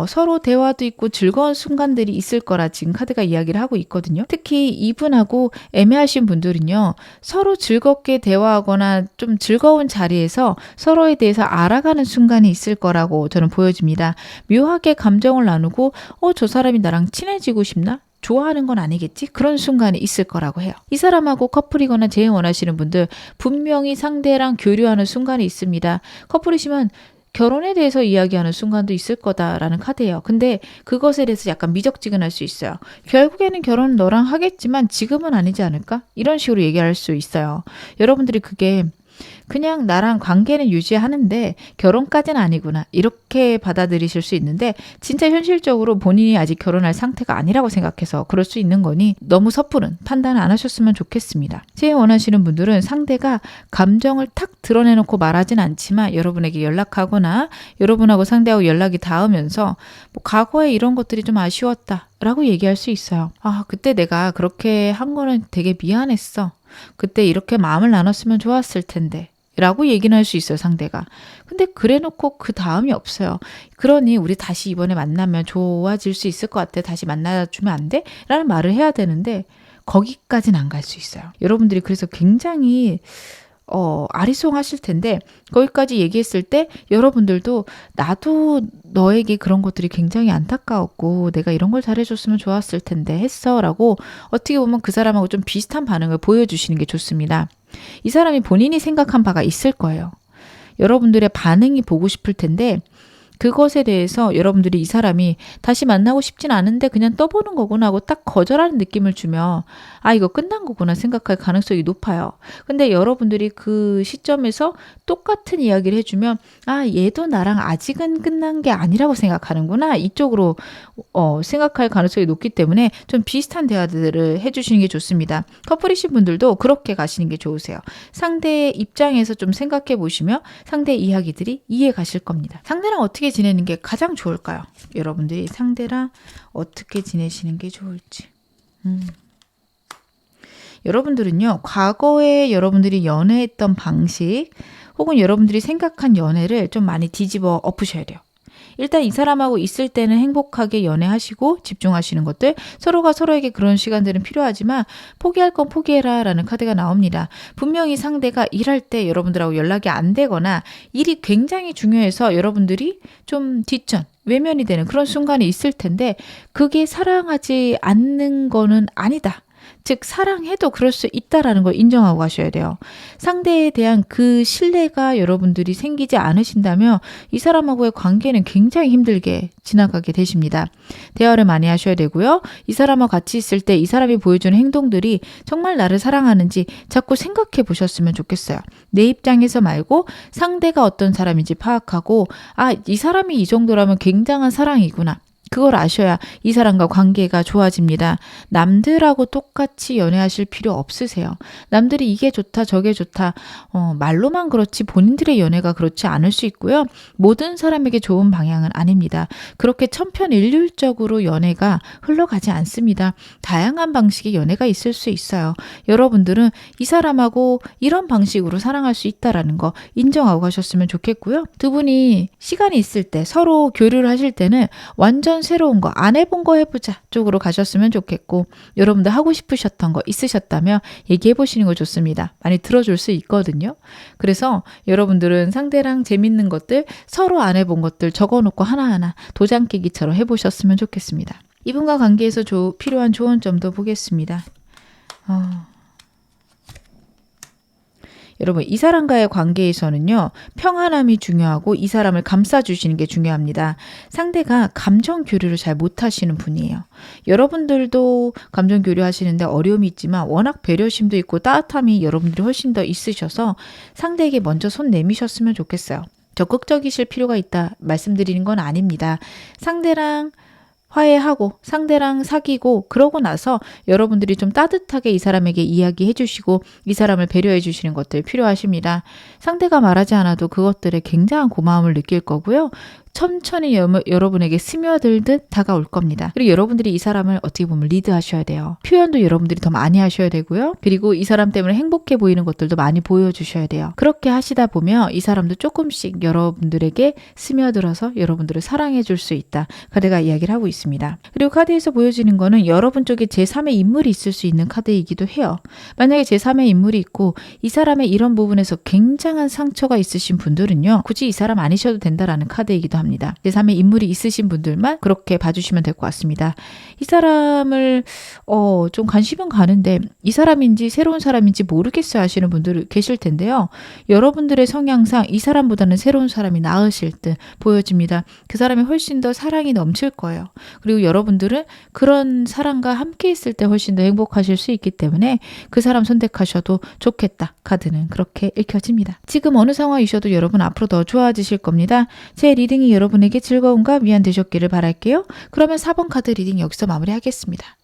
서로 대화도 있고 즐거운 순간들이 있을 거라 지금 카드가 이야기를 하고 있거든요. 특히 이분하고 애매하신 분들은요. 서로 즐겁게 대화하거나 좀 즐거운 자리에서 서로에 대해서 알아가는 순간이 있을 거라고 저는 보여집니다. 묘하게 감정을 나누고 저 사람이 나랑 친해지고 싶나? 좋아하는 건 아니겠지? 그런 순간이 있을 거라고 해요. 이 사람하고 커플이거나 재혼하시는 분들 분명히 상대랑 교류하는 순간이 있습니다. 커플이시면 결혼에 대해서 이야기하는 순간도 있을 거다라는 카드예요. 근데 그것에 대해서 약간 미적지근할 수 있어요. 결국에는 결혼은 너랑 하겠지만 지금은 아니지 않을까? 이런 식으로 얘기할 수 있어요. 여러분들이 그게 그냥 나랑 관계는 유지하는데 결혼까지는 아니구나 이렇게 받아들이실 수 있는데 진짜 현실적으로 본인이 아직 결혼할 상태가 아니라고 생각해서 그럴 수 있는 거니 너무 섣부른 판단을 안 하셨으면 좋겠습니다. 제일 원하시는 분들은 상대가 감정을 탁 드러내놓고 말하진 않지만 여러분에게 연락하거나 여러분하고 상대하고 연락이 닿으면서 뭐 과거에 이런 것들이 좀 아쉬웠다 라고 얘기할 수 있어요. 그때 내가 그렇게 한 거는 되게 미안했어. 그때 이렇게 마음을 나눴으면 좋았을 텐데 라고 얘기는 할 수 있어요, 상대가. 근데 그래 놓고 그 다음이 없어요. 그러니 우리 다시 이번에 만나면 좋아질 수 있을 것 같아. 다시 만나주면 안 돼? 라는 말을 해야 되는데 거기까지는 안 갈 수 있어요. 여러분들이 그래서 굉장히 아리송하실 텐데 거기까지 얘기했을 때 여러분들도 나도 너에게 그런 것들이 굉장히 안타까웠고 내가 이런 걸 잘해줬으면 좋았을 텐데 했어 라고 어떻게 보면 그 사람하고 좀 비슷한 반응을 보여주시는 게 좋습니다. 이 사람이 본인이 생각한 바가 있을 거예요. 여러분들의 반응이 보고 싶을 텐데 그것에 대해서 여러분들이 이 사람이 다시 만나고 싶진 않은데 그냥 떠보는 거구나 하고 딱 거절하는 느낌을 주면 아, 이거 끝난 거구나 생각할 가능성이 높아요. 근데 여러분들이 그 시점에서 똑같은 이야기를 해주면 아, 얘도 나랑 아직은 끝난 게 아니라고 생각하는구나. 이쪽으로 생각할 가능성이 높기 때문에 좀 비슷한 대화들을 해주시는 게 좋습니다. 커플이신 분들도 그렇게 가시는 게 좋으세요. 상대의 입장에서 좀 생각해 보시면 상대의 이야기들이 이해 가실 겁니다. 상대랑 어떻게 지내는 게 가장 좋을까요? 여러분들이 상대랑 어떻게 지내시는 게 좋을지. 여러분들은요, 과거에 여러분들이 연애했던 방식 혹은 여러분들이 생각한 연애를 좀 많이 뒤집어 엎으셔야 돼요. 일단 이 사람하고 있을 때는 행복하게 연애하시고 집중하시는 것들, 서로가 서로에게 그런 시간들은 필요하지만 포기할 건 포기해라 라는 카드가 나옵니다. 분명히 상대가 일할 때 여러분들하고 연락이 안 되거나 일이 굉장히 중요해서 여러분들이 좀 뒷전, 외면이 되는 그런 순간이 있을 텐데 그게 사랑하지 않는 거는 아니다. 즉 사랑해도 그럴 수 있다라는 걸 인정하고 가셔야 돼요. 상대에 대한 그 신뢰가 여러분들이 생기지 않으신다면 이 사람하고의 관계는 굉장히 힘들게 지나가게 되십니다. 대화를 많이 하셔야 되고요. 이 사람하고 같이 있을 때 이 사람이 보여주는 행동들이 정말 나를 사랑하는지 자꾸 생각해 보셨으면 좋겠어요. 내 입장에서 말고 상대가 어떤 사람인지 파악하고 아, 이 사람이 이 정도라면 굉장한 사랑이구나. 그걸 아셔야 이 사람과 관계가 좋아집니다. 남들하고 똑같이 연애하실 필요 없으세요. 남들이 이게 좋다 저게 좋다 말로만 그렇지 본인들의 연애가 그렇지 않을 수 있고요. 모든 사람에게 좋은 방향은 아닙니다. 그렇게 천편일률적으로 연애가 흘러가지 않습니다. 다양한 방식의 연애가 있을 수 있어요. 여러분들은 이 사람하고 이런 방식으로 사랑할 수 있다라는 거 인정하고 가셨으면 좋겠고요. 두 분이 시간이 있을 때 서로 교류를 하실 때는 완전 새로운 거, 안 해본 거 해보자 쪽으로 가셨으면 좋겠고 여러분들 하고 싶으셨던 거 있으셨다면 얘기해 보시는 거 좋습니다. 많이 들어줄 수 있거든요. 그래서 여러분들은 상대랑 재밌는 것들, 서로 안 해본 것들 적어놓고 하나하나 도장 깨기처럼 해보셨으면 좋겠습니다. 이분과 관계에서 필요한 조언 점도 보겠습니다. 여러분, 이 사람과의 관계에서는요, 평안함이 중요하고 이 사람을 감싸주시는 게 중요합니다. 상대가 감정 교류를 잘 못하시는 분이에요. 여러분들도 감정 교류하시는데 어려움이 있지만 워낙 배려심도 있고 따뜻함이 여러분들이 훨씬 더 있으셔서 상대에게 먼저 손 내미셨으면 좋겠어요. 적극적이실 필요가 있다 말씀드리는 건 아닙니다. 상대랑 화해하고 상대랑 사귀고 그러고 나서 여러분들이 좀 따뜻하게 이 사람에게 이야기해 주시고 이 사람을 배려해 주시는 것들 필요하십니다. 상대가 말하지 않아도 그것들에 굉장한 고마움을 느낄 거고요. 천천히 여러분에게 스며들듯 다가올 겁니다. 그리고 여러분들이 이 사람을 어떻게 보면 리드하셔야 돼요. 표현도 여러분들이 더 많이 하셔야 되고요. 그리고 이 사람 때문에 행복해 보이는 것들도 많이 보여주셔야 돼요. 그렇게 하시다 보면 이 사람도 조금씩 여러분들에게 스며들어서 여러분들을 사랑해 줄 수 있다. 카드가 이야기를 하고 있습니다. 그리고 카드에서 보여지는 거는 여러분 쪽에 제3의 인물이 있을 수 있는 카드이기도 해요. 만약에 제3의 인물이 있고 이 사람의 이런 부분에서 굉장한 상처가 있으신 분들은요. 굳이 이 사람 아니셔도 된다라는 카드이기도 합니다. 제3의 인물이 있으신 분들만 그렇게 봐주시면 될 것 같습니다. 이 사람을 좀 관심은 가는데 이 사람인지 새로운 사람인지 모르겠어요 하시는 분들 계실 텐데요. 여러분들의 성향상 이 사람보다는 새로운 사람이 나으실 듯 보여집니다. 그 사람이 훨씬 더 사랑이 넘칠 거예요. 그리고 여러분들은 그런 사람과 함께 있을 때 훨씬 더 행복하실 수 있기 때문에 그 사람 선택하셔도 좋겠다. 카드는 그렇게 읽혀집니다. 지금 어느 상황이셔도 여러분 앞으로 더 좋아지실 겁니다. 제 리딩이 여러분에게 즐거움과 위안 되셨기를 바랄게요. 그러면 4번 카드 리딩 여기서 마무리하겠습니다.